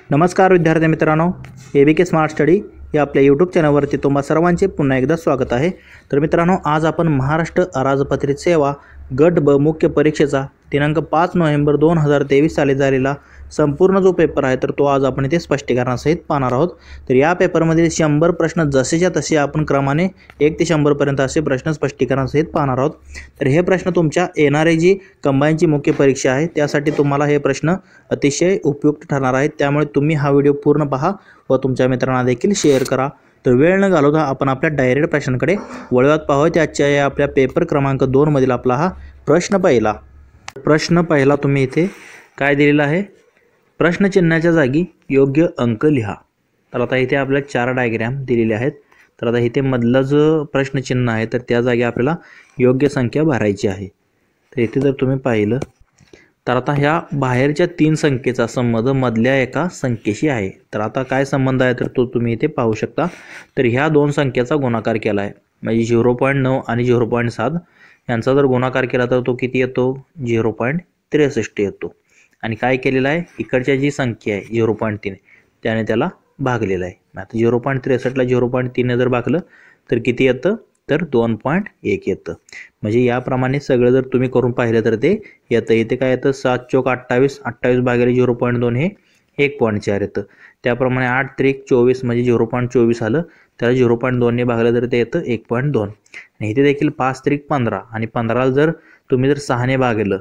नमस्कार विद्यार्थी मित्रांनो, ABK स्मार्ट स्टडी या आपल्या यूट्यूब चॅनलवरती तुम्हा सर्वांचे पुन्हा एकदा स्वागत आहे। तर मित्रांनो, आज आपण महाराष्ट्र अराजपत्रित सेवा गट ब मुख्य परीक्षेचा दिनांक 5 नोव्हेंबर 2023 साली झालेला संपूर्ण जो पेपर आहे तर तो आज आपण इथे स्पष्टीकरणासहित पाहणार आहोत। तर या पेपरमध्ये 100 प्रश्न जसेच्या तसे आपण क्रमाने 1 ते 100 पर्यंत असे प्रश्न स्पष्टीकरणासहित पाहणार आहोत। तर हे प्रश्न तुमच्या येणारे जी कंबाईनची मुख्य परीक्षा आहे त्यासाठी तुम्हाला हे प्रश्न अतिशय उपयुक्त ठरणार आहेत, त्यामुळे तुम्ही हा व्हिडिओ पूर्ण पहा व तुमच्या मित्रांना देखील शेअर करा। तर वेळ न घालवता आपण आपल्या डायरेक्ट प्रश्नांकडे वळूयात। पाहूया आजच्या या आपल्या पेपर क्रमांक 2 मधील आपला हा प्रश्न पहिला तुम्ही इथे काय दिलेला आहे, प्रश्न चिन्हाच्या जागी योग्य अंक लिहा। तर आता इथे आपल्याला 4 डायग्राम दिलेले आहेत। तर आता इथे मधला जो प्रश्न चिन्ह आहे तर त्या जागी आपल्याला योग्य संख्या भरायची आहे। तर इथे जर तुम्ही पाहिलं तर आता ह्या बाहेरच्या 3 संख्येचा संबंध मधल्या एका संख्येशी आहे। तर आता काय संबंध आहे तर तो तुम्ही इथे पाहू शकता। तर ह्या 2 संख्येचा गुणाकार केला आहे, म्हणजे 0.9 आणि 0.7 यांचा जर गुणाकार केला तर तो किती येतो, 0.63 येतो। आणि काय केलेलं आहे, इकडच्या जी संख्या आहे 0.3 त्याने त्याला भागलेला आहे। आता 0.63 ला 0.3 ने जर भागलं तर किती येतं, तर 2.1 येतं। म्हणजे याप्रमाणे सगळं जर तुम्ही करून पाहिलं तर ते येतं। इथे काय येतं, 7 चौक 28, 28 भागिले 0.2 हे 1.4 येतं। त्याप्रमाणे 8 त्रिक 24 म्हणजे 0.24 आलं, त्याला 0.2 ने भागलं तर ते येतं 1.2। आणि इथे देखील 5 त्रिक 15 आणि 15 जर तुम्ही जर 6 ने भागलं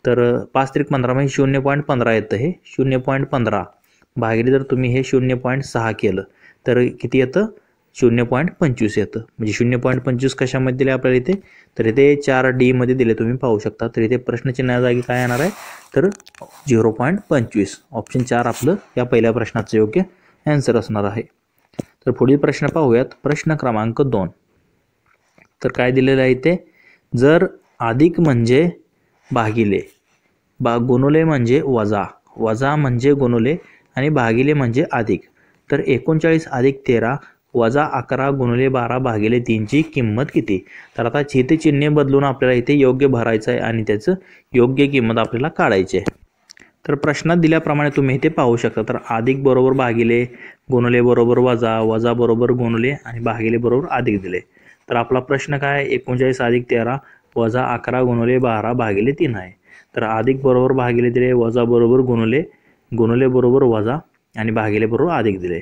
तर 5 त्रिक 15 म्हणजे 0.15 येतं। हे 0.15 भागिले जर तुम्ही हे 0.6 केलं तर किती येतं, 0.25 येतं। म्हणजे 0.25 कशामध्ये दिले आपल्याला इथे, तर इथे 4D मध्ये दिले तुम्ही पाहू शकता। तर इथे प्रश्नचिन्हा जागी काय येणार आहे तर 0.25 ऑप्शन 4 आपलं या पहिल्या प्रश्नाचं योग्य आन्सर असणार आहे। तर पुढील प्रश्न पाहूयात, प्रश्न क्रमांक 2। तर काय दिलेलं आहे इथे, जर अधिक म्हणजे भागिले, गुणुले म्हणजे वजा, वजा म्हणजे गुणुले आणि भागिले म्हणजे अधिक, तर 39 अधिक 13 वजा 11 गुणुले 12 भागिले 3 ची किंमत किती। तर आता इथे चिन्ह बदलून आपल्याला इथे योग्य भरायचं आहे आणि त्याचं योग्य किंमत आपल्याला काढायची आहे। तर प्रश्नात दिल्याप्रमाणे तुम्ही इथे पाहू शकता। तर अधिक बरोबर भागिले, गुणुले बरोबर वजा, वजा बरोबर गुणुले आणि भागिले बरोबर अधिक दिले। तर आपला प्रश्न काय आहे, 39 अधिक 13 वजा 11 गुणुले 12 भागिले 3 आहे। तर अधिक बरोबर भागिले दिले, वजा बरोबर गुणुले, गुणुले बरोबर वजा आणि भागिले बरोबर अधिक दिले।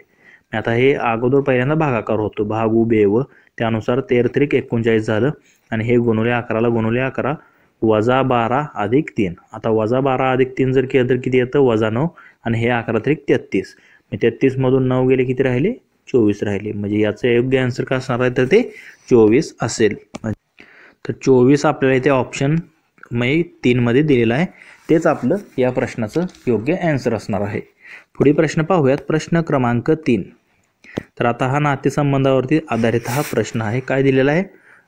आता हे अगोदर पहिल्यांदा भागाकार होतो, भाग उभे व त्यानुसार 13 त्रिक 39 झालं आणि हे गुणुले 11 ला गुणुले 11 वजा 12 अधिक 3। आता वजा 12 अधिक 3 जर केलं तर किती येतं, वजा 9 आणि हे 11 त्रिक 33, 33 मधून 9 गेले किती राहिले, 24 राहिले। म्हणजे याचं योग्य आन्सर काय असणार आहे तर ते 24 असेल। तर 24 आपल्याला इथे ऑप्शन 3 मध्ये दिलेलं आहे, तेच आपलं या प्रश्नाचं योग्य आन्सर असणार आहे। पुढील प्रश्न पाहूयात, प्रश्न क्रमांक 3। तर आता हा नातेसंबंधावरती आधारित हा प्रश्न आहे। काय दिलेला आहे,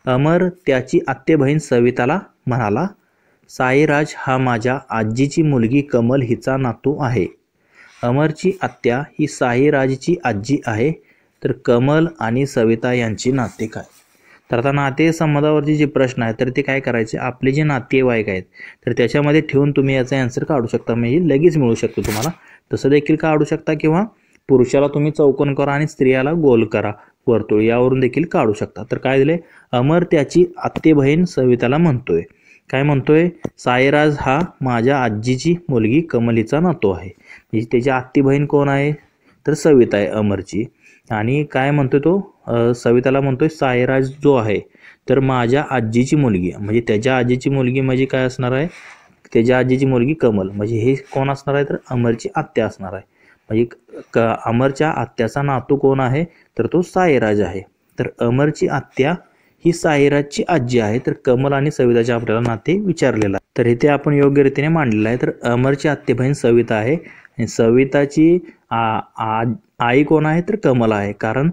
अमर त्याची आत्ते बहीण सविताला म्हणाला, साईराज हा माझ्या आजीची मुलगी कमल हिचा नातू आहे। अमरची आत्या ही साईराजची आजी आहे, तर कमल आणि सविता यांची नाते काय। तर आता नातेसंबंधावरती जे प्रश्न आहे तर ते काय करायचे, आपले जे नातेवाईक आहेत तर त्याच्यामध्ये ठेवून तुम्ही याचा आन्सर काढू शकता, म्हणजे लगेच मिळू शकतो तुम्हाला। तसं देखील काढू शकता किंवा पुरुषाला तुम्ही चौकोन करा आणि स्त्रियाला गोल करा वर्तुळ, यावरून देखील काढू शकता। तर काय दिले, अमर त्याची आत्ते बहीण सविताला म्हणतोय, काय म्हणतोय, साईराज हा माझ्या आजीची मुलगी कमलीचा नातू आहे। म्हणजे त्याची आत्ते बहीण कोण आहे तर सविता आहे अमरची। आणि काय म्हणतोय तो, सविताला म्हणतोय साईराज जो आहे तर माझ्या आजीची मुलगी, म्हणजे त्याच्या आजीची मुलगी म्हणजे काय असणार आहे, त्याच्या आजीची मुलगी कमल, म्हणजे हे कोण असणार आहे तर अमरची आत्या असणार आहे। म्हणजे अमरच्या आत्याचा नातू कोण आहे तर तो साईराज आहे। तर अमरची आत्या ही साईराजची आजी आहे, तर कमल आणि सविताचे आपल्याला नाते विचारलेलं आहे। तर इथे आपण योग्य रीतीने मांडलेलं आहे। तर अमरची आत्ते बहीण सविता आहे आणि सविताची आई कोण आहे तर कमल आहे, कारण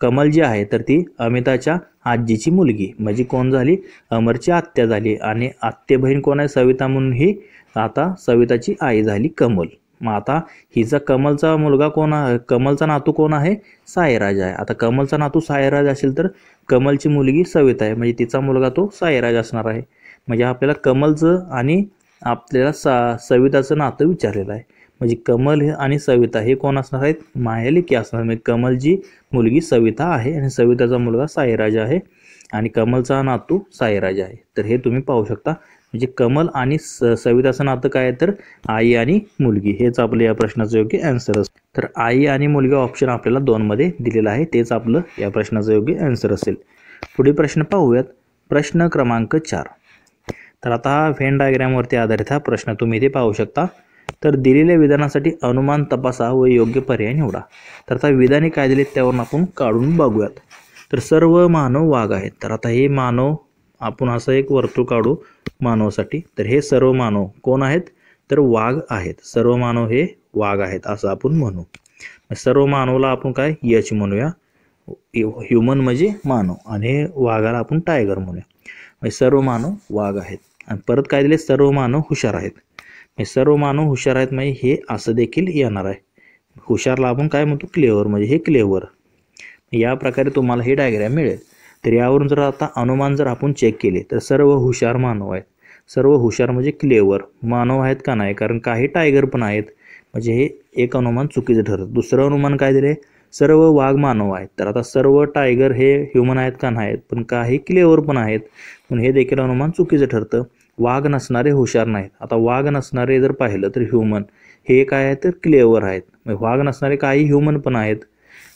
कमल जी आहे तर ती अमिताच्या आजीची मुलगी, म्हणजे कोण झाली, अमरची आत्या झाली। आणि आत्ते बहीण कोण आहे सविता, म्हणून ही आता सविताची आई झाली कमल। मग आता हिचा कमलचा मुलगा कोण आहे, कमलचा नातू कोण आहे, साईराज आहे। आता कमलचा नातू साईराज असेल तर कमलची मुलगी सविता आहे, म्हणजे तिचा मुलगा तो साईराज असणार आहे। म्हणजे आपल्याला कमलचं आणि आपल्याला सविताचं नातं विचारलेलं आहे। म्हणजे कमल आणि सविता हे कोण असणार आहेत, मायालेकी असणार. म्हणजे कमलची मुलगी सविता आहे आणि सविताचा मुलगा साईराज आहे आणि कमलचा नातू साईराज आहे. तर हे तुम्ही पाहू शकता. म्हणजे कमल आणि सविताचं नातं काय आहे, तर आई आणि मुलगी. हेच आपलं या प्रश्नाचं योग्य आन्सर असेल. तर आई आणि मुलगी ऑप्शन आपल्याला 2 मध्ये दिलेला आहे, तेच आपलं या प्रश्नाचं योग्य आन्सर असेल. पुढील प्रश्न पाहूयात. प्रश्न क्रमांक 4. तर आता हा व्हेन डायग्रामवरती आधारित हा प्रश्न तुम्ही इथे पाहू शकता. तर दिलेल्या विधानासाठी अनुमान तपासा व योग्य पर्याय निवडा. तर आता विधाने काय दिले त्यावरून आपण काढून बघूयात. तर सर्व मानव वाघ आहेत. तर आता हे मानव आपण असं एक वर्तुळ काढू मानवासाठी. तर हे सर्व मानव कोण आहेत, तर वाघ आहेत. सर्व मानव हे वाघ आहेत असं आपण म्हणू. सर्व मानवला आपण काय यच म्हणूया, ह्युमन म्हणजे मानव, आणि वाघाला आपण टायगर म्हणूया. म्हणजे सर्व मानव वाघ आहेत. आणि परत काय दिले, सर्व मानव हुशार आहेत. म्हणजे सर्व मानव हुशार आहेत म्हणजे हे असं देखील येणार आहे. हुशारला आपण काय म्हणतो, क्लेवर, म्हणजे हे क्लेवर. या प्रकारे तुम्हाला हे डायग्राम मिळेल. तर यावरून जर आता अनुमान जर आपण चेक केले तर सर्व हुशार मानव आहेत. सर्व हुशार म्हणजे क्लेवर मानव आहेत का नाही, कारण काही टायगर पण आहेत. म्हणजे हे एक अनुमान चुकीचं ठरतं. दुसरं अनुमान काय दिले, सर्व वाघ मानव आहेत. तर आता सर्व टायगर हे ह्युमन आहेत का नाहीत, पण काही क्लेवर पण आहेत. पण हे देखील अनुमान चुकीचं ठरतं. वाघ नसणारे हुशार नाहीत. आता वाघ नसणारे जर पाहिलं तर ह्युमन हे काय आहे, तर क्लेवर आहेत. वाघ नसणारे काही ह्युमन पण आहेत.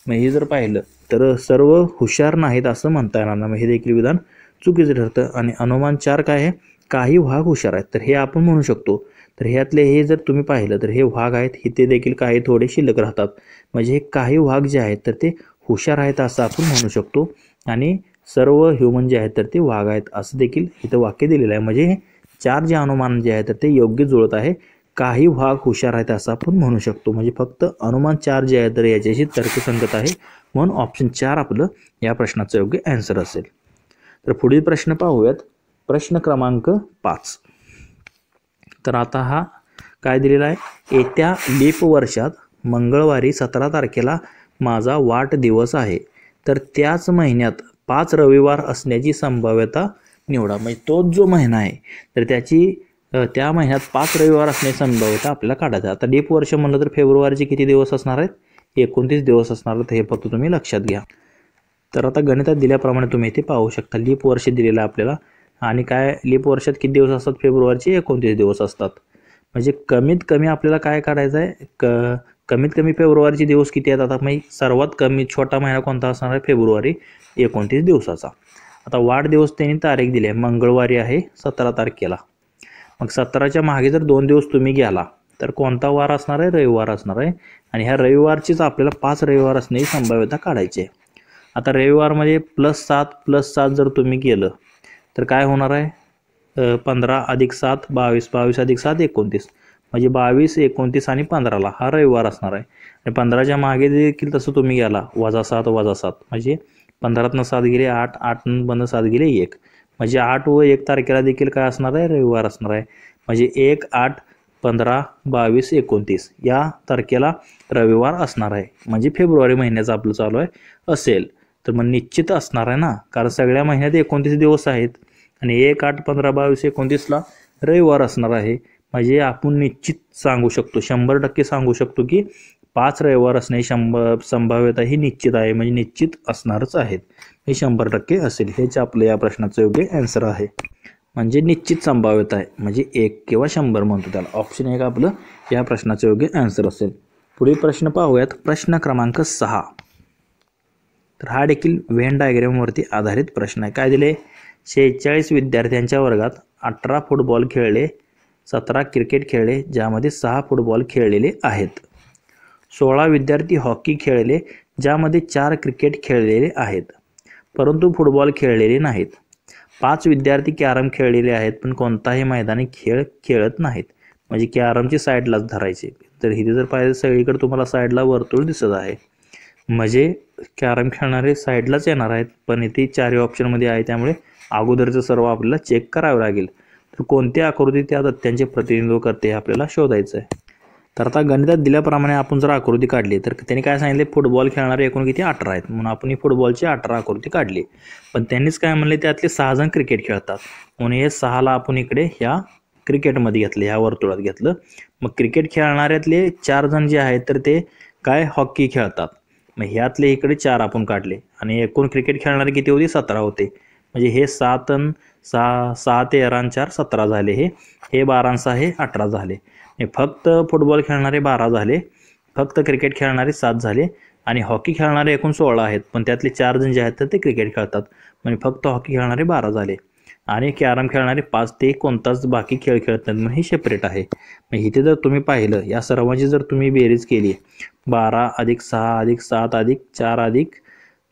मग हे जर पाहिलं तर सर्व हुशार नाहीत असं म्हणता येणार नाही. हे देखील विधान चुकीचं ठरतं. आणि अनुमान 4 काय आहे, काही वाघ हुशार आहेत. तर हे आपण म्हणू शकतो. तर ह्यातले हे जर तुम्ही पाहिलं तर हे वाघ आहेत, इथे देखील काही थोडे शिल्लक राहतात. म्हणजे हे काही वाघ जे आहेत तर ते हुशार आहेत असं आपण म्हणू शकतो. आणि सर्व ह्युमन जे आहेत तर ते वाघ आहेत असं देखील इथं वाक्य दिलेलं आहे. म्हणजे हे 4 जे अनुमान जे आहेत तर ते योग्य जुळत आहे. काही वाघ हुशार आहेत असं आपण म्हणू शकतो. म्हणजे फक्त अनुमान 4 जे आहे तर याच्याशी तर्कसंगत आहे, म्हणून ऑप्शन 4 आपलं या प्रश्नाचं योग्य आन्सर असेल. तर पुढील प्रश्न पाहूयात. प्रश्न क्रमांक 5. तर आता हा काय दिलेला आहे, येत्या लीप वर्षात मंगळवारी 17 तारखेला माझा वाढदिवस आहे. तर त्याच महिन्यात 5 रविवार असण्याची संभाव्यता निवडा. म्हणजे तोच जो महिना आहे तर त्या महिन्यात 5 रविवार असण्याची संभाव्यता आपल्याला काढायची. आता लीप वर्ष म्हणलं तर फेब्रुवारीचे किती दिवस असणार आहेत, 29 दिवस असणार आहेत. हे फक्त तुम्ही लक्षात घ्या. तर आता गणितात दिल्याप्रमाणे तुम्ही इथे पाहू शकता. लीप वर्ष दिलेलं आहे आपल्याला. आणि काय लीप वर्षात किती दिवस असतात, फेब्रुवारीचे 29 दिवस असतात. म्हणजे कमीत कमी आपल्याला काय काढायचं आहे, कमीत कमी फेब्रुवारीचे दिवस किती आहेत. आता म्हणजे सर्वात कमी छोटा महिना कोणता असणार आहे, फेब्रुवारी 29 दिवसाचा. आता वाढदिवस त्यांनी तारीख दिली आहे, मंगळवारी आहे 17 तारखेला. मग 17च्या मागे जर 2 दिवस तुम्ही गेला तर कोणता वार असणार आहे, रविवार असणार आहे. आणि ह्या रविवारचीच आपल्याला 5 रविवार असण्याची संभाव्यता काढायची आहे. आता रविवारमध्ये +7 जर तुम्ही केलं तर काय होणार आहे, 15 + 7 22, 22 + 7 29. म्हणजे 22, 29 आणि 15ला हा रविवार असणार आहे. आणि 15च्या मागे देखील तसं तुम्ही गेला -7 म्हणजे 15तनं 7 गेले 8, 8 7 गेले 1. म्हणजे 8 व 1 तारखेला देखील काय असणार आहे, रविवार असणार आहे. म्हणजे 1, 8, 15, 22, 29 या तारखेला रविवार असणार आहे. म्हणजे फेब्रुवारी महिन्याचं आपलं चालू आहे असेल. तर मग निश्चित असणार आहे ना, कारण सगळ्या महिन्यात 29 दिवस आहेत आणि 1, 8, 15, 22, 29ला रविवार असणार आहे. म्हणजे आपण निश्चित सांगू शकतो, 100% सांगू शकतो की 5 रविवार असण्याची संभाव्यता ही निश्चित आहे. म्हणजे निश्चित असणारच आहेत, हे 100% असेल. हेच आपलं या प्रश्नाचं योग्य आन्सर आहे. म्हणजे निश्चित संभाव्यता आहे, म्हणजे 1 किंवा 100 म्हणतो त्याला. ऑप्शन 1 आपलं या प्रश्नाचं योग्य आन्सर असेल. पुढील प्रश्न पाहूयात. प्रश्न क्रमांक 6. तर हा देखील व्हेन डायग्रामवरती आधारित प्रश्न आहे. काय दिले, 46 विद्यार्थ्यांच्या वर्गात 18 फुटबॉल खेळले, 17 क्रिकेट खेळले, ज्यामध्ये 6 फुटबॉल खेळलेले आहेत. 16 विद्यार्थी हॉकी खेळले, ज्यामध्ये 4 क्रिकेट खेळलेले आहेत, परंतु फुटबॉल खेळलेले नाहीत. 5 विद्यार्थी कॅरम खेळलेले आहेत, पण कोणताही मैदानी खेळ खेळत नाहीत. म्हणजे कॅरमची साईडलाच धरायचे. तर इथे जर पाहिजे सगळीकडे तुम्हाला साईडला वर्तुळ दिसत आहे. म्हणजे कॅरम खेळणारे साईडलाच येणार आहेत, पण इथे 4 ऑप्शनमध्ये आहे, त्यामुळे अगोदरचं सर्व आपल्याला चेक करावं लागेल. तर कोणती आकृती त्या तथ्यांचे प्रतिनिधित्व करते हे आपल्याला शोधायचं आहे. तर आता गणितात दिल्याप्रमाणे आपण जर आकृती काढली तर त्यांनी काय सांगितले, फुटबॉल खेळणारे एकूण किती 18 आहेत. म्हणून आपण ही फुटबॉलची 18 आकृती काढली. पण त्यांनीच काय म्हणले, त्यातले 6 जण क्रिकेट खेळतात, म्हणून हे 6ला आपण इकडे ह्या क्रिकेटमध्ये घेतलं, ह्या वर्तुळात घेतलं. मग क्रिकेट खेळणाऱ्यातले 4 जण जे आहेत तर ते काय हॉकी खेळतात. मग ह्यातले इकडे 4 आपण काढले आणि एकूण क्रिकेट खेळणारे किती होते 17 होते. म्हणजे हे 7 आणि 6 13 आणि 4 17 झाले. हे 12 आणि 6 हे 18 झाले. फक्त फुटबॉल खेळणारे 12 झाले, फक्त क्रिकेट खेळणारे 7 झाले आणि हॉकी खेळणारे एकूण 16 आहेत. पण त्यातले 4 जण जे आहेत तर ते क्रिकेट खेळतात, म्हणजे फक्त हॉकी खेळणारे 12 झाले. आणि कॅरम खेळणारे 5 ते कोणताच बाकी खेळ खेळत नाहीत म्हणून हे सेपरेट आहे. मग इथे जर तुम्ही पाहिलं या सर्वांची जर तुम्ही बेरीज केली 12 + 6 + 7 + 4 +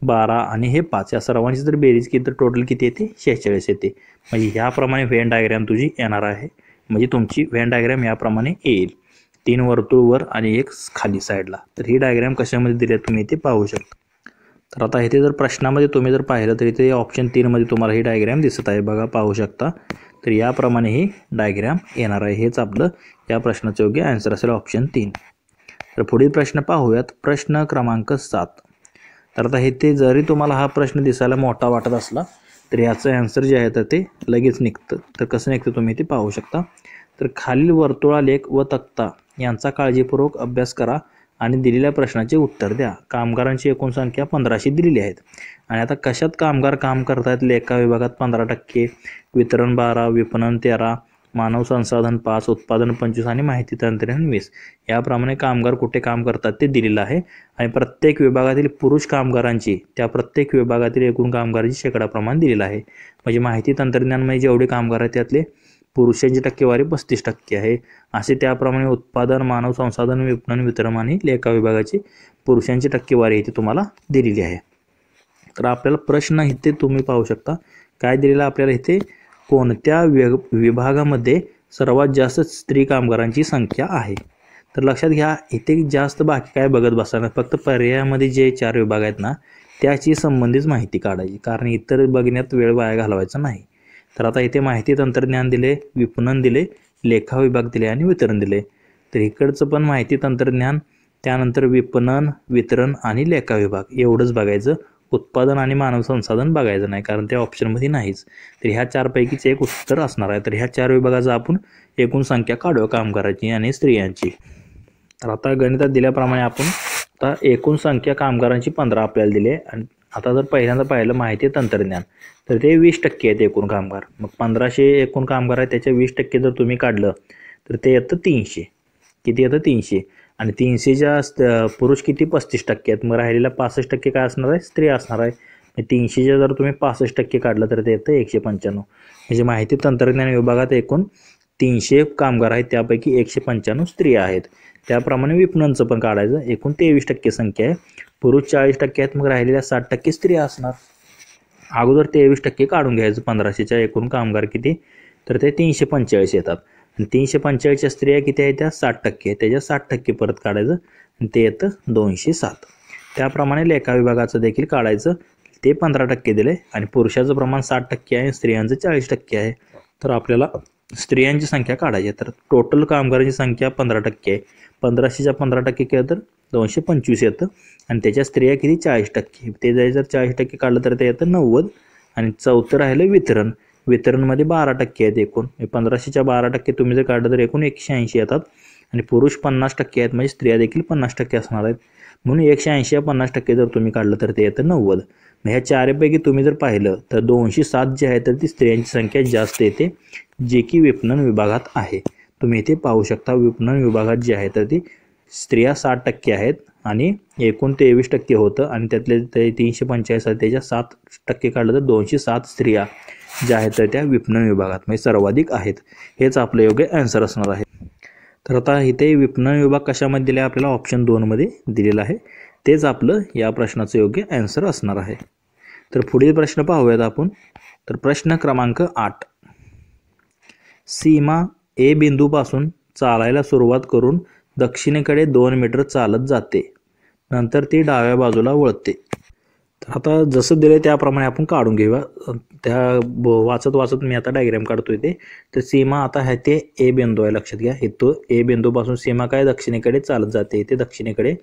12 आणि हे 5 या सर्वांची जर बेरीज केली तर टोटल किती येते 46 येते. म्हणजे ह्याप्रमाणे व्हेन डायग्राम तुझी येणार आहे. म्हणजे तुमची व्हेन डायग्राम याप्रमाणे येईल, 3 वर्तुळ वर आणि 1 खाली साईडला. तर ही डायग्राम कशामध्ये दिली तुम्ही इथे पाहू शकता. तर आता इथे जर प्रश्नामध्ये तुम्ही जर पाहिलं तर इथे ऑप्शन 3 मध्ये तुम्हाला ही डायग्राम दिसत आहे, बघा पाहू शकता. तर याप्रमाणे ही डायग्राम येणार आहे. हेच आपलं या प्रश्नाचं योग्य आन्सर असेल ऑप्शन 3. तर पुढील प्रश्न पाहूयात, प्रश्न क्रमांक 7. तर आता इथे जरी तुम्हाला हा प्रश्न दिसायला मोठा वाटत असला तर याचं आन्सर जे आहे तर ते लगेच निघतं. तर कसं निघतं तुम्ही इथे पाहू शकता. तर खालील वर्तुळालेख व तक्ता यांचा काळजीपूर्वक अभ्यास करा आणि दिलेल्या प्रश्नाचे उत्तर द्या. कामगारांची एकूण संख्या 1500 दिलेली आहेत. आणि आता कशात कामगार काम करतात? लेखा विभागात 15%, वितरण 12, विपणन 13, मानव संसाधन 5, उत्पादन 25 आणि माहिती तंत्रज्ञान 20. याप्रमाणे कामगार कुठे काम करतात ते दिलेलं आहे. आणि प्रत्येक विभागातील पुरुष कामगारांची त्या प्रत्येक विभागातील एकूण कामगारांची शेकडा प्रमाण दिलेलं आहे. म्हणजे माहिती तंत्रज्ञानमध्ये जेवढे कामगार आहेत त्यातले पुरुषांची टक्केवारी 35% आहे. असे त्याप्रमाणे उत्पादन, मानव संसाधन, विपणन, वितरण आणि लेखा विभागाची पुरुषांची टक्केवारी इथे तुम्हाला दिलेली आहे. तर आपल्याला प्रश्न इथे तुम्ही पाहू शकता काय दिलेलं आपल्याला इथे, कोणत्या विभागामध्ये सर्वात जास्त स्त्री कामगारांची संख्या आहे. तर लक्षात घ्या इथे जास्त बाकी काय बघत बसणार, फक्त पर्यायामध्ये जे 4 विभाग आहेत ना त्याची संबंधित माहिती काढायची, कारण इतर बघण्यात वेळ वाया घालवायचा नाही. तर आता इथे माहिती तंत्रज्ञान दिले, विपणन दिले, लेखा विभाग दिले आणि वितरण दिले. तर इकडचं पण माहिती तंत्रज्ञान, त्यानंतर विपणन, वितरण आणि लेखा विभाग एवढंच बघायचं. उत्पादन आणि मानव संसाधन बघायचं नाही, कारण ते ऑप्शनमध्ये नाहीच. तर ह्या 4 पैकीच एक उत्तर असणार आहे. तर ह्या 4 विभागाचा आपण एकूण संख्या काढूया कामगारांची आणि स्त्रियांची. तर आता गणितात दिल्याप्रमाणे आपण आता एकूण संख्या कामगारांची 15 आपल्याला दिली आहे. आणि आता जर पहिल्यांदा पाहिलं माहिती तंत्रज्ञान तर ते 20% आहेत एकूण कामगार. मग 1500 एकूण कामगार आहेत, त्याच्या 20% जर तुम्ही काढलं तर ते येतं 300. किती येतं 300. आणि 300च्या पुरुष किती 35% आहेत. मग राहिलेला 65% काय असणार आहे, स्त्री असणार आहे. 300च्या जर तुम्ही 65% काढलं तर ते येतं 195. म्हणजे माहिती तंत्रज्ञान विभागात एकूण 300 कामगार आहेत, त्यापैकी 195 स्त्रिया आहेत. त्याप्रमाणे विपणनचं पण काढायचं, एकूण 23% संख्या आहे, पुरुष 40% आहेत, मग राहिलेल्या 60% स्त्रिया असणार. अगोदर 23% काढून घ्यायचं 1500च्या एकूण कामगार किती, तर ते 345 येतात. आणि 345च्या स्त्रिया किती आहेत त्या 60%, त्याच्या 60% परत काढायचं आणि ते येतं 207. त्याप्रमाणे लेखा विभागाचं देखील काढायचं, ते 15% दिले आणि पुरुषाचं प्रमाण 60% आहे, स्त्रियांचं 40% आहे. तर आपल्याला स्त्रियांची संख्या काढायची. तर टोटल कामगारांची संख्या 15% आहे. 1500च्या 15% केलं तर 225 येतं आणि त्याच्या स्त्रिया किती 40%. ते जर 40% काढलं तर ते येतं 90. आणि चौथं राहिलं वितरण. वितरणमध्ये 12% आहेत एकूण. 1500च्या 12% तुम्ही जर काढलं तर एकूण 180 येतात आणि पुरुष 50% आहेत, म्हणजे स्त्रिया देखील 50% असणार आहेत. म्हणून 180 या 50% जर तुम्ही काढलं तर ते येतं 90. मग ह्या 4पैकी तुम्ही जर पाहिलं तर 207 जे आहे तर ती स्त्रियांची संख्या जास्त येते, जे की विपणन विभागात आहे. तुम्ही इथे पाहू शकता विपणन विभागात जे आहे तर ती स्त्रिया 60% आहेत आणि एकूण 23% होतं आणि त्यातले 345 आहेत, त्याच्या 7% काढलं तर 207 स्त्रिया ज्या आहेत तर त्या विपणन विभागात म्हणजे सर्वाधिक आहेत. हेच आपलं योग्य आन्सर असणार आहे. तर आता इथे विपणन विभाग कशामध्ये दिला आहे आपल्याला, ऑप्शन 2 मध्ये दिलेलं आहे. तेच आपलं या प्रश्नाचं योग्य आन्सर असणार आहे. तर पुढील प्रश्न पाहूयात आपण. तर प्रश्न क्रमांक 8. सीमा ए बिंदूपासून चालायला सुरुवात करून दक्षिणेकडे 2 मीटर चालत जाते, नंतर ती डाव्या बाजूला वळते. तर आता जसं दिलं त्याप्रमाणे आपण काढून घेऊया. त्या वाचत मी आता डायग्राम काढतोय ते. तर सीमा आता आहे ते ए बिंदू आहे, लक्षात घ्या. इथं ए बिंदूपासून सीमा काय दक्षिणेकडे चालत जाते, ते दक्षिणेकडे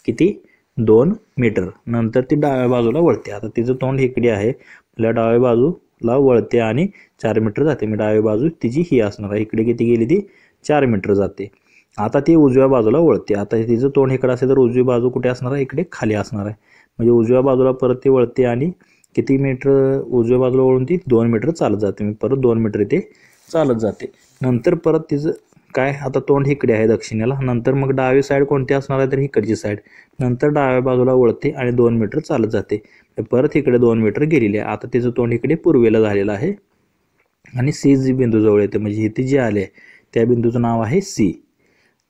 किती 2 मीटर, नंतर ती डाव्या बाजूला वळते. आता तिचं तोंड इकडे आहे, आपल्या डाव्या बाजू बाजूला वळते आणि 4 मीटर जाते. मी डावी बाजू तिची ही असणार आहे. इकडे किती गेली ती 4 मीटर जाते. आता ती उजव्या बाजूला वळते. आता तिचं तोंड इकडे असेल तर उजवी बाजू कुठे असणार आहे, इकडे खाली असणार आहे. म्हणजे उजव्या बाजूला परत ती वळते आणि किती मीटर उजव्या बाजूला वळून ती 2 मीटर चालत जाते. मी परत 2 मीटर इथे चालत जाते. नंतर परत तिचं काय, आता तोंड इकडे आहे दक्षिणेला. नंतर मग डावी साईड कोणती असणार आहे तर इकडची साईड. नंतर डाव्या बाजूला वळते आणि 2 मीटर चालत जाते. परत इकडे 2 मीटर गेलेली आहे. आता तिचं तोंड इकडे पूर्वेला झालेलं आहे आणि सी जी बिंदू जवळ येते, म्हणजे इथे जे आले त्या बिंदूचं नाव आहे सी.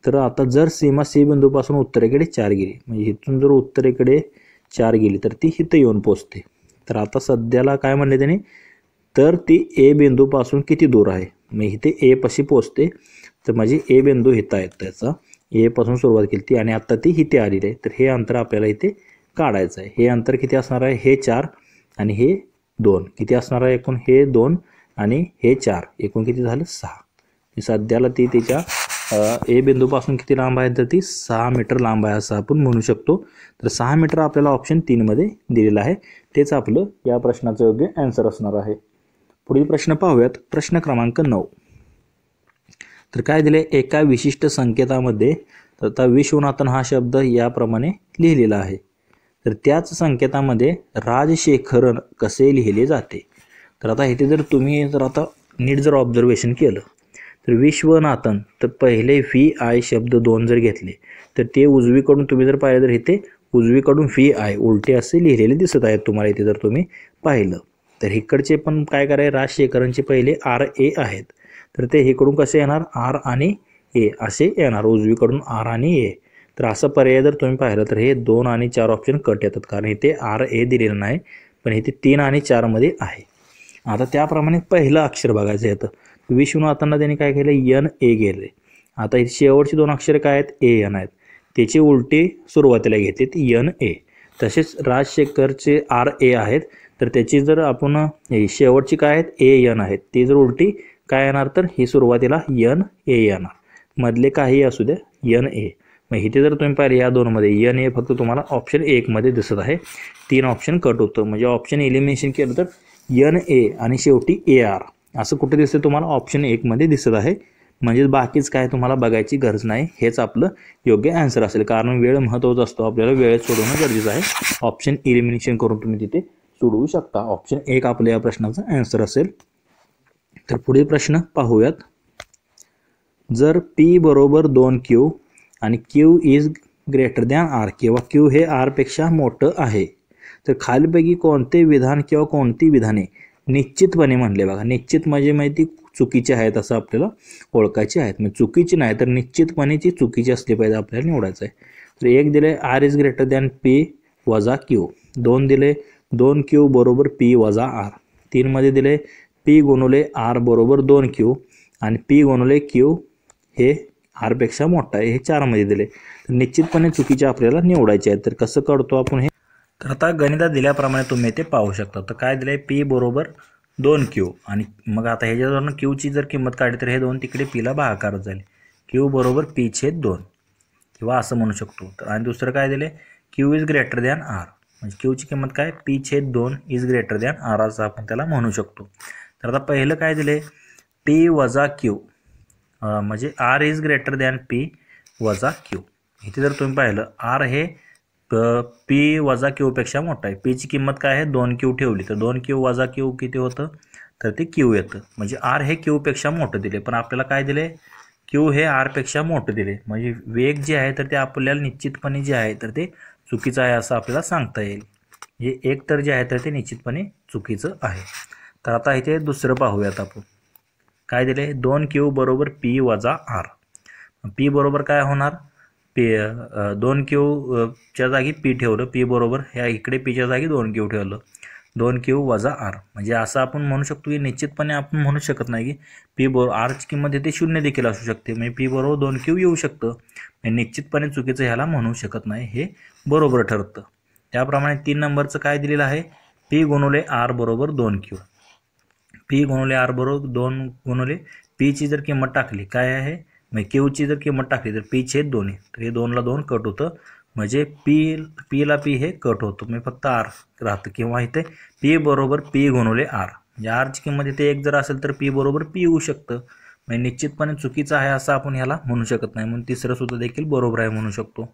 तर आता जर सीमा सी बिंदूपासून उत्तरेकडे 4 गेली, म्हणजे इथून जर उत्तरेकडे 4 गेली तर ती इथं येऊन पोचते. तर आता सध्याला काय म्हणले त्याने, तर ती ए बिंदूपासून किती दूर आहे, मग इथे ए पाशी पोचते. तर माझी ए बिंदू इथं आहे, त्याचा ए पासून सुरुवात केली ती आणि आता ती इथे आलेली आहे. तर हे अंतर आपल्याला इथे काढायचं आहे. हे अंतर किती असणार आहे, हे 4 आणि हे 2 किती असणार आहे एकूण, हे 2 आणि हे 4 एकूण किती झालं 6. सध्याला ती तिच्या ए बिंदूपासून किती लांब आहे तर ती 6 मीटर लांब आहे असं आपण म्हणू शकतो. तर 6 मीटर आपल्याला ऑप्शन 3 मध्ये दिलेलं आहे. तेच आपलं या प्रश्नाचं योग्य आन्सर असणार आहे. पुढील प्रश्न पाहूयात. प्रश्न क्रमांक 9. तर काय दिले, एका विशिष्ट संकेतामध्ये आता विश्वनाथन हा शब्द याप्रमाणे लिहिलेला आहे. तर त्याच संकेतामध्ये राजशेखरन कसे लिहिले जाते. तर आता इथे जर तुम्ही जर आता नीट जर ऑब्झर्वेशन केलं तर विश्वनाथन, तर पहिले व्ही आय शब्द 2 जर घेतले तर ते उजवीकडून तुम्ही जर पाहिलं तर इथे उजवीकडून व्ही आय उलटे असे लिहिलेले दिसत आहेत तुम्हाला इथे जर तुम्ही पाहिलं. तर इकडचे पण काय करायचे, राजशेखरनचे पहिले आर ए आहेत, तर ते इकडून कसे येणार, आर आणि ए असे येणार, उजवीकडून आर आणि ए. तर असं पर्याय जर तुम्ही पाहिलं तर हे 2 आणि 4 ऑप्शन कट येतात, कारण इथे आर ए दिलेलं नाही पण इथे 3 आणि 4 मध्ये आहे. आता त्याप्रमाणे पहिलं अक्षर बघायचं येतं. विश्वनाथांना त्यांनी काय केलं, एन ए गेले. आता इथे शेवटची 2 अक्षरे काय आहेत, ए एन आहेत, त्याचे उलटे सुरुवातीला घेतलेत एन ए. तसेच राजशेखरचे आर ए आहेत, तर त्याची जर आपण शेवटची काय आहेत, ए एन आहेत, ते जर उलटी काय येणार तर ही सुरुवातीला एन ए येणार, मधले काही असू द्या एन ए. मग इथे जर तुम्ही पाहिले या 2 मध्ये एन ए फक्त तुम्हाला ऑप्शन 1 मध्ये दिसत आहे. 3 ऑप्शन कट होतं, म्हणजे ऑप्शन एलिमिनेशन केलं तर एन ए आणि शेवटी ए आर असं कुठे दिसतं तुम्हाला, ऑप्शन 1 मध्ये दिसत आहे. म्हणजे बाकीच काय तुम्हाला बघायची गरज नाही, हेच आपलं योग्य आन्सर असेल. कारण वेळ महत्त्वाचा असतो, आपल्याला वेळेत सोडवणं गरजेचं आहे. ऑप्शन एलिमिनेशन करून तुम्ही तिथे सोडवू शकता. ऑप्शन 1 आपल्या या प्रश्नाचा आन्सर असेल. तर पुढील प्रश्न पाहूयात. जर P बरोबर 2Q आणि Q is greater than R किंवा Q हे R पेक्षा मोठं आहे, तर खालीपैकी कोणते विधान किंवा कोणती विधाने निश्चितपणे म्हणले, बघा निश्चित म्हणजे माहिती चुकीची आहेत असं आपल्याला ओळखायचे आहेत. म्हणजे चुकीची नाही तर निश्चितपणे ती चुकीची असली पाहिजे आपल्याला निवडायचं आहे. तर 1 दिले R is greater than P वजा Q. 2 दिले 2Q बरोबर P वजा R. 3 मध्ये दिले P गुणुले R बरोबर 2Q आणि P गुणुले Q हे R पेक्षा मोठा आहे, हे 4 मध्ये दिले. तर निश्चितपणे चुकीचे आपल्याला निवडायचे आहेत. तर कसं करतो आपण हे, तर आता गणितात दिल्याप्रमाणे तुम्ही ते पाहू शकता. तर काय दिले, P बरोबर 2Q आणि मग आता ह्याच्यावरून Qची जर किंमत काढली तर हे 2 तिकडे Pला भागाकार झाले, Q बरोबर P/2 किंवा असं म्हणू शकतो. तर आणि दुसरं काय दिले, Q is greater than R, म्हणजे Qची किंमत काय P/2 is greater than R असं आपण त्याला म्हणू शकतो. तर आता पहिलं काय दिले, P वजा Q म्हणजे R is greater than P वजा Q. इथे जर तुम्ही पाहिलं R हे P वजा Q पेक्षा मोठा आहे. Pची किंमत काय आहे 2Q ठेवली तर 2Q वजा Q किती होतं तर ते Q येतं. म्हणजे R हे Q पेक्षा मोठं दिले, पण आपल्याला काय दिले, Q हे R पेक्षा मोठं दिले. म्हणजे वेग जे आहे तर ते आपल्याला निश्चितपणे जे आहे तर ते चुकीचं आहे असं आपल्याला सांगता येईल. हे एक तर जे आहे तर ते निश्चितपणे चुकीचं आहे. तर आता इथे दुसरं पाहूयात आपण. काय दिले, 2Q बरोबर P वजा R. P बरोबर काय होणार, P 2Q च्या जागी P ठेवलं, P बरोबर ह्या इकडे Pच्या जागी 2Q ठेवलं, 2Q वजा R. म्हणजे असं आपण म्हणू शकतो की निश्चितपणे आपण म्हणू शकत नाही की P बरोबर Rची किंमत इथे 0 देखील असू शकते, म्हणजे P बरोबर 2Q येऊ शकतं. निश्चितपणे चुकीचं ह्याला म्हणू शकत नाही, हे बरोबर ठरतं. त्याप्रमाणे 3 नंबरचं काय दिलेलं आहे, P गुणुले R बरोबर 2Q. P गुणुले R बरोबर 2 गुणुले Pची जर किंमत टाकली काय आहे, म्हणजे Qची जर किंमत टाकली तर P/2 तर हे 2 ला 2 कट होतं, म्हणजे P ला P हे कट होतं, म्हणजे फक्त R राहतं. किंवा इथे P बरोबर P गुणुले R, म्हणजे आरची किंमत इथे 1 जर असेल तर पी बरोबर पी येऊ शकतं. म्हणजे निश्चितपणे चुकीचं आहे असं आपण ह्याला म्हणू शकत नाही, म्हणून तिसरं सुद्धा देखील बरोबर आहे म्हणू शकतो.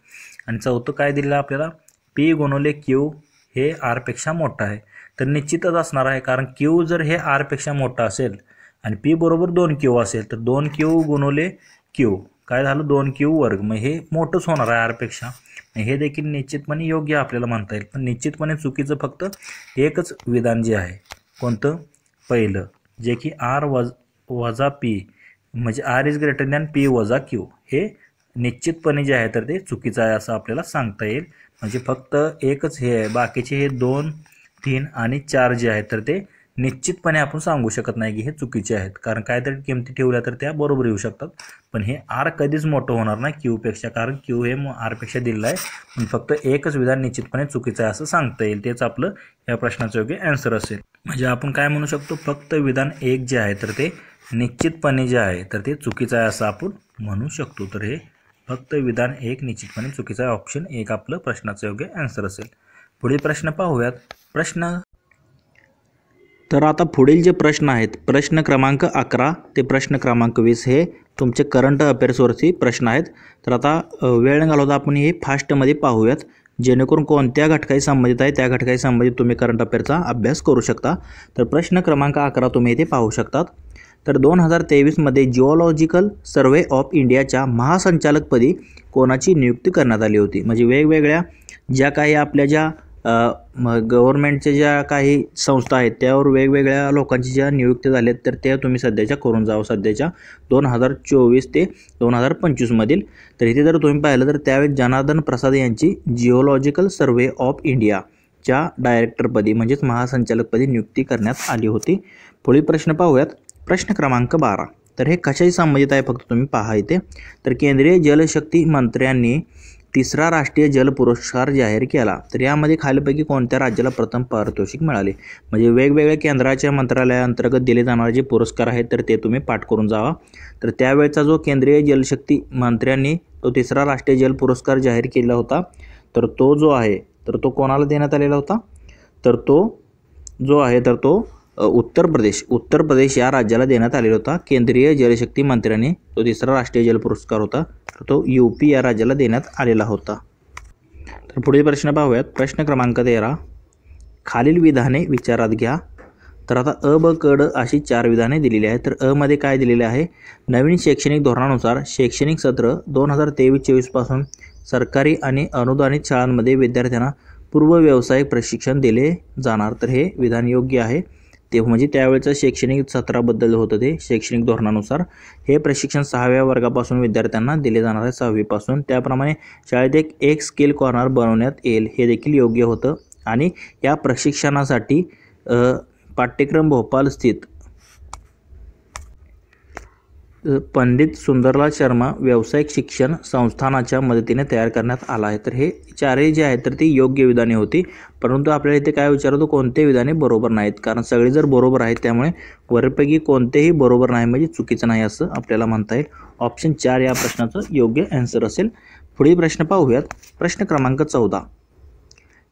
आणि चौथं काय दिलेलं आपल्याला, पी गुणिले क्यू हे आरपेक्षा मोठं आहे. तर निश्चितच असणार आहे, कारण क्यू जर हे आरपेक्षा मोठं असेल आणि पी बरोबर 2Q असेल तर 2Q गुणिले क्यू काय झालं 2Q वर्ग, मग हे मोठंच होणार आहे आरपेक्षा. हे देखील निश्चितपणे योग्य आपल्याला म्हणता येईल. पण निश्चितपणे चुकीचं फक्त एकच विधान जे आहे, कोणतं, पहिलं, जे की आर वजा पी म्हणजे R is greater than P वजा क्यू, हे निश्चितपणे जे आहे तर ते चुकीचं आहे असं आपल्याला सांगता येईल. म्हणजे फक्त एकच हे आहे, बाकीचे हे 2, 3 आणि 4 जे आहेत तर ते निश्चितपणे आपण सांगू शकत नाही की हे चुकीचे आहेत, कारण काहीतरी किमती ठेवल्या तर त्या बरोबर येऊ शकतात. पण हे आर कधीच मोठं होणार नाही क्यूपेक्षा, कारण क्यू हे आरपेक्षा दिलेलं आहे. पण फक्त एकच विधान निश्चितपणे चुकीचं आहे असं सांगता येईल. तेच आपलं या प्रश्नाचं योग्य आन्सर असेल. म्हणजे आपण काय म्हणू शकतो, फक्त विधान 1 जे आहे तर ते निश्चितपणे जे आहे तर ते चुकीचं आहे असं आपण म्हणू शकतो. तर हे फक्त विधान 1 निश्चितपणे चुकीचं आहे. ऑप्शन 1 आपलं प्रश्नाचं योग्य आन्सर असेल. पुढील प्रश्न पाहूयात. तर आता पुढील जे प्रश्न आहेत, प्रश्न क्रमांक 11 ते प्रश्न क्रमांक 20 हे तुमचे करंट अफेअर्सवरती प्रश्न आहेत. तर आता वेळ न घालवता आपण हे फास्टमध्ये पाहूयात, जेणेकरून कोणत्या घटकाशी संबंधित आहे त्या घटकाशी संबंधित तुम्ही करंट अफेअरचा अभ्यास करू शकता. तर प्रश्न क्रमांक 11 तुम्ही इथे पाहू शकतात. तर 2023मध्ये जिओलॉजिकल सर्व्हे ऑफ इंडियाच्या महासंचालकपदी कोणाची नियुक्ती करण्यात आली होती. म्हणजे वेगवेगळ्या ज्या काही आपल्या ज्या गव्हर्नमेंटच्या ज्या काही संस्था आहेत त्यावर वेगवेगळ्या लोकांची ज्या नियुक्ती झाल्यात तर त्या तुम्ही सध्याच्या करून जावं, सध्याच्या 2024 ते 2025मधील. तर इथे जर तुम्ही पाहिलं तर त्यावेळी जनार्दन प्रसाद यांची जिओलॉजिकल सर्व्हे ऑफ इंडियाच्या डायरेक्टरपदी म्हणजेच महासंचालकपदी नियुक्ती करण्यात आली होती. पुढील प्रश्न पाहूयात. प्रश्न क्रमांक 12. तर हे कशाशी संबंधित आहे फक्त तुम्ही पहा इथे. तर केंद्रीय जलशक्ती मंत्र्यांनी 3रा राष्ट्रीय जल पुरस्कार जाहीर केला. तर यामध्ये खालीलपैकी कोणत्या राज्याला प्रथम पारितोषिक मिळाले. म्हणजे वेगवेगळ्या केंद्राच्या मंत्रालयाअंतर्गत दिले जाणारे जे पुरस्कार आहेत तर ते तुम्ही पाठ करून जावा. तर त्यावेळेचा जो केंद्रीय जलशक्ती मंत्र्यांनी तो 3रा राष्ट्रीय जल पुरस्कार जाहीर केला होता, तर तो जो आहे तर तो कोणाला देण्यात आलेला होता, तर तो जो आहे तर तो उत्तर प्रदेश या राज्याला देण्यात आलेला होता. केंद्रीय जलशक्ती मंत्र्यांनी तो 3रा राष्ट्रीय जल पुरस्कार होता, तर तो UP या राज्याला देण्यात आलेला होता. तर पुढील प्रश्न पाहूयात. प्रश्न क्रमांक 13. खालील विधाने विचारात घ्या. तर आता अ, ब, क, ड अशी 4 विधाने दिलेली आहेत. तर अ मध्ये काय दिलेले आहे, नवीन शैक्षणिक धोरणानुसार शैक्षणिक सत्र 2023-24 पासून सरकारी आणि अनुदानित शाळांमध्ये विद्यार्थ्यांना पूर्व व्यावसायिक प्रशिक्षण दिले जाणार. तर हे विधान योग्य आहे. ते म्हणजे त्यावेळेचं शैक्षणिक सत्राबद्दल होतं ते. शैक्षणिक धोरणानुसार हे प्रशिक्षण 6व्या वर्गापासून विद्यार्थ्यांना दिले जाणार आहे, 6वी पासून. त्याप्रमाणे शाळेत एक स्किल कॉर्नर बनवण्यात येईल, हे देखील योग्य होतं. आणि या प्रशिक्षणासाठी पाठ्यक्रम भोपाळ स्थित पंडित सुंदरलाल शर्मा व्यावसायिक शिक्षण संस्थानाच्या मदतीने तयार करण्यात आला आहे. तर हे 4 जे आहेत तर ती योग्य विधाने होती. परंतु आपल्याला इथे काय विचारतो, कोणते विधाने बरोबर नाहीत, कारण सगळे जर बरोबर आहेत त्यामुळे वरपैकी कोणतेही बरोबर नाही म्हणजे चुकीचं नाही असं आपल्याला म्हणता येईल. ऑप्शन 4 या प्रश्नाचं योग्य आन्सर असेल. पुढील प्रश्न पाहूयात. प्रश्न क्रमांक 14.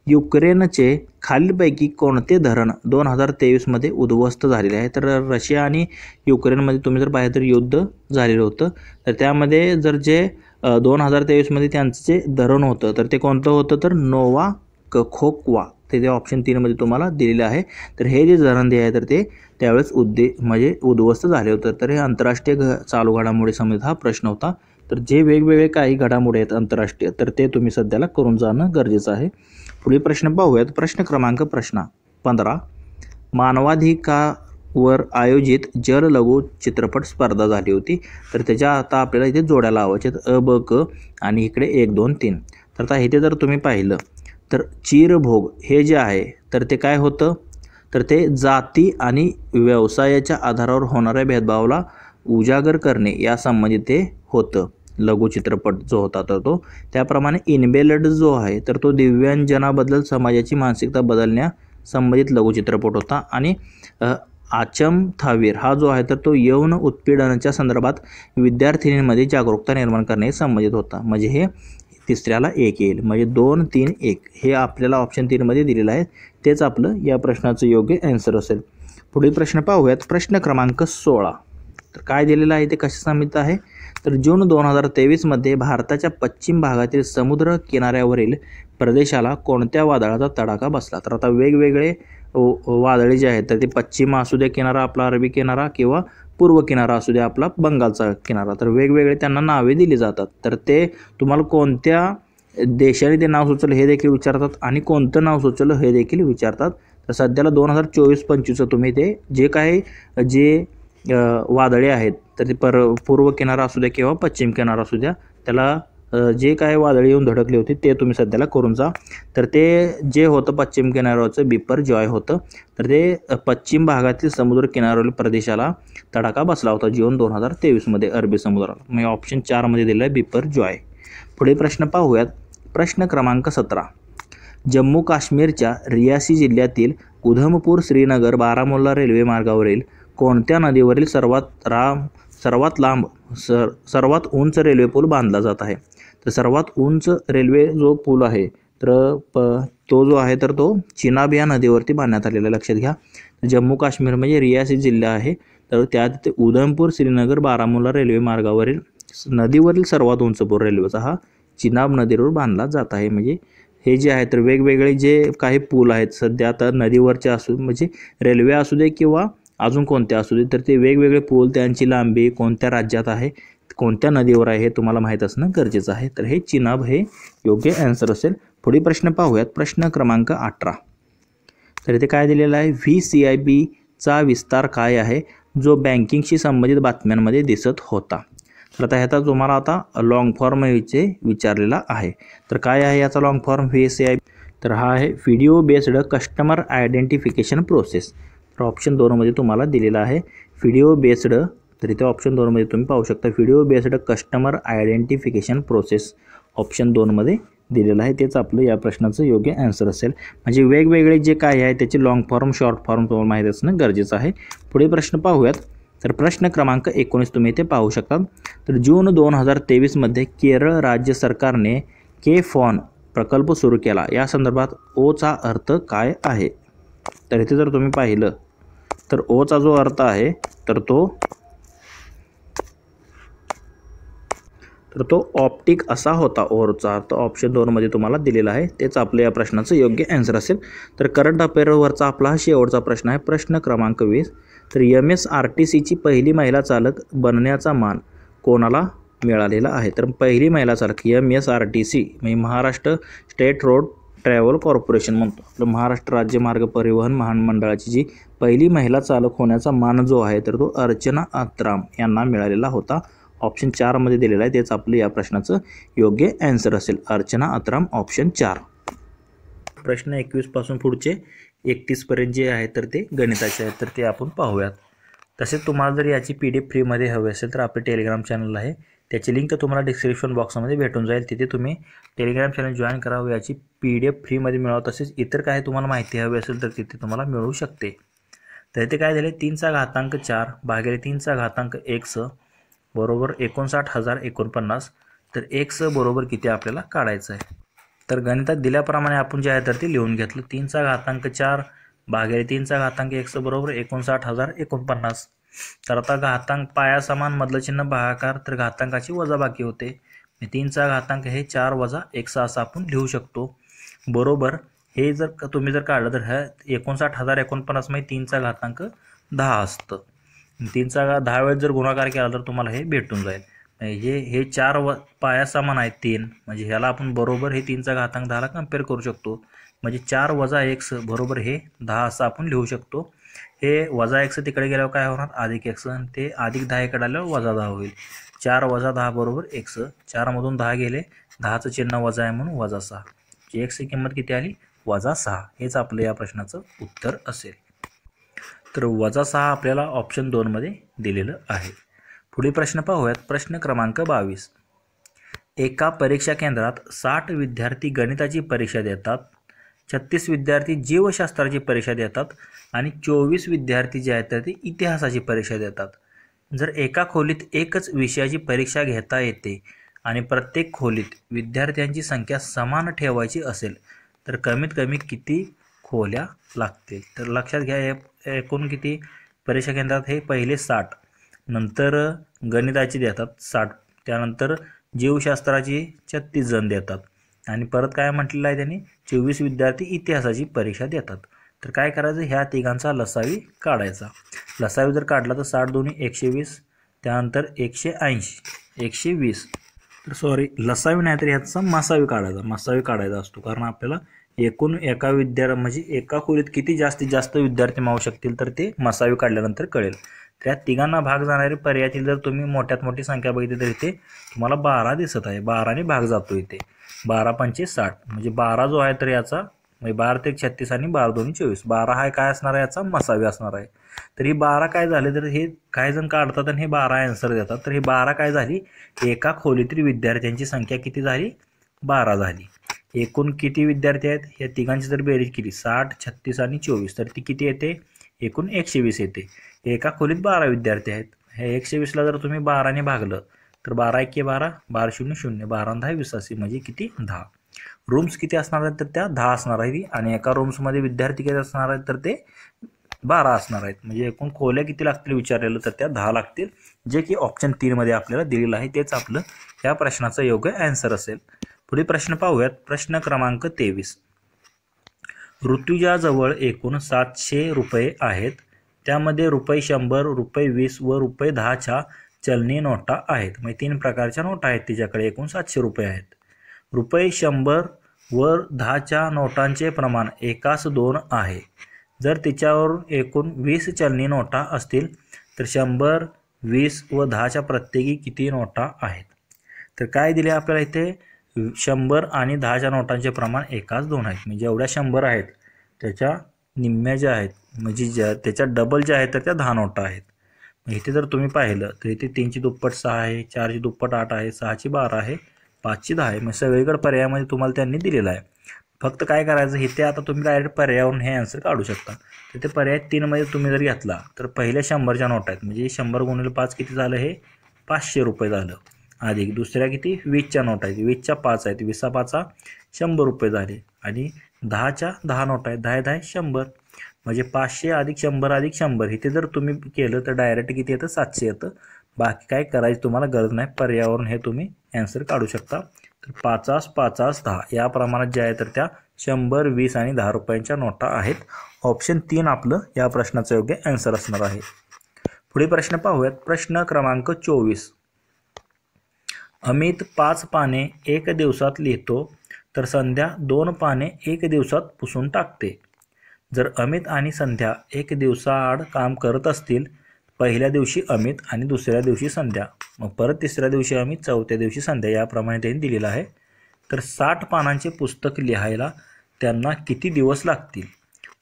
युक्रेनचे खालीलपैकी कोणते धरण 2023मध्ये उद्ध्वस्त झालेले आहे. तर रशिया आणि युक्रेनमध्ये तुम्ही जर पाहिलं तर युद्ध झालेलं होतं. तर त्यामध्ये जर जे 2023मध्ये त्यांचं जे धरण होतं तर ते कोणतं होतं, तर नोवा कखोक्वा, ते ऑप्शन 3 मध्ये तुम्हाला दिलेलं आहे. तर हे जे धरण जे आहे तर ते त्यावेळेस उद्ध्वस्त झाले होते. तर हे आंतरराष्ट्रीय चालू घडामोडी संबंधित हा प्रश्न होता. तर जे वेगवेगळे काही घडामोडी आहेत आंतरराष्ट्रीय तर ते तुम्ही सध्याला करून जाणं गरजेचं आहे. पुढील प्रश्न पाहूयात. प्रश्न क्रमांक 15. मानवाधिकारवर आयोजित जल लघु चित्रपट स्पर्धा झाली होती. तर त्याच्या आता आपल्याला इथे जोड्या लावायच्या अ, ब, क आणि इकडे 1, 2, 3. तर आता इथे जर तुम्ही पाहिलं तर चीरभोग हे जे आहे तर ते काय होतं, तर ते जाती आणि व्यवसायाच्या आधारावर होणाऱ्या भेदभावाला उजागर करणे या संबंधित ते होतं लघुचित्रपट जो होता तर तो. त्याप्रमाणे इनबेलेड जो आहे तर तो दिव्यांजनाबद्दल समाजाची मानसिकता बदलण्या संबंधित लघुचित्रपट होता. आणि आचम थावीर हा जो आहे तर तो यौन उत्पीडनाच्या संदर्भात विद्यार्थिनींमध्ये जागरूकता निर्माण करणे संबंधित होता. म्हणजे हे तिसऱ्याला 1 येईल. म्हणजे 2, 3, 1 हे आपल्याला ऑप्शन 3 मध्ये दिलेलं आहे. तेच आपलं या प्रश्नाचं योग्य आन्सर असेल. पुढील प्रश्न पाहूयात. प्रश्न क्रमांक 16. तर काय दिलेलं आहे ते कशा संबंधित आहे. तर जून 2023मध्ये भारताच्या पश्चिम भागातील समुद्र किनाऱ्यावरील प्रदेशाला कोणत्या वादळाचा तडाखा बसला. तर आता वेगवेगळे वादळे जे आहेत तर ते पश्चिम असू द्या किनारा आपला अरबी किनारा किंवा पूर्व किनारा असू द्या आपला बंगालचा किनारा, तर वेगवेगळे त्यांना नावे दिली जातात. तर ते तुम्हाला कोणत्या देशाने ते नाव सुचवलं हे देखील विचारतात आणि कोणतं नाव सुचवलं हे देखील विचारतात. तर सध्याला 2024-25 तुम्ही ते जे वादळे आहेत तर ते पूर्व किनारा असू द्या किंवा पश्चिम किनारा असू द्या त्याला जे काय वादळे येऊन धडकली होती ते तुम्ही सध्याला करून जा. तर ते जे होतं पश्चिम किनाऱ्यावरचं बिपरजॉय होतं. तर ते पश्चिम भागातील समुद्र किनाऱ्यावरील प्रदेशाला तडाखा बसला होता जून 2023मध्ये अरबी समुद्राला. म्हणजे ऑप्शन 4मध्ये दिलं आहे बिपरजॉय. पुढे प्रश्न पाहूयात. प्रश्न क्रमांक 17. जम्मू काश्मीरच्या रियासी जिल्ह्यातील उधमपूर श्रीनगर बारामुल्ला रेल्वे मार्गावरील कोणत्या नदीवरील सर्वात उंच रेल्वे पूल बांधला जात आहे. तर सर्वात उंच रेल्वे जो पूल आहे तर तो जो आहे तर तो चिनाब या नदीवरती बांधण्यात आलेला. लक्षात घ्या, जम्मू काश्मीर म्हणजे रियासी जिल्हा आहे तर त्यात उधमपूर श्रीनगर बारामुल्ला रेल्वे मार्गावरील नदीवरील सर्वात उंच पूल रेल्वेचा हा चिनाब नदीवर बांधला जात आहे. म्हणजे हे जे आहे तर वेगवेगळे जे काही पूल आहेत सध्या आता नदीवरचे असू म्हणजे रेल्वे असू दे किंवा अजून कोणत्या असू दे तर ते वेगवेगळे पूल त्यांची लांबी कोणत्या राज्यात आहे कोणत्या नदीवर आहे हे तुम्हाला माहीत असणं गरजेचं आहे. तर हे चिनाब हे योग्य आन्सर असेल. पुढील प्रश्न पाहूयात. प्रश्न क्रमांक 18. तर इथे काय दिलेलं आहे. VCIBचा विस्तार काय आहे जो बँकिंगशी संबंधित बातम्यांमध्ये दिसत होता. तर आता ह्याचा तुम्हाला आता लॉंग फॉर्म विचारलेला आहे. तर काय आहे याचा लॉंग फॉर्म VCIB. तर हा आहे video based customer identification process. तर ऑप्शन 2मध्ये तुम्हाला दिलेला आहे व्हिडिओ बेस्ड. तर इथे ऑप्शन 2मध्ये तुम्ही पाहू शकता video based customer identification process option 2मध्ये दिलेलं आहे. तेच आपलं या प्रश्नाचं योग्य आन्सर असेल. म्हणजे वेगवेगळे जे काय आहे त्याचे लॉंग फॉर्म शॉर्ट फॉर्म तुम्हाला माहीत असणं गरजेचं आहे. पुढे प्रश्न पाहूयात. तर प्रश्न क्रमांक 19 तुम्ही इथे पाहू शकता. तर जून 2023मध्ये केरळ राज्य सरकारने KFON प्रकल्प सुरू केला. या संदर्भात ओचा अर्थ काय आहे. तर इथे जर तुम्ही पाहिलं तर ओचा जो अर्थ आहे तर तो ऑप्टिक असा होता. ओचा अर्थ ऑप्शन 2मध्ये तुम्हाला दिलेला आहे. तेच आपलं या प्रश्नाचं योग्य आन्सर असेल. तर करंट अफेअरवरचा आपला हा शेवटचा प्रश्न आहे. प्रश्न क्रमांक 20. तर MSRTCची पहिली महिला चालक बनण्याचा मान कोणाला मिळालेला आहे. तर पहिली महिला चालक MSRTC म्हणजे Maharashtra state road travel corporation म्हणतो. आपलं महाराष्ट्र राज्य मार्ग परिवहन महामंडळाची जी पहिली महिला चालक होण्याचा मान जो आहे तर तो अर्चना आत्राम यांना मिळालेला होता. ऑप्शन 4मध्ये दिलेला आहे. तेच आपलं या प्रश्नाचं योग्य आन्सर असेल. अर्चना आत्राम ऑप्शन 4. प्रश्न 21 पासून पुढचे 31 पर्यंत जे आहे तर ते गणिताचे आहेत तर ते आपण पाहूयात. तसेच तुम्हाला जर याची PDF फ्रीमध्ये हवी असेल तर आपले टेलिग्राम चॅनल आहे. त्याची लिंक तुम्हाला डिस्क्रिप्शन बॉक्समध्ये भेटून जाईल. तिथे तुम्ही टेलिग्राम चॅनल जॉईन करावं. याची PDF फ्रीमध्ये मिळावं. तसेच इतर काही तुम्हाला माहिती हवी असेल तर तिथे तुम्हाला मिळू शकते. तर इथे काय झाले 3/4 भागिले 3/x बरोबर 59,049. तर x बरोबर किती आपल्याला काढायचं आहे. तर गणितात दिल्याप्रमाणे आपण जे आहे तर ते लिहून घेतलं. 3/4 भागिले 3/x बरोबर 59,049. तर आता घातांक पाया समान मधलं चिन्ह भागाकार तर घातांकाची वजाबाकी होते. 3/घातांक हे 4 - x असं आपण लिहू शकतो. बरोबर हे जर तुम्ही जर काढलं तर ह्या 59,049 म्हणजे 3/10 असतं. 3/10 वेळेस जर गुणाकार केला तर तुम्हाला हे भेटून जाईल. हे 4 पाया समान आहेत 3 म्हणजे ह्याला आपण बरोबर हे 3/10ला कम्पेअर करू शकतो. म्हणजे 4 - x बरोबर हे 10 असं आपण लिहू शकतो. हे -x तिकडे गेल्यावर काय होणार +x आणि ते +10 इकडे आल्यावर -10 होईल. 4 - 10 बरोबर x. 4मधून 10 गेले 10चं चिन्ह वजा आहे म्हणून -6. x ची किंमत किती आली -6. हेच आपलं या प्रश्नाचं उत्तर असेल. तर -6 आपल्याला ऑप्शन 2मध्ये दिलेलं आहे. पुढील प्रश्न पाहूयात. प्रश्न क्रमांक 22. एका परीक्षा केंद्रात 60 विद्यार्थी गणिताची परीक्षा देतात, 36 विद्यार्थी जीवशास्त्राची परीक्षा देतात आणि 24 विद्यार्थी जे आहेत तर ते इतिहासाची परीक्षा देतात. जर एका खोलीत एकच विषयाची परीक्षा घेता येते आणि प्रत्येक खोलीत विद्यार्थ्यांची संख्या समान ठेवायची असेल तर कमीत कमी किती खोल्या लागतील. तर लक्षात घ्या एकूण किती परीक्षा केंद्रात हे पहिले 60, नंतर गणिताची देतात 60, त्यानंतर जीवशास्त्राची 36 जण देतात आणि परत काय म्हटलेलं आहे त्यांनी 24 विद्यार्थी इतिहासाची परीक्षा देतात. तर काय करायचं, ह्या तिघांचा लसावी काढायचा. लसावी जर काढला तर 60 दोन्ही 120, त्यानंतर 180, 120, तर सॉरी लसावी नाही तर ह्याचा मसावी काढायचा. मसावी काढायचा असतो कारण आपल्याला एकूण म्हणजे एका खोलीत किती जास्तीत जास्त विद्यार्थी मावू शकतील तर ते मसावी काढल्यानंतर कळेल. त्या तिघांना भाग जाणारे पर्यायातील जर तुम्ही मोठ्यात मोठी संख्या बघितली तर इथे तुम्हाला 12 दिसत आहे. 12ने भाग जातो इथे. 12 पंचे 60 म्हणजे 12 जो आहे तर याचा म्हणजे 12 ते 36 आणि 12 दोन्ही 24. 12 हा काय असणार आहे, याचा मसावी असणार आहे. तर ही 12 काय झाले तर हे काही जण काढतात आणि हे 12 आन्सर देतात. तर हे 12 काय झाली, एका खोलीतील विद्यार्थ्यांची संख्या किती झाली, 12 झाली. एकूण किती विद्यार्थी आहेत, या तिघांची जर बेरीज केली 60, 36 आणि 24 तर ती किती येते, एकूण 120 येते. एका खोलीत 12 विद्यार्थी आहेत. हे 120ला जर तुम्ही 12ने भागलं तर 12 1 12, 12 0 0, 12 10 20 असे म्हणजे किती 10. रूम्स किती असणार आहेत तर त्या 10 असणार आहेत आणि एका रूम्समध्ये विद्यार्थी किती असणार आहेत तर ते 12 असणार आहेत. म्हणजे एकूण खोल्या किती लागतील विचारलेलं तर त्या 10 लागतील, जे की ऑप्शन 3 मध्ये आपल्याला दिलेलं आहे. तेच आपलं या प्रश्नाचं योग्य आन्सर असेल. पुढील प्रश्न पाहूयात. प्रश्न क्रमांक 23. ऋतुजाजवळ एकूण 700 रुपये आहेत. त्यामध्ये ₹100, ₹20 व ₹10च्या चलनी नोटा आहेत. म्हणजे 3 प्रकारच्या नोटा आहेत तिच्याकडे. एकूण 700 रुपये आहेत. ₹100 व 10च्या नोटांचे प्रमाण 1:2 आहे. जर तिच्यावरून एकूण 20 चलनी नोटा असतील तर 100, 20 व 10च्या प्रत्येकी किती नोटा आहेत. तर काय दिले आपल्याला इथे, 100 आणि 10च्या नोटांचे प्रमाण 1:2 आहेत. म्हणजे जेवढ्या 100 आहेत त्याच्या निम्म्या ज्या आहेत म्हणजे त्याच्या डबल ज्या आहेत तर त्या 10 नोटा आहेत. इथे जर तुम्ही पाहिलं तर इथे 3ची दुप्पट 6 आहे, 4ची दुप्पट 8 आहे, 6ची 12 आहे, 5ची 10 आहे. मग सगळीकडे पर्यायामध्ये तुम्हाला त्यांनी दिलेलं आहे. फक्त काय करायचं, इथे आता तुम्ही डायरेक्ट पर्यायावरून हे आन्सर काढू शकता. तिथे पर्याय 3 मध्ये तुम्ही जर घेतला तर पहिल्या 100च्या नोटा आहेत म्हणजे 100 गुणिले 5 किती झालं, हे 500 रुपये झालं. अधिक दुसऱ्या किती 20च्या नोटा आहेत, 20च्या 5 आहेत, 20 5 100 रुपये झाले. आणि 10च्या 10 नोटा आहेत, 10 10 100 म्हणजे 500 अधिक 100 अधिक 100. इथे जर तुम्ही केलं तर डायरेक्ट किती येतं, 700 येतं. बाकी काय करायची तुम्हाला गरज नाही. पर्यावरून हे तुम्ही आन्सर काढू शकता. तर 50 50 10 या प्रमाणात जे आहे तर त्या 100, 20 आणि 10 रुपयांच्या नोटा आहेत. ऑप्शन 3 आपलं या प्रश्नाचं योग्य आन्सर असणार आहे. पुढील प्रश्न पाहूयात. प्रश्न क्रमांक 24. अमित 5 पाने 1 दिवसात लिहितो तर संध्या 2 पाने 1 दिवसात पुसून टाकते. जर अमित आणि संध्या 1 दिवसाआड काम करत असतील, पहिल्या दिवशी अमित आणि दुसऱ्या दिवशी संध्या, मग परत तिसऱ्या दिवशी अमित, चौथ्या दिवशी संध्या, याप्रमाणे त्यांनी दिलेलं आहे. तर 60 पानांचे पुस्तक लिहायला त्यांना किती दिवस लागतील.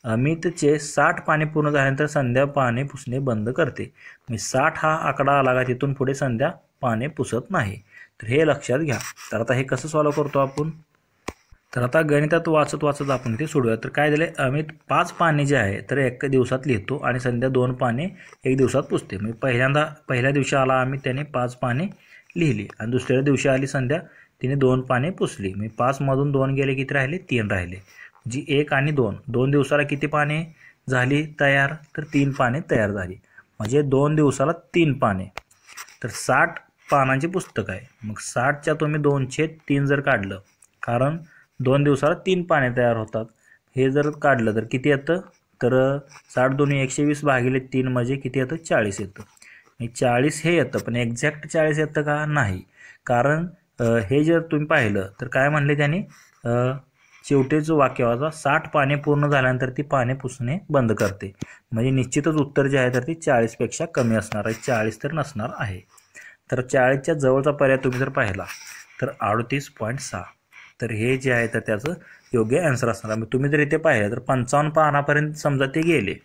अमितचे 60 पाने पूर्ण झाल्यानंतर संध्या पाने पुसणे बंद करते. म्हणजे 60 हा आकडा आला का तिथून पुढे संध्या पाने पुसत नाही. तर हे लक्षात घ्या. तर आता हे कसं सॉल्व्ह करतो आपण, तर आता गणितात वाचत आपण ते सोडूया. तर काय झाले, अमित 5 पाने जे आहे तर 1 दिवसात लिहितो आणि संध्या 2 पाने 1 दिवसात पुसते. म्हणजे पहिल्या दिवशी आला अमित, त्याने 5 पाने लिहिली आणि दुसऱ्या दिवशी आली संध्या, तिने 2 पाने पुसली. म्हणजे 5 मधून 2 गेले, किती राहिले, 3 राहिले. जी 1 आणि 2 दिवसाला किती पाने झाली तयार, तर 3 पाने तयार झाली. म्हणजे 2 दिवसाला 3 पाने. तर 60 पानांचे पुस्तक आहे. मग 60च्या तुम्ही 2/3 जर काढलं, कारण 2 दिवसाला 3 पाने तयार होतात, हे जर काढलं तर किती येतं, तर 60 दोन्ही 120 भागिले 3 म्हणजे किती येतं, 40 येतं. 40 हे येतं, पण एक्झॅक्ट 40 येतं का, नाही. कारण हे जर तुम्ही पाहिलं तर काय म्हणले त्यांनी, शेवटीचं वाक्य होता 60 पाने पूर्ण झाल्यानंतर ती पाने पुसणे बंद करते. म्हणजे निश्चितच उत्तर जे आहे तर ती 40पेक्षा कमी असणार आहे, 40 तर नसणार आहे. तर 40च्या जवळचा पर्याय तुम्ही जर पाहिला तर 38.6. तर हे जे आहे तर त्याचं योग्य आन्सर असणार आहे. तुम्ही जर इथे पाहिलं तर 55 पानापर्यंत समजा ते गेले,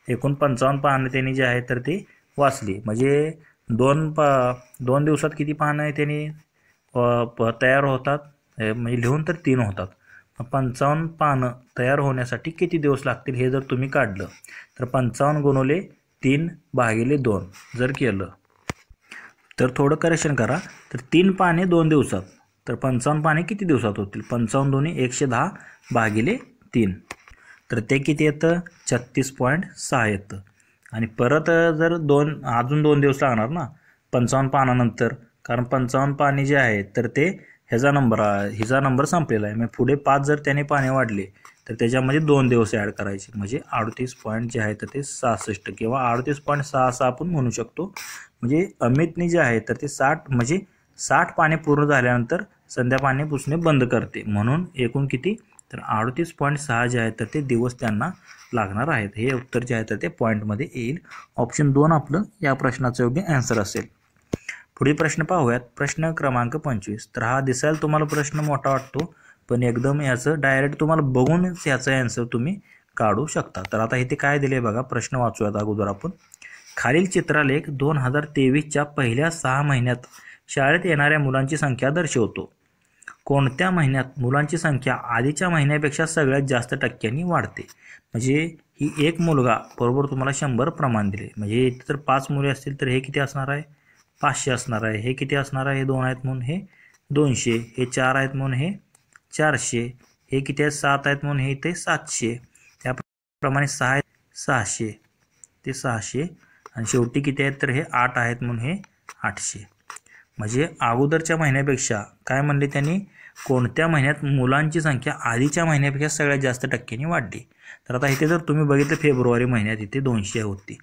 एकूण 55 पानं त्यांनी जे आहे तर ती वाचली. म्हणजे 2 दिवसात किती पानं आहे त्यांनी तयार होतात, म्हणजे लिहून तर 3 होतात. 55 पानं तयार होण्यासाठी किती दिवस लागतील हे जर तुम्ही काढलं तर 55 गुणिले 3 भागिले 2 जर केलं तर थोडं करेक्शन करा. तर 3 पाने 2 दिवसात, तर 55 पाने किती दिवसात होतील, 55 दोन्ही 110 भागिले 3. तर ते किती येतं 36.6 येतं. आणि परत जर अजून 2 दिवस लागणार ना 55 पानानंतर, कारण 55 पाने जे आहेत तर ते हिचा नंबर संपलेला आहे. मग पुढे 5 जर त्याने पाने वाढले तर त्याच्यामध्ये 2 दिवस ॲड करायचे, म्हणजे 38 पॉईंट जे आहे तर ते 66 किंवा 38.66 आपण म्हणू शकतो. म्हणजे अमितने जे आहे तर ते 60 पाने पूर्ण झाल्यानंतर संध्या पाने पुसणे बंद करते, म्हणून एकूण किती तर 38.6 जे आहे तर ते दिवस त्यांना लागणार आहेत. हे उत्तर जे आहे तर ते पॉईंटमध्ये येईल. ऑप्शन 2 आपलं या प्रश्नाचं योग्य आन्सर असेल. पुढील प्रश्न पाहूयात. प्रश्न क्रमांक 25. तर हा दिसायला तुम्हाला प्रश्न मोठा वाटतो, पण एकदम याचं डायरेक्ट तुम्हाला बघूनच याचा आन्सर तुम्ही काढू शकता. तर आता इथे काय दिले बघा, प्रश्न वाचूयात अगोदर आपण. खालील चित्रलेख 2023च्या पहिल्या 6 महिन्यात शाळेत येणाऱ्या मुलांची संख्या दर्शवतो. कोणत्या महिन्यात मुलांची संख्या आधीच्या महिन्यापेक्षा सगळ्यात जास्त टक्क्यांनी वाढते? म्हणजे ही एक मुलगा बरोबर तुम्हाला 100 प्रमाण दिले, म्हणजे इथे जर 5 मुले असतील तर हे किती असणार आहे 500 असणार आहे. हे किती असणार आहे, हे 2 आहेत म्हणून हे 200, हे 4 आहेत म्हणून हे 400, हे किती आहेत 7 आहेत म्हणून हे इथे 700, त्याप्रमाणे 6 आहेत 600, ते 600, आणि शेवटी किती आहेत तर हे 8 आहेत म्हणून हे 800. म्हणजे अगोदरच्या महिन्यापेक्षा काय म्हणले त्यांनी, कोणत्या महिन्यात मुलांची संख्या आधीच्या महिन्यापेक्षा सगळ्यात जास्त टक्क्यांनी वाढली. तर आता इथे जर तुम्ही बघितलं फेब्रुवारी महिन्यात इथे 200 होती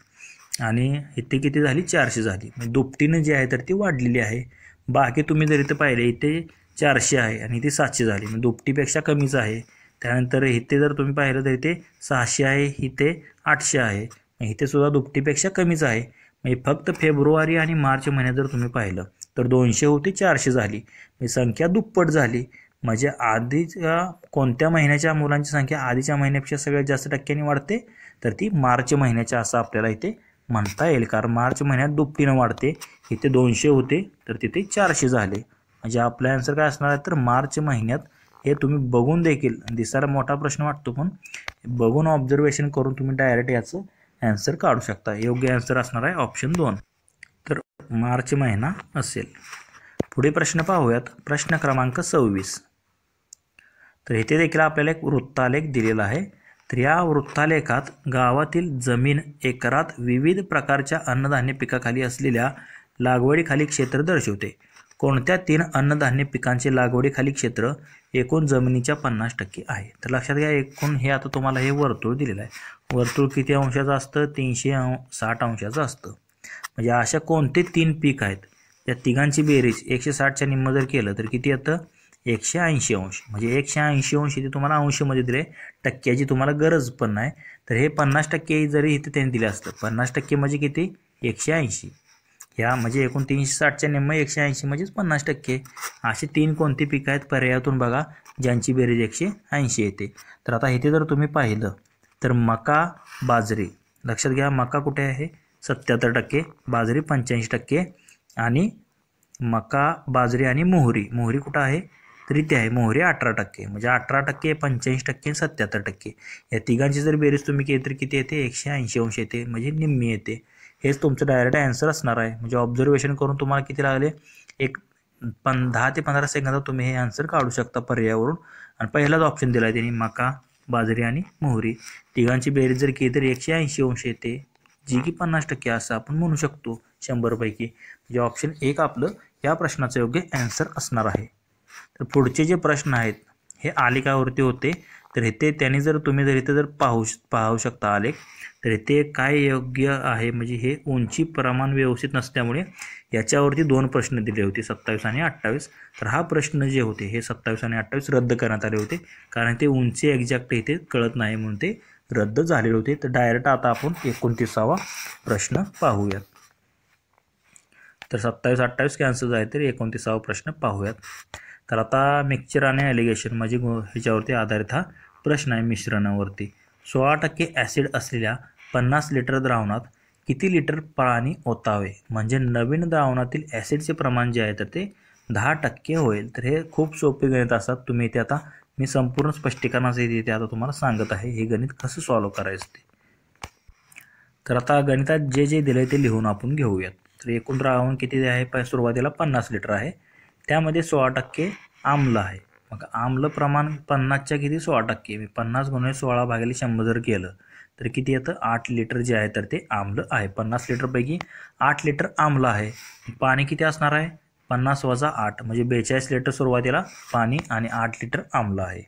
आणि इथे किती झाली 400 झाली, म्हणजे दुपटीनं जे आहे तर ती वाढलेली आहे. बाकी तुम्ही जर इथे पाहिले इथे 400 आहे आणि इथे 700 झाली, म्हणजे दुपटीपेक्षा कमीच आहे. त्यानंतर इथे जर तुम्ही पाहिलं तर इथे 600 आहे, इथे 800 आहे, इथे सुद्धा दुपटीपेक्षा कमीच आहे. म्हणजे फक्त फेब्रुवारी आणि मार्च महिन्यात जर तुम्ही पाहिलं तर 200 होती 400 झाली, म्हणजे संख्या दुप्पट झाली. म्हणजे आधीच्या कोणत्या महिन्याच्या मुलांची संख्या आधीच्या महिन्यापेक्षा सगळ्यात जास्त टक्क्यांनी वाढते, तर ती मार्च महिन्याच्या असं आपल्याला इथे म्हणता येईल, कारण मार्च महिन्यात दुपटीनं वाढते. इथे 200 होते तर तिथे 400 झाले. म्हणजे आपला आन्सर काय असणार आहे तर मार्च महिन्यात. हे तुम्ही बघून देखील दिसायला मोठा प्रश्न वाटतो, पण बघून ऑब्झर्वेशन करून तुम्ही डायरेक्ट याचं आन्सर काढू शकता. योग्य आन्सर असणार आहे ऑप्शन 2, तर मार्च महिना असेल. पुढे प्रश्न पाहूयात. प्रश्न क्रमांक 26. तर इथे देखील आपल्याला एक वृत्तालेख दिलेला आहे. तर या वृत्तालेखात गावातील जमीन एकरात विविध प्रकारच्या अन्नधान्य पिकाखाली असलेल्या लागवडीखाली क्षेत्र दर्शवते. कोणत्या 3 अन्नधान्य पिकांचे लागवडीखाली क्षेत्र एकूण जमिनीच्या 50% आहे? तर लक्षात घ्या, एकूण हे आता तुम्हाला हे वर्तुळ दिलेलं आहे. वर्तुळ किती अंशाचं असतं 360 अंशाचं असतं. म्हणजे अशा कोणते 3 पीक आहेत, त्या तिघांची बेरीज 160च्या निम्म जर केलं तर किती येतं 180 अंश. म्हणजे 180 अंश इथे तुम्हाला अंशमध्ये दिले, टक्क्याची तुम्हाला गरज पण नाही. तर हे 50% जरी इथे त्यांनी दिले असतं, 50% म्हणजे किती 180. ह्या म्हणजे एकूण 360च्या निम्म 180 म्हणजेच 50%. अशी 3 कोणती पिकं आहेत पर्यायातून बघा ज्यांची बेरीज 180 येते. तर आता इथे जर तुम्ही पाहिलं तर मका, बाजरी, लक्षात घ्या मका कुठे आहे 77%, बाजरी 85%, आणि मका, बाजरी आणि मोहरी कुठं आहे तर इथे आहे मोहरी 18%. म्हणजे 18%, 85%, 77%. या तिघांची जर बेरीज तुम्ही केली तर किती येते 180 अंश येते, म्हणजे निम्मी येते. हेच तुमचं डायरेक्ट आन्सर असणार आहे. म्हणजे ऑब्झर्वेशन करून तुम्हाला किती लागले 10 ते 15 सेकंदात तुम्ही हे आन्सर काढू शकता पर्यायावरून. आणि पहिलाच ऑप्शन दिला आहे त्यांनी मका, बाजरी आणि मोहरी, तिघांची बेरीज जर केली तर 180 अंश येते, जी की 50% असं आपण म्हणू शकतो 100 पैकी. म्हणजे ऑप्शन 1 आपलं या प्रश्नाचं योग्य आन्सर असणार आहे. तर पुढचे जे प्रश्न आहेत हे आलेखावरती होते. तर इथे त्यांनी जर तुम्ही जर इथे जर पाहू शकता आलेख, तर इथे काय योग्य आहे, म्हणजे हे उंची प्रमाण व्यवस्थित नसल्यामुळे याच्यावरती 2 प्रश्न दिले होते 27 आणि 28. तर हा प्रश्न जे होते हे 27 आणि 28 रद्द करण्यात आले होते, कारण ते उंची एक्झॅक्ट इथे कळत नाही म्हणून ते रद्द झालेले होते. तर डायरेक्ट आता आपण 29वा प्रश्न पाहूयात. तर 27-28 कॅन्सल झाले, तर 29वा प्रश्न पाहूयात. तर आता मिक्सचर आणि ॲलिगेशन म्हणजे ह्याच्यावरती आधारित हा प्रश्न आहे. मिश्रणावरती 16% ॲसिड असलेल्या 50 लिटर द्रावणात किती लिटर पाणी ओतावे, म्हणजे नवीन द्रावणातील ॲसिडचे प्रमाण जे आहे तर ते 10% होईल. तर हे खूप सोपे गणित असतात. तुम्ही इथे आता मी संपूर्ण स्पष्टीकरणाचं इथे आता तुम्हाला सांगत आहे हे गणित कसं सॉल्व करायचं ते. तर आता गणितात जे जे दिलं आहे ते लिहून आपण घेऊयात. तर एकूण द्रावण किती आहे सुरुवातीला 50 लिटर आहे, त्यामध्ये 16% आम्ल आहे, मग आम्ल प्रमाण 50च्या किती 16%. मी 50 गुणिले 16 भागिले 100 जर केलं तर किती येतं 8 लिटर जे आहे तर ते आम्ल आहे. 50 लिटरपैकी 8 लिटर आम्ल आहे. पाणी किती असणार आहे 50 वजा 8 म्हणजे 42 लिटर सुरुवातीला पाणी आणि 8 लिटर आम्ल आहे.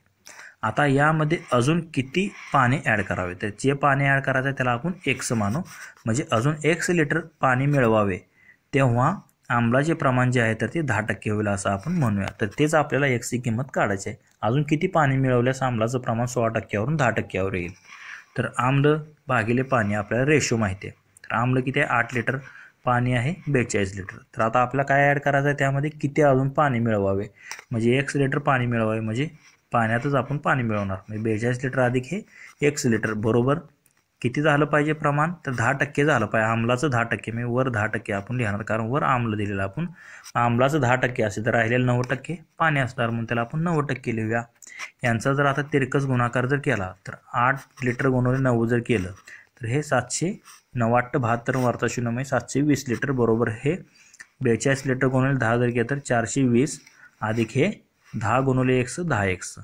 आता यामध्ये अजून किती पाणी ॲड करावे तर जे पाणी ॲड करायचं आहे त्याला आपण x मानू. म्हणजे अजून x लिटर पाणी मिळवावे तेव्हा आम्लाचे प्रमाण जे आहे तर ते 10% होईल असं आपण म्हणूया. तर तेच आपल्याला x ची किंमत काढायची आहे. अजून किती पाणी मिळवल्यास आम्लाचं प्रमाण 16%वरून 10%वर येईल. तर आम्ल भागिले पाणी आपल्याला रेशो माहिती आहे. तर आम्ल किती आहे 8 लिटर, पाणी आहे 42 लिटर. तर आता आपल्याला काय ॲड करायचं आहे त्यामध्ये किती अजून पाणी मिळवावे म्हणजे x लिटर पाणी मिळवावे म्हणजे पाण्यातच आपण पाणी मिळवणार. म्हणजे 42 लिटर अधिक हे x लिटर बरोबर किती झालं पाहिजे प्रमाण तर 10% झालं पाहिजे. आम्लाचं 10% म्हणजे वर 10% आपण लिहिणार कारण वर आम्ल दिलेलं आपण. आम्लाचं 10% असेल तर राहिलेलं 90% पाणी असणार म्हणून त्याला आपण 90% लिहूया. यांचा जर आता तिरकस गुणाकार जर केला तर 8 लिटर गुणिले 9 जर केलं तर हे 709.72 वरचा 0 म्हणजे 720 लिटर बरोबर हे 42 लिटर गुणिले 10 जर केलं तर 420 अधिक हे 10 गुणिले x 10x.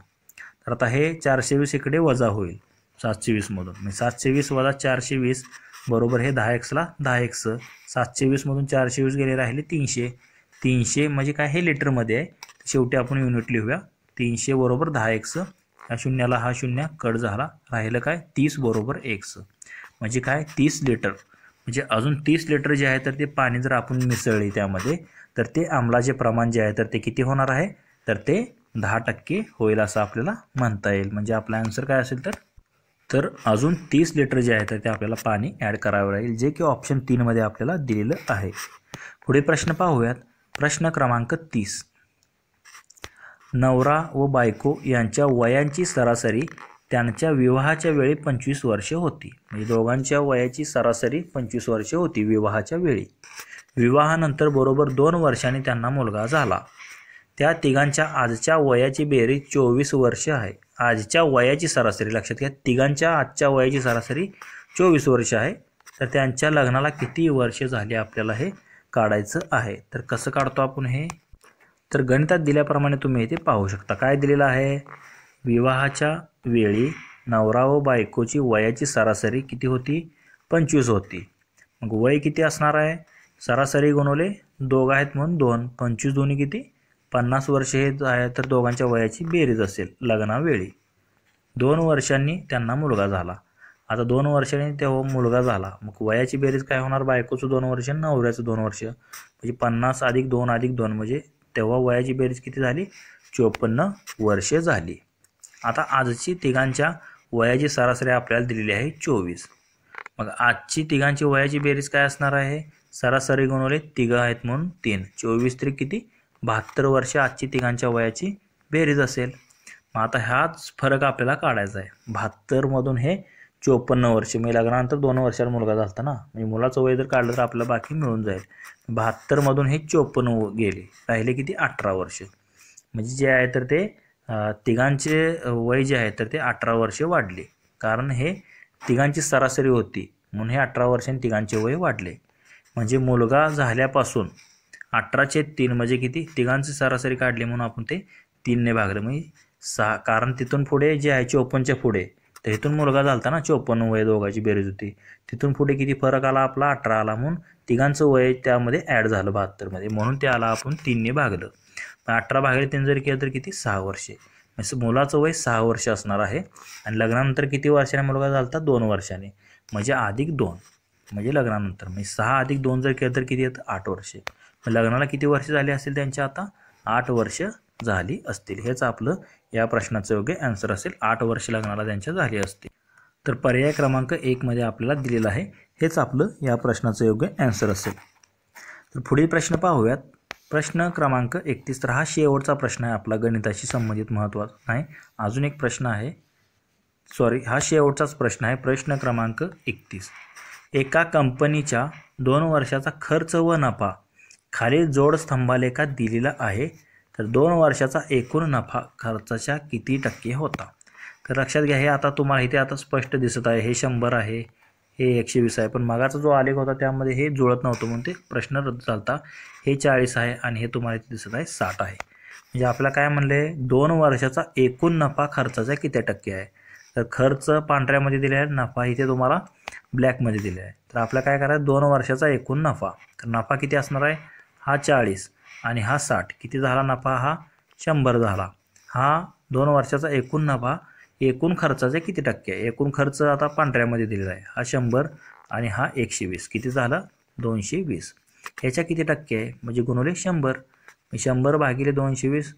तर आता हे 420 इकडे वजा होईल 720 मधून म्हणजे 720 वजा 420 बरोबर हे 10x ला 10x. 720 मधून 420 गेले राहिले 300. 300 म्हणजे काय हे लिटरमध्ये आहे शेवटी आपण युनिट लिहूया. 300 बरोबर 10x. ह्या शून्याला हा शून्य कट झाला राहिलं काय 30 बरोबर x म्हणजे काय 30 लिटर. म्हणजे अजून 30 लिटर जे आहे तर ते पाणी जर आपण मिसळले त्यामध्ये तर ते आम्लाचे प्रमाण जे आहे तर ते किती होणार आहे तर ते 10% होईल असं आपल्याला म्हणता येईल. म्हणजे आपला आन्सर काय असेल तर अजून 30 लिटर जे आहे तर ते आपल्याला पाणी ॲड करावं लागेल जे की ऑप्शन 3 मध्ये आपल्याला दिलेलं आहे. पुढे प्रश्न पाहूयात. प्रश्न क्रमांक 30. नवरा व बायको यांच्या वयांची सरासरी त्यांच्या विवाहाच्या वेळी 25 वर्षे होती. म्हणजे दोघांच्या वयाची सरासरी 25 वर्षे होती विवाहाच्या वेळी. विवाहानंतर बरोबर 2 वर्षांनी त्यांना मुलगा झाला. त्या तिघांच्या आजच्या वयाची बेरीज 24 वर्ष आहे. आजच्या वयाची सरासरी लक्षात घ्या तिघांच्या आजच्या वयाची सरासरी 24 वर्ष आहे. तर त्यांच्या लग्नाला किती वर्षे झाली आपल्याला हे काढायचं आहे. तर कसं काढतो आपण हे तर गणितात दिल्याप्रमाणे तुम्ही इथे पाहू शकता. काय दिलेलं आहे विवाहाच्या वेळी नवरा व बायकोची वयाची सरासरी किती होती 25 होती. मग वय किती असणार आहे सरासरी गुणवले दोघं आहेत म्हणून 2 25 दोन्ही किती 50 वर्षे हे आहे तर दोघांच्या वयाची बेरीज असेल लग्नावेळी. 2 वर्षांनी त्यांना मुलगा झाला. आता 2 वर्षांनी तेव्हा मुलगा झाला मग वयाची बेरीज काय होणार बायकोचं 2 वर्ष नवऱ्याचं 2 वर्ष म्हणजे 50 अधिक 2 अधिक 2 म्हणजे तेव्हा वयाची बेरीज किती झाली 54 वर्षे झाली. आता आजची तिघांच्या वयाची सरासरी आपल्याला दिलेली आहे 24. मग आजची तिघांची वयाची बेरीज काय असणार आहे सरासरी गुणवले तिघं आहेत म्हणून 3 24 तरी किती 72 वर्षे आजची तिघांच्या वयाची बेरीज असेल. मग आता हाच फरक आपल्याला काढायचा आहे. 72 मधून हे 54 वर्षे म्हणजे लग्नानंतर 2 वर्षाला मुलगा झाला ना म्हणजे मुलाचं वय जर काढलं तर आपल्याला बाकी मिळून जाईल. 72 मधून हे 54 गेले राहिले किती 18 वर्ष म्हणजे जे आहे तर ते तिघांचे वय जे आहे तर ते 18 वर्षे वाढले कारण हे तिघांची सरासरी होती म्हणून हे 18 वर्षांनी तिघांचे वय वाढले. म्हणजे मुलगा झाल्यापासून 18/3 म्हणजे किती तिघांची सरासरी काढली म्हणून आपण ते 3 ने भागलं म्हणजे 6 कारण तिथून पुढे जे आहे 54च्या पुढे तर इथून मुलगा झालता ना 54 वय दोघांची बेरीज होती. तिथून पुढे किती फरक आला आपला 18 आला म्हणून तिघांचं वय त्यामध्ये ॲड झालं 72 मध्ये म्हणून ते आला आपण 3 ने भागलं. 18 भागिले 3 जर केलं तर किती 6 वर्षे म्हणजे मुलाचं वय 6 वर्ष असणार आहे. आणि लग्नानंतर किती वर्षाने मुलगा झालता 2 वर्षाने म्हणजे अधिक 2 म्हणजे लग्नानंतर म्हणजे 6 अधिक 2 जर केलं तर किती येतं 8 वर्षे. लग्नाला किती वर्ष झाली असतील त्यांच्या आता 8 वर्ष झाली असतील. हेच आपलं या प्रश्नाचं योग्य आन्सर असेल 8 वर्ष लग्नाला त्यांच्या झाली असतील. तर पर्याय क्रमांक 1 मध्ये आपल्याला दिलेलं आहे हेच आपलं या प्रश्नाचं योग्य आन्सर असेल. तर पुढील प्रश्न पाहूयात. प्रश्न क्रमांक 31. तर हा शेवटचा प्रश्न आहे आपला गणिताशी संबंधित महत्त्वाचा नाही. अजून एक प्रश्न आहे हा शेवटचाच प्रश्न आहे. प्रश्न क्रमांक 31. एका कंपनीच्या 2 वर्षाचा खर्च व नफा खालील जोड स्तंभालेखात दिलेला आहे. तर 2 वर्षाचा एकूण नफा खर्चाच्या किती टक्के होता. तर लक्षात घ्या हे आता तुम्हाला इथे आता स्पष्ट दिसत आहे हे 100 आहे हे 120 आहे पण मागाचा जो आलेख होता त्यामध्ये हे जुळत नव्हतं म्हणून ते प्रश्न रद्द झालता. हे 40 आहे आणि हे तुम्हाला इथे दिसत आहे 60 आहे. म्हणजे आपल्याला काय म्हणले 2 वर्षाचा एकूण नफा खर्चाचा किती टक्के आहे. तर खर्च पांढऱ्यामध्ये दिले आहे, नफा इथे तुम्हाला ब्लॅकमध्ये दिले आहे. तर आपल्याला काय करायचं 2 वर्षाचा एकूण नफा. तर नफा किती असणार आहे, हा 40 आणि हा 60. किती झाला नफा, हा 100 झाला. हा 2 वर्षाचा एकूण नफा एकूण खर्चाचे किती टक्के आहे. एकूण खर्च आता पांढऱ्यामध्ये दिलेला आहे, हा 100 आणि हा 120. किती झालं 220. ह्याच्या किती टक्के आहे म्हणजे गुणिले 100. 100 भागिले 220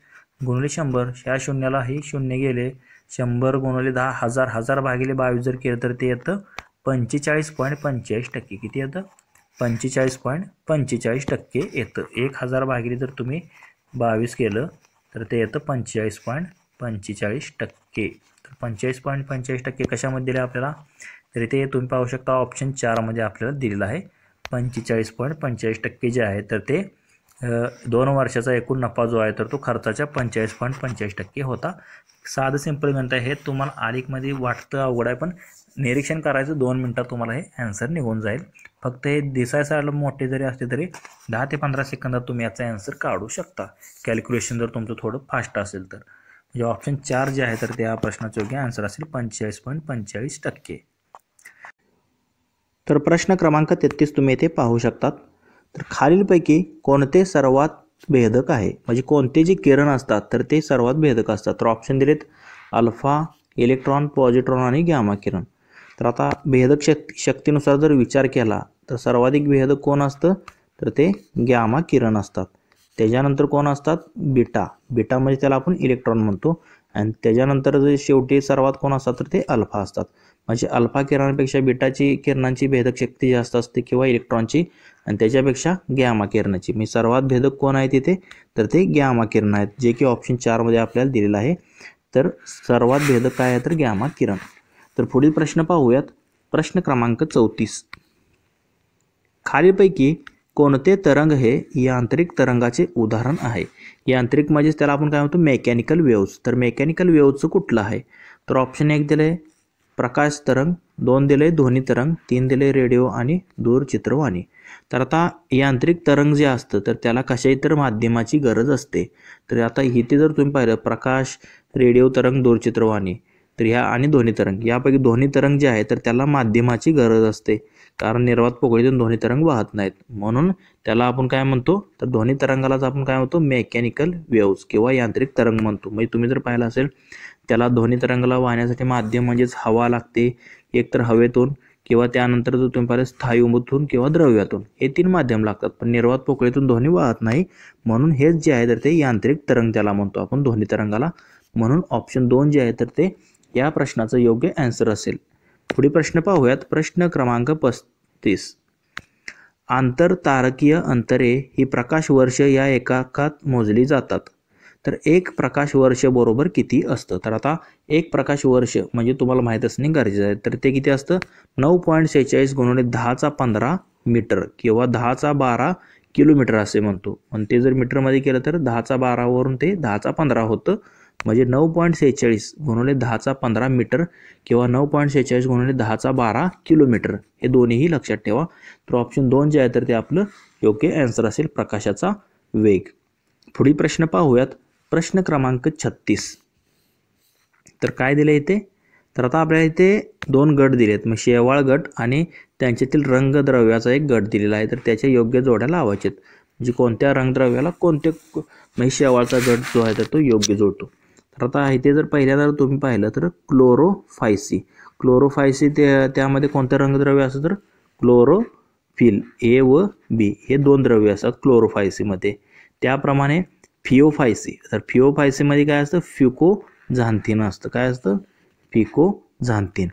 गुणिले 100. ह्या शून्याला ही शून्य गेले. 100 गुणिले 10 1000. 1000 भागिले 22 जर केलं तर ते येतं 45.45%. किती येतं 45.45% येतं. 1000 भागिले जर तुम्ही 22 केलं तर ते येतं 45.45%. तर 45.45% कशामध्ये दिलं आपल्याला, तर इथे तुम्ही पाहू शकता ऑप्शन 4 मध्ये आपल्याला दिलेलं आहे. 45.45% जे आहे तर ते 2 वर्षाचा एकूण नफा जो आहे तर तो खर्चाच्या 45.45% होता. साधं सिंपल गणित आहे. हे तुम्हाला आलेखमध्ये वाटतं अवघड आहे, पण निरीक्षण करायचं 2 मिनिटात तुम्हाला हे ॲन्सर निघून जाईल. फक्त हे दिसायला मोठे जरी असले तरी 10 ते 15 सेकंदात तुम्ही याचा ॲन्सर काढू शकता, कॅल्क्युलेशन जर तुमचं थोडं फास्ट असेल तर. म्हणजे ऑप्शन 4 जे आहे तर त्या प्रश्नाचं योग्य ॲन्सर असेल 45.45%. तर प्रश्न क्रमांक 33 तुम्ही येथे पाहू शकतात. तर खालीलपैकी कोणते सर्वात भेदक आहे, म्हणजे कोणते जे किरण असतात तर ते सर्वात भेदक असतात. तर ऑप्शन दिलेत अल्फा, इलेक्ट्रॉन, पॉझिट्रॉन आणि गॅमा किरण. तर आता भेदक शक्तीनुसार जर विचार केला तर सर्वाधिक भेदक कोण असतं, तर ते गॅमा किरण असतात. त्याच्यानंतर कोण असतात, बीटा. बीटा म्हणजे त्याला आपण इलेक्ट्रॉन म्हणतो. आणि त्याच्यानंतर जे शेवटी सर्वात कोण असतात तर ते अल्फा असतात. म्हणजे अल्फा किरणांपेक्षा बीटाची किरणांची भेदक शक्ती जास्त असते किंवा इलेक्ट्रॉनची, आणि त्याच्यापेक्षा गॅमा किरणाची. म्हणजे सर्वात भेदक कोण आहे तिथे, तर ते गॅमा किरण आहेत, जे की ऑप्शन 4 मध्ये आपल्याला दिलेलं आहे. तर सर्वात भेदक काय आहे तर गॅमा किरण. तर पुढील प्रश्न पाहूयात. प्रश्न क्रमांक 34. खालीलपैकी कोणते तरंग हे यांत्रिक तरंगाचे उदाहरण आहे. यांत्रिक म्हणजेच त्याला आपण काय म्हणतो मेकॅनिकल वेव्स. तर मेकॅनिकल वेव्हचं कुठलं आहे, तर ऑप्शन 1 दिले प्रकाश तरंग, 2 दिले ध्वनी तरंग, 3 दिले रेडिओ आणि दूरचित्रवाणी. तर आता यांत्रिक तरंग जे असतं तर त्याला कशाही तर माध्यमाची गरज असते. तर आता इथे जर तुम्ही पाहिलं प्रकाश, रेडिओ तरंग, दूरचित्रवाणी, तर ह्या आणि ध्वनी तरंग, यापैकी ध्वनी तरंग जे आहे तर त्याला माध्यमाची गरज असते, कारण निर्वात पोकळीतून ध्वनी तरंग वाहत नाहीत. म्हणून त्याला आपण काय म्हणतो, तर ध्वनी तरंगालाच आपण काय म्हणतो मेकॅनिकल वेव्स किंवा यांत्रिक तरंग म्हणतो. म्हणजे तुम्ही जर पाहिलं असेल त्याला ध्वनी तरंगाला वाहण्यासाठी माध्यम म्हणजेच हवा लागते, एकतर हवेतून किंवा त्यानंतर जर तुम्ही पाहिलं स्थायूमधून किंवा द्रव्यातून, हे 3 माध्यम लागतात. पण निर्वात पोकळीतून ध्वनी वाहत नाही, म्हणून हेच जे आहे तर ते यांत्रिक तरंग त्याला म्हणतो आपण ध्वनी तरंगाला. म्हणून ऑप्शन 2 जे आहे तर ते या प्रश्नाचं योग्य ॲन्सर असेल. पुढील प्रश्न पाहूयात. प्रश्न क्रमांक 35. आंतरतारकीय अंतरे ही प्रकाश वर्ष या एककात मोजली जातात. तर एक प्रकाश वर्ष बरोबर किती असतं. तर आता एक प्रकाश वर्ष म्हणजे तुम्हाला माहीत असणे गरजेचं आहे. तर ते किती असतं 9.46 गुणिले 10⁻15 मीटर किंवा 10⁻12 किलोमीटर असे म्हणतो. पण ते जर मीटरमध्ये केलं तर 10⁻12 वरून ते 10⁻15 होतं. म्हणजे 9.46 गुणिले 10⁻15 मीटर किंवा 9.46 गुणिले 10⁻12 किलोमीटर, हे दोन्हीही लक्षात ठेवा. तर ऑप्शन 2 जे आहे तर ते आपलं योग्य ॲन्सर असेल प्रकाशाचा वेग. पुढील प्रश्न पाहूयात. प्रश्न क्रमांक 36. तर काय दिले इथे, तर आता आपल्याला इथे 2 गट दिलेत, मग शेवाळ गट आणि त्यांच्यातील रंगद्रव्याचा एक गट दिलेला आहे. तर त्याच्या योग्य जोड्या लावायचे, म्हणजे कोणत्या रंगद्रव्याला कोणते, म्हणजे शेवाळचा गट जो आहे तर तो योग्य जोडतो. तर आता इथे जर पहिल्यांदा तुम्ही पाहिलं तर क्लोरोफायसी. क्लोरोफायसी त्यामध्ये कोणतं रंगद्रव्य असतं तर क्लोरोफिल ए व बी हे 2 द्रव्य असतात क्लोरोफायसीमध्ये. त्याप्रमाणे फिओफायसी, तर फिओफायसीमध्ये काय असतं फ्युकोझांथिन असतं. काय असतं फिकोझांथिन.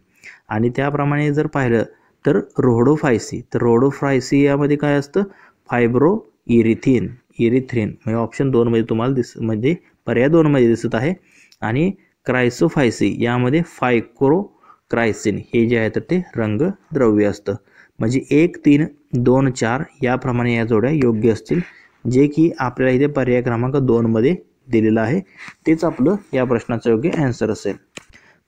आणि त्याप्रमाणे जर पाहिलं तर रोडोफायसी, तर रोडोफायसी यामध्ये काय असतं फायब्रो इरिथ्रिन. म्हणजे ऑप्शन 2 मध्ये तुम्हाला म्हणजे पर्याय 2 मध्ये दिसत आहे. आणि क्रायसोफायसी यामध्ये फायक्रोक्रायसिन हे जे आहे तर ते रंगद्रव्य असतं. म्हणजे 1, 3, 2, 4 याप्रमाणे या जोड्या योग्य असतील, जे की आपल्याला इथे पर्याय क्रमांक 2 मध्ये दिलेलं आहे. तेच आपलं या प्रश्नाचं योग्य ॲन्सर असेल.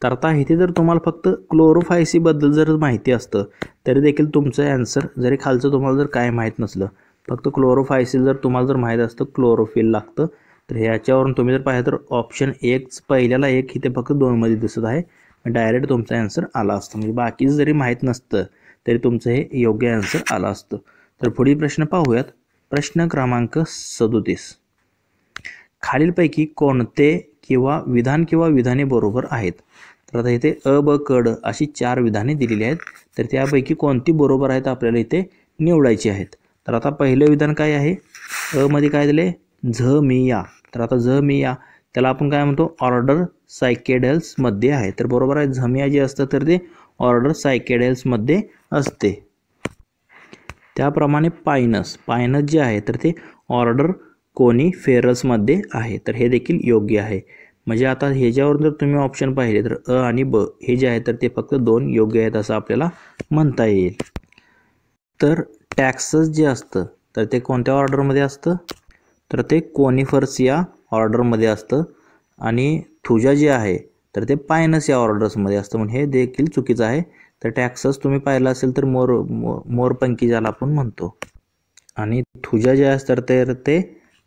तर आता इथे जर तुम्हाला फक्त क्लोरोफायसीबद्दल जर माहिती असतं तरी देखील तुमचं ॲन्सर, जरी खालचं तुम्हाला जर काय माहीत नसलं, फक्त क्लोरोफायसी जर तुम्हाला जर माहीत असतं क्लोरोफिल लागतं तर ह्याच्यावरून तुम्ही जर पाहिलं तर ऑप्शन 1 पहिल्याला 1 इथे फक्त 2 मध्ये दिसत आहे. डायरेक्ट तुमचा आन्सर आला असतं. म्हणजे बाकीचं जरी माहीत नसतं तरी तुमचं हे योग्य आन्सर आलं असतं. तर पुढील प्रश्न पाहूयात. प्रश्न क्रमांक 37. खालीलपैकी कोणते विधान किंवा विधाने बरोबर आहेत? तर आता इथे अ, ब, क, ड अशी 4 विधाने दिलेली आहेत. तर त्यापैकी कोणती बरोबर आहेत आपल्याला इथे निवडायची आहेत. तर आता पहिलं विधान काय आहे? अ मध्ये काय दिले? झ मी या. तर आता झ मी या त्याला आपण काय म्हणतो? ऑर्डर सायकेडेल्स मध्ये आहे. तर बरोबर आहे, झमिया जे असतं तर ते ऑर्डर सायकेडेल्स मध्ये असते. त्याप्रमाणे पायनस जे आहे तर ते ऑर्डर कोनिफेरस मध्ये आहे. तर हे देखील योग्य आहे. म्हणजे आता ह्याच्यावर जर तुम्ही ऑप्शन पाहिले तर अ आणि ब हे जे आहे तर ते फक्त 2 योग्य आहेत असं आपल्याला म्हणता येईल. तर टॅक्सस जे असतं तर ते कोणत्या ऑर्डरमध्ये असतं? तर ते कोनिफर्स या ऑर्डरमध्ये असतं. आणि थुजा जे आहे तर ते पायनस या ऑर्डर्समध्ये असतं. म्हणजे हे देखील चुकीचं आहे. तर टॅक्सस तुम्ही पाहिलं असेल तर मोरपंखी ज्याला आपण म्हणतो. आणि थुजा जे असतं तर ते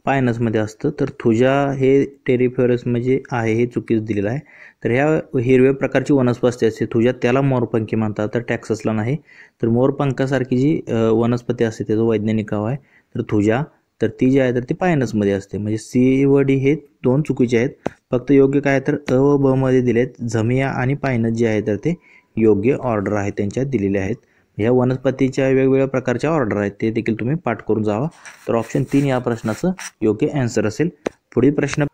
पायनसमध्ये असतं. तर थुजा हे टेरिफेरस म्हणजे आहे हे चुकीचं दिलेलं आहे. तर ह्या हिरव्या प्रकारची वनस्पती असते थुजा, त्याला मोरपंखी म्हणतात, तर टॅक्ससला नाही. तर मोरपंखासारखी जी वनस्पती असते त्याचं वैज्ञानिक नाव आहे तर थुजा. तर ती जी आहे तर ती पायनसमध्ये असते. म्हणजे सी व डी हे 2 चुकीचे आहेत. फक्त योग्य काय तर अ व ब मध्ये दिलेत. झमिया आणि पायनस जे आहे तर ते योग्य ऑर्डर आहे त्यांच्यात दिलेले आहेत. ह्या वनस्पतीच्या वेगवेगळ्या प्रकारच्या ऑर्डर आहेत ते देखील तुम्ही पाठ करून जावा. तर ऑप्शन 3 या प्रश्नाचं योग्य आन्सर असेल. पुढील प्रश्न.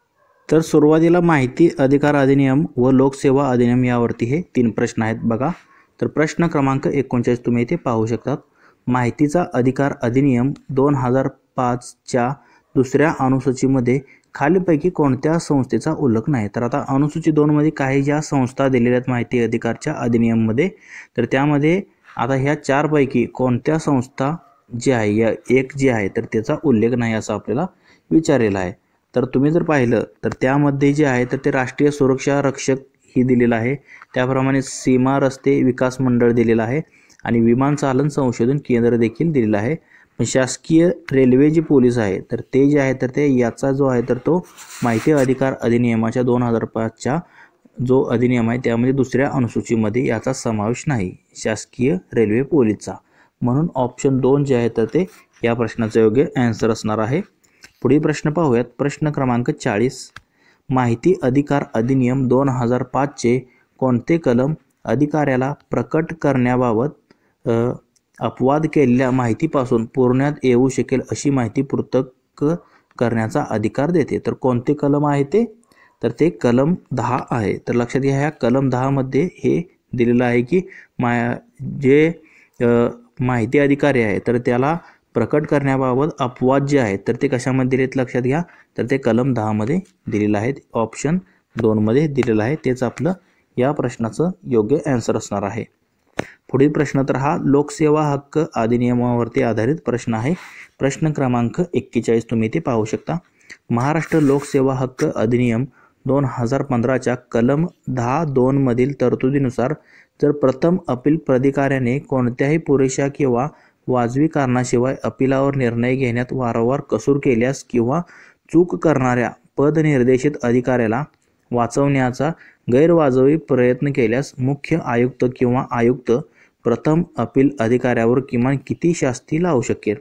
तर सुरुवातीला माहिती अधिकार अधिनियम व लोकसेवा अधिनियम यावरती हे 3 प्रश्न आहेत बघा. तर प्रश्न क्रमांक 39 तुम्ही इथे पाहू शकतात. माहितीचा अधिकार अधिनियम 2005च्या दुसऱ्या अनुसूचीमध्ये खालीलपैकी कोणत्या संस्थेचा उल्लेख नाही? तर आता अनुसूची 2 मध्ये काही ज्या संस्था दिलेल्या आहेत माहिती अधिकारच्या अधिनियममध्ये तर त्यामध्ये आता ह्या 4 पैकी कोणत्या संस्था जी आहे या एक जी आहे तर त्याचा उल्लेख नाही असं आपल्याला विचारलेलं आहे. तर तुम्ही जर पाहिलं तर त्यामध्ये जे आहे तर ते राष्ट्रीय सुरक्षा रक्षक ही दिलेलं आहे. त्याप्रमाणे सीमा रस्ते विकास मंडळ दिलेलं आहे आणि विमानचालन संशोधन केंद्र देखील दिलेलं आहे. पण शासकीय रेल्वे जी पोलीस आहे तर ते जे आहे तर ते याचा जो आहे तर तो माहिती अधिकार अधिनियमाच्या 2005च्या जो अधिनियम आहे त्यामध्ये दुसऱ्या अनुसूचीमध्ये याचा समावेश नाही, शासकीय रेल्वे पोलीसचा. म्हणून ऑप्शन 2 जे आहे तर ते या प्रश्नाचं योग्य आन्सर असणार आहे. पुढील प्रश्न पाहूयात. प्रश्न क्रमांक 40. माहिती अधिकार अधिनियम 2005चे कोणते कलम अधिकाऱ्याला प्रकट करण्याबाबत अपवाद केलेल्या माहितीपासून पुरवण्यात येऊ शकेल अशी माहिती पृथक करण्याचा अधिकार देते? तर कोणते कलम आहे ते? तर ते कलम 10 आहे. तर लक्षात घ्या ह्या कलम 10 मध्ये हे दिलेलं आहे की जे माहिती अधिकारी आहे तर त्याला प्रकट करण्याबाबत अपवाद जे आहेत तर ते कशामध्ये दिलेत लक्षात घ्या. तर ते कलम 10 मध्ये दिलेलं आहे. ऑप्शन 2 मध्ये दिलेलं आहे. तेच आपलं या प्रश्नाचं योग्य आन्सर असणार आहे. पुढील प्रश्न तर हा लोकसेवा हक्क अधिनियमावरती आधारित प्रश्न आहे. प्रश्न क्रमांक 41 तुम्ही इथे पाहू शकता. महाराष्ट्र लोकसेवा हक्क अधिनियम 2015च्या कलम 10(2) मधील तरतुदीनुसार जर प्रथम अपील प्राधिकाऱ्याने कोणत्याही पुरेशा किंवा वाजवी कारणाशिवाय अपिलावर निर्णय घेण्यात वारंवार कसूर केल्यास किंवा चूक करणाऱ्या पदनिर्देशित अधिकाऱ्याला वाचवण्याचा गैरवाजवी प्रयत्न केल्यास मुख्य आयुक्त किंवा आयुक्त प्रथम अपील अधिकाऱ्यावर किमान किती शास्ती लावू शकेल?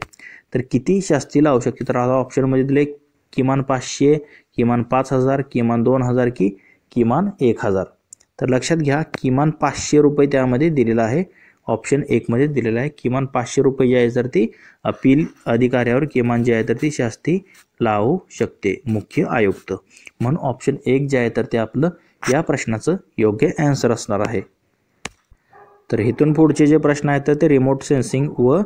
तर किती शास्ती लावू शकते? तर आता ऑप्शनमध्ये दिले किमान 500, किमान 5000, किमान 2000 की किमान 1000. तर लक्षात घ्या किमान 500 रुपये त्यामध्ये दिलेला आहे. ऑप्शन 1 मध्ये दिलेला आहे. किमान 500 रुपये जे आहे तर ती अपील अधिकाऱ्यावर किमान जे आहे तर ती शास्ती लावू शकते मुख्य आयुक्त. म्हणून ऑप्शन 1 जे आहे तर ते आपलं या प्रश्नाचं योग्य आन्सर असणार आहे. तर इथून पुढचे जे प्रश्न आहेत तर ते रिमोट सेन्सिंग व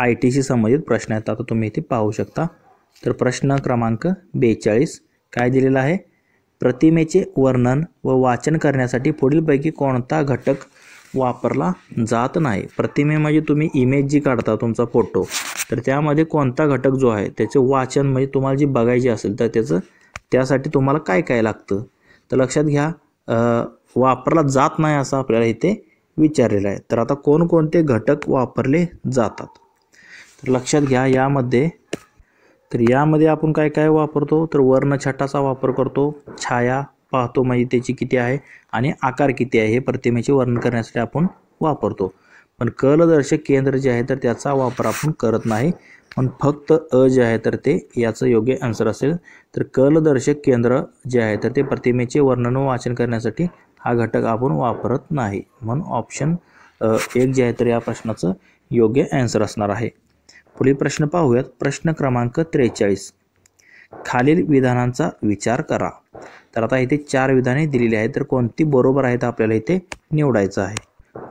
IT संबंधित प्रश्न आहेत. आता तुम्ही इथे पाहू शकता. तर प्रश्न क्रमांक 42 काय दिलेला आहे? प्रतिमेचे वर्णन व वाचन करण्यासाठी पुढीलपैकी कोणता घटक वापरला जात नाही? प्रतिमे म्हणजे तुम्ही इमेज जी काढता तुमचा फोटो तर त्यामध्ये कोणता घटक जो आहे त्याचे वाचन म्हणजे तुम्हाला जी बघायची असेल तर त्यासाठी तुम्हाला काय काय लागतं? तर लक्षात घ्या वापरला जात नाही असं आपल्याला इथे विचारलेलं आहे. तर आता कोणकोणते घटक वापरले जातात? तर लक्षात घ्या यामध्ये तर यामध्ये आपण काय काय वापरतो, तर वर्णछटाचा वापर करतो, छाया पाहतो म्हणजे त्याची किती आहे आणि आकार किती आहे हे प्रतिमेचे वर्णन करण्यासाठी आपण वापरतो. पण कलदर्शक केंद्र जे आहे तर त्याचा वापर आपण करत नाही. पण फक्त अ जे आहे तर ते याचं योग्य आन्सर असेल. तर कलदर्शक केंद्र जे आहे तर ते प्रतिमेचे वर्णन व वाचन करण्यासाठी हा घटक आपण वापरत नाही. म्हणून ऑप्शन 1 जे आहे तर या प्रश्नाचं योग्य आन्सर असणार आहे. पुढील प्रश्न पाहूयात. प्रश्न क्रमांक 43. खालील विधानांचा विचार करा. तर आता इथे 4 विधाने दिलेली आहेत, तर कोणती बरोबर आहेत आपल्याला इथे निवडायचं आहे.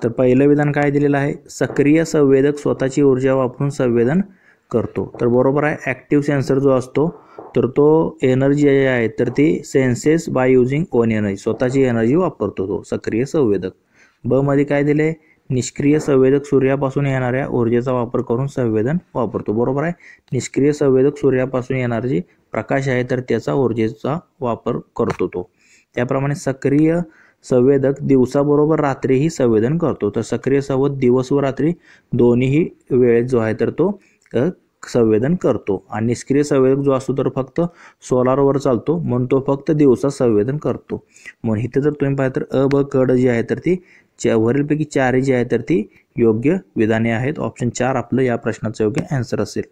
तर पहिलं विधान काय दिलेलं आहे, सक्रिय संवेदक स्वतःची ऊर्जा वापरून संवेदन करतो. तर बरोबर आहे. ॲक्टिव्ह सेन्सर जो असतो तर तो एनर्जी आहे तर ती census by using on energy, स्वतःची एनर्जी वापरतो तो सक्रिय संवेदक. ब मध्ये काय दिले, निष्क्रिय संवेदक सूर्यापासून येणाऱ्या ऊर्जेचा वापर करून संवेदन वापरतो. बरोबर आहे. निष्क्रिय संवेदक सूर्यापासून येणारी प्रकाश आहे तर त्याचा ऊर्जेचा वापर करतो तो. त्याप्रमाणे सक्रिय संवेदक दिवसाबरोबर रात्रीही संवेदन करतो. तर सक्रिय संवेदक दिवस व रात्री दोन्हीही वेळेत जो आहे तर तो संवेदन करतो. आणि निष्क्रिय संवेदक जो असतो तर फक्त सोलारवर चालतो म्हणून तो फक्त दिवसा संवेदन करतो. म्हणून इथे जर तुम्ही पाहिलं तर अ ब क ड जी आहे तर ती वरीलपैकी 4 जी आहे तर ती योग्य विधाने आहेत. ऑप्शन 4 आपलं या प्रश्नाचं योग्य आन्सर असेल.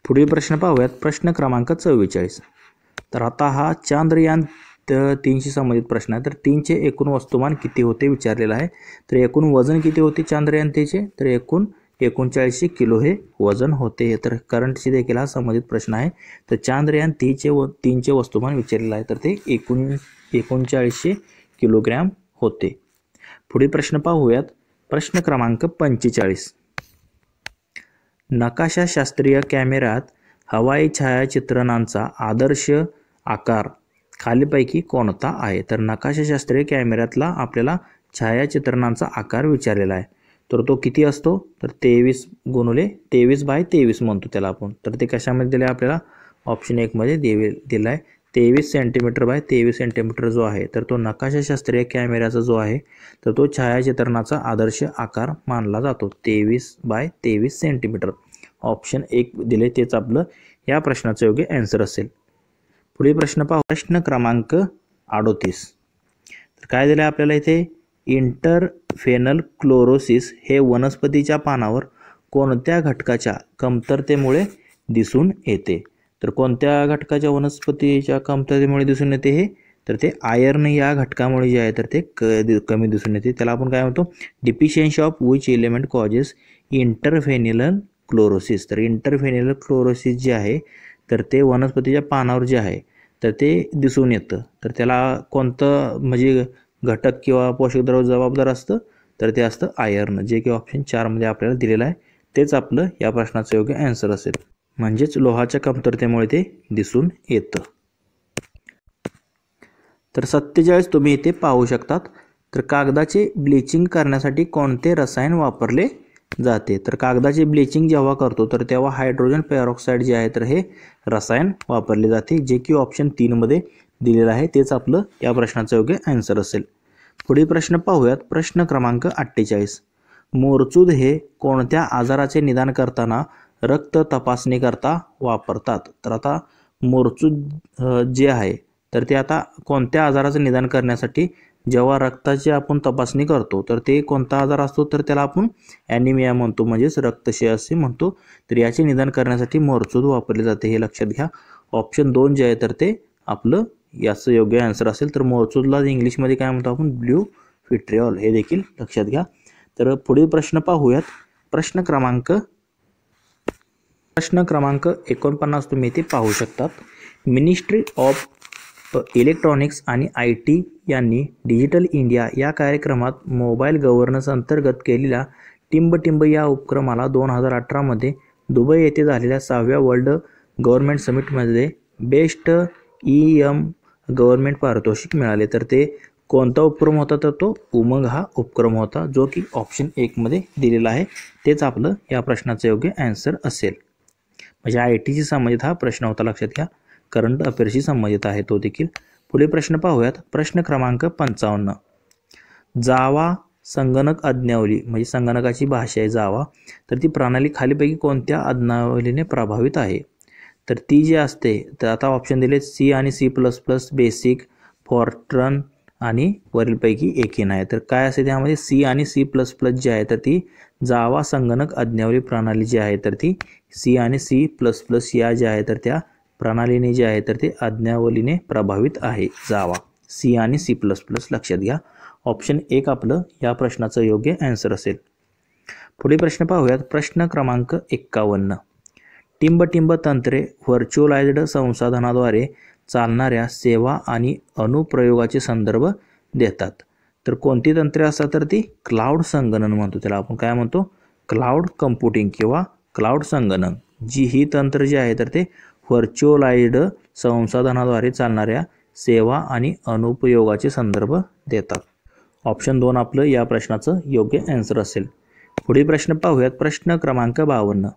पुढील प्रश्न पाहूयात. प्रश्न क्रमांक 44. तर आता हा चांद्रयान 3शी संबंधित प्रश्न आहे. तर 3चे एकूण वस्तुमान किती होते विचारलेलं आहे. तर एकूण वजन किती होते चांद्रयान 3चे, तर एकूण 39 किलो हे वजन होते. तर करंटशी देखील हा संबंधित प्रश्न आहे. तर चांद्रयान 3चे वस्तुमान विचारलेलं आहे तर ते 39 किलोग्रॅम होते. पुढील प्रश्न पाहूयात. प्रश्न क्रमांक 45. नकाशाशास्त्रीय कॅमेऱ्यात हवाई छायाचित्रणांचा आदर्श आकार खालीपैकी कोणता आहे. तर नकाशाशास्त्रीय कॅमेऱ्यातला आपल्याला छायाचित्रणांचा आकार विचारलेला आहे. तर तो किती असतो, तर 23x23 म्हणतो त्याला आपण. तर ते कशामध्ये दिले आपल्याला, ऑप्शन 1 मध्ये दिला आहे. 23 सेंटीमीटर बाय 23 सेंटीमीटर जो आहे तर तो नकाशाशास्त्रीय कॅमेऱ्याचा जो आहे तर तो छायाचित्रणाचा आदर्श आकार मानला जातो. 23x23 centimetre. ऑप्शन 1 दिले तेच आपलं या प्रश्नाचं योग्य आन्सर असेल. पुढील प्रश्न पाहू. प्रश्न क्रमांक 38. तर काय दिलं आपल्याला इथे, इंटरफेनल क्लोरोसिस हे वनस्पतीच्या पानावर कोणत्या घटकाच्या कमतरतेमुळे दिसून येते. तर कोणत्या घटकाच्या वनस्पतीच्या कमतरतेमुळे दिसून येते हे, तर ते आयर्न या घटकामुळे जे आहे तर ते कमी दिसून येते. त्याला आपण काय म्हणतो, deficiency of which element causes interveinal chlorosis. तर इंटरफेनिल क्लोरोसिस जे आहे तर ते वनस्पतीच्या पानावर जे आहे तर ते दिसून येतं. तर त्याला कोणतं म्हणजे घटक किंवा पोषक द्रव्य जबाबदार असतं, तर ते असतं आयर्न, जे की ऑप्शन 4 मध्ये आपल्याला दिलेलं आहे. तेच आपलं या प्रश्नाचं योग्य आन्सर असेल. म्हणजेच लोहाच्या कमतरतेमुळे ते दिसून येतं. तर 47 तुम्ही इथे पाहू शकतात. तर कागदाचे ब्लिचिंग करण्यासाठी कोणते रसायन वापरले जाते. तर कागदाचे ब्लिचिंग जेव्हा करतो तर तेव्हा हायड्रोजन पेरॉक्साईड जे आहे तर हे रसायन वापरले जाते, जे की ऑप्शन 3 मध्ये दिलेलं आहे. तेच आपलं या प्रश्नाचं योग्य आन्सर असेल. पुढील प्रश्न पाहूयात. प्रश्न क्रमांक 48. मोरचूद हे कोणत्या आजाराचे निदान करताना रक्त तपासणी करता वापरतात. तर आता मोरचूद जे आहे तर ते आता कोणत्या आजाराचं निदान करण्यासाठी जेव्हा रक्ताची आपण तपासणी करतो तर ते कोणता आजार असतो, तर त्याला आपण ॲनिमिया म्हणतो, म्हणजेच रक्तक्षय असे म्हणतो. तर याचे निदान करण्यासाठी मोरचूद वापरले जाते, हे लक्षात घ्या. ऑप्शन 2 जे आहे तर ते आपलं याचं योग्य आन्सर असेल. तर मोरचूदला इंग्लिशमध्ये काय म्हणतो आपण, ब्ल्यू फिट्रिऑल, हे देखील लक्षात घ्या. तर पुढील प्रश्न पाहूयात. प्रश्न क्रमांक 49 तुम्ही इथे पाहू शकतात. मिनिस्ट्री ऑफ इलेक्ट्रॉनिक्स आणि IT यांनी डिजिटल इंडिया या कार्यक्रमात मोबाईल गव्हर्नन्स अंतर्गत केलेल्या टिंब या उपक्रमाला 2018 मध्ये दुबई येथे झालेल्या 6व्या वर्ल्ड गव्हर्नमेंट समिटमध्ये बेस्ट गव्हर्नमेंट पारितोषिक मिळाले. तर ते कोणता उपक्रम होता, तर तो उमंग हा उपक्रम होता, जो की ऑप्शन 1 मध्ये दिलेला आहे. तेच आपलं या प्रश्नाचं योग्य आन्सर असेल. म्हणजे ITशी संबंधित हा प्रश्न होता, लक्षात घ्या. करंट अफेअर्सशी संबंधित आहे तो देखील. पुढील प्रश्न पाहूयात. प्रश्न क्रमांक 55. जावा संगणक आज्ञावली म्हणजे संगणकाची भाषा आहे जावा, तर ती प्रणाली खालीपैकी कोणत्या आज्ञावलीने प्रभावित आहे. तर ती जी असते तर आता ऑप्शन दिले सी आणि C++ बेसिक, फॉर्ट्रन आणि वरीलपैकी एकही नाही. तर काय असते त्यामध्ये सी आणि C++ जी आहे तर ती जावा संगणक आज्ञावली प्रणाली जी आहे तर ती सी आणि C++ या ज्या आहे तर त्या प्रणालीने जे आहे तर ते आज्ञावलीने प्रभावित आहे जावा. सी आणि C++ लक्षात घ्या. ऑप्शन 1 आपलं या प्रश्नाचं योग्य आन्सर असेल. पुढील प्रश्न पाहूयात. प्रश्न क्रमांक 51. टिंबटिंब तंत्रे व्हर्च्युअलाइज्ड संसाधनाद्वारे चालणाऱ्या सेवा आणि अनुप्रयोगाचे संदर्भ देतात. तर कोणती तंत्रे असतात तर ती क्लाउड संगणन म्हणतो. त्याला आपण काय म्हणतो? क्लाउड कम्प्युटिंग किंवा क्लाउड संगणन. ही तंत्र जी आहे तर ते व्हर्च्युअलाइज्ड संसाधनाद्वारे चालणाऱ्या सेवा आणि अनुप्रयोगाचे संदर्भ देतात. ऑप्शन 2 आपलं या प्रश्नाचं योग्य आन्सर असेल. पुढील प्रश्न पाहूयात. प्रश्न क्रमांक 52.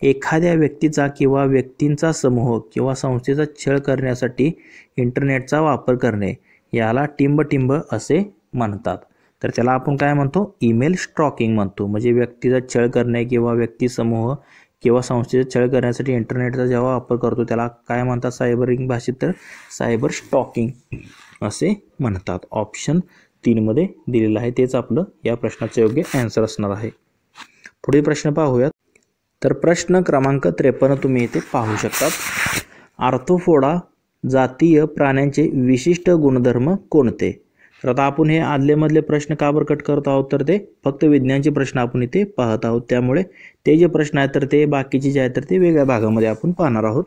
एखाद्या व्यक्तीचा किंवा व्यक्तींचा समूह किंवा संस्थेचा छळ करण्यासाठी इंटरनेटचा वापर करणे याला टिंबटिंब असे म्हणतात. तर त्याला आपण काय म्हणतो? ईमेल स्टॉकिंग म्हणतो. म्हणजे व्यक्तीचा छळ करणे किंवा व्यक्ती समूह किंवा संस्थेचा छळ करण्यासाठी इंटरनेटचा जेव्हा वापर करतो त्याला काय म्हणतात सायबरिंग भाषेत? तर सायबर स्टॉकिंग असे म्हणतात. ऑप्शन 3 मध्ये दिलेलं आहे तेच आपलं या प्रश्नाचं योग्य आन्सर असणार आहे. पुढील प्रश्न पाहूयात. तर प्रश्न क्रमांक 53 तुम्ही इथे पाहू शकतात. आर्थ्रोपोडा जातीय प्राण्यांचे विशिष्ट गुणधर्म कोणते? तर आता आपण हे आदलेमधले प्रश्न का बरं कट करत आहोत तर ते फक्त विज्ञानचे प्रश्न आपण इथे पाहत आहोत. त्यामुळे ते जे प्रश्न आहेत तर ते बाकीचे जे आहेत तर ते वेगळ्या भागामध्ये आपण पाहणार आहोत.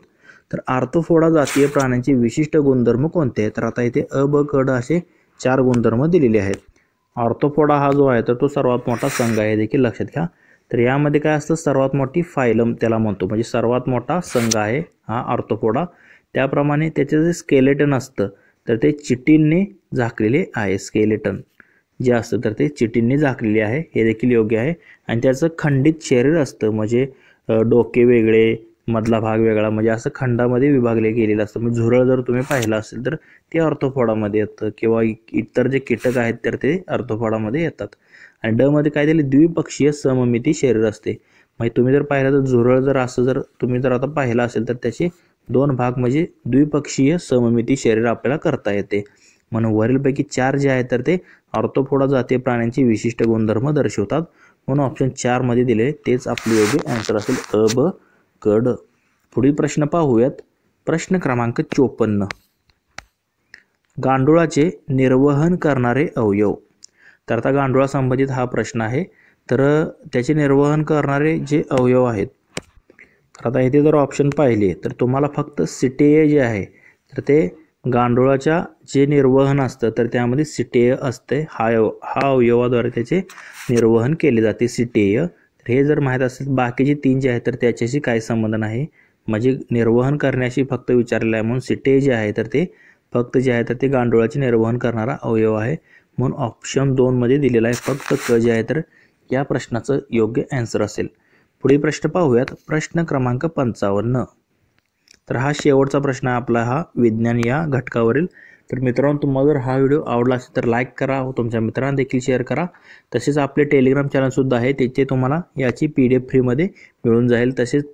तर आर्थ्रोपोडा जातीय प्राण्यांचे विशिष्ट गुणधर्म कोणते आहेत? तर आता इथे अ, ब, क, ड असे 4 गुणधर्म दिलेले आहेत. आर्थ्रोपोडा हा जो आहे तर तो सर्वात मोठा संघ आहे देखील लक्षात घ्या. तर यामध्ये काय असतं? सर्वात मोठी फायलम त्याला म्हणतो. म्हणजे सर्वात मोठा संघ आहे हा आर्थ्रोपोडा. त्याप्रमाणे त्याचे जे स्केलेटन असतं तर ते चिटींनी झाकलेले आहे. स्केलेटन जे असतं तर ते चिटींनी झाकलेले आहे हे देखील योग्य आहे. आणि त्याचं खंडित शरीर असतं. म्हणजे डोके वेगळे, मधला भाग वेगळा, म्हणजे असं खंडामध्ये विभागले गेलेलं असतं. म्हणजे झुरळ जर तुम्ही पाहिलं असेल तर ते आर्थ्रोपोडामध्ये येतं किंवा इतर जे कीटक आहेत तर ते आर्थ्रोपोडामध्ये येतात. आणि ड मध्ये काय दिले? द्विपक्षीय सममिती शरीर असते. म्हणजे तुम्ही जर पाहिलं तर झुरळ जर असं जर तुम्ही जर आता पाहिलं असेल तर त्याचे 2 भाग म्हणजे द्विपक्षीय सममिती शरीर आपल्याला करता येते. म्हणून वरीलपैकी 4 जे आहेत तर ते आर्थ्रोपोडा जातीय प्राण्यांची विशिष्ट गुणधर्म दर्शवतात. म्हणून ऑप्शन 4 मध्ये दिले तेच आपले योग्य आन्सर असेल. अ, ब, क, ड. पुढील प्रश्न पाहूयात. प्रश्न क्रमांक 54. गांडुळाचे निर्वहन करणारे अवयव. तर आता गांडुळा संबंधित हा प्रश्न आहे. तर त्याचे निर्वहन करणारे जे अवयव आहेत तर आता इथे जर ऑप्शन पाहिले तर तुम्हाला फक्त सिटेय जे आहे तर ते गांडुळाच्या जे निर्वहन असतं तर त्यामध्ये सिटेय असते. हा अवयवाद्वारे त्याचे निर्वहन केले जाते सिटेय. तर हे जर माहीत असेल बाकीचे 3 जे आहेत तर त्याच्याशी काही संबंध नाही. म्हणजे निर्वहन करण्याशी फक्त विचारलेलं आहे. म्हणून सिटेय जे आहे तर ते फक्त जे आहे तर ते गांडुळाचे निर्वहन करणारा अवयव आहे. म्हणून ऑप्शन 2 मध्ये दिलेला आहे फक्त क जे आहे तर या प्रश्नाचं योग्य आन्सर असेल. पुढील प्रश्न पाहूयात. प्रश्न क्रमांक 55. तर हा शेवटचा प्रश्न आहे आपला हा विज्ञान या घटकावरील. तर मित्रांनो तुम्हाला जर हा व्हिडिओ आवडला असेल तर लाईक करा व तुमच्या मित्रांना देखील शेअर करा. तसेच आपले टेलिग्राम चॅनलसुद्धा आहे त्याचे तुम्हाला याची PDF फ्रीमध्ये मिळून जाईल. तसेच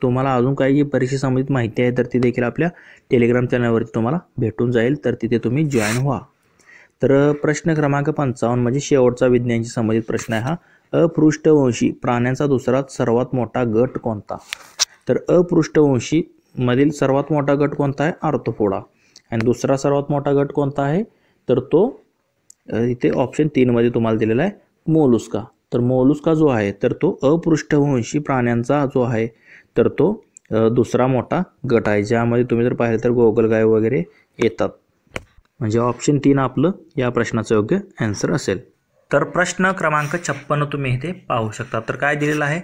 तुम्हाला अजून काही जी परीक्षा संबंधित माहिती आहे तर ती देखील आपल्या टेलिग्राम चॅनलवरती तुम्हाला भेटून जाईल. तर तिथे तुम्ही जॉईन व्हा. तर प्रश्न क्रमांक 55 म्हणजे शेवटचा विज्ञानशी संबंधित प्रश्न आहे हा. अपृष्ठवंशी प्राण्यांचा दुसरा सर्वात मोठा गट कोणता? तर अपृष्ठवंशी मधील सर्वात मोठा गट कोणता आहे? आर्थ्रोपोडा. आणि दुसरा सर्वात मोठा गट कोणता आहे तर तो इथे ऑप्शन 3 मध्ये तुम्हाला दिलेला आहे मोलुस्का. तर मोलुस्का जो आहे तर तो अपृष्ठवंशी प्राण्यांचा जो आहे तर तो दुसरा मोठा गट आहे. ज्यामध्ये तुम्ही जर पाहिलं तर गोगलगाय वगैरे येतात. म्हणजे ऑप्शन 3 आपलं या प्रश्नाचं योग्य आन्सर असेल. तर प्रश्न क्रमांक 56 तुम्ही इथे पाहू शकता. तर काय दिलेलं आहे?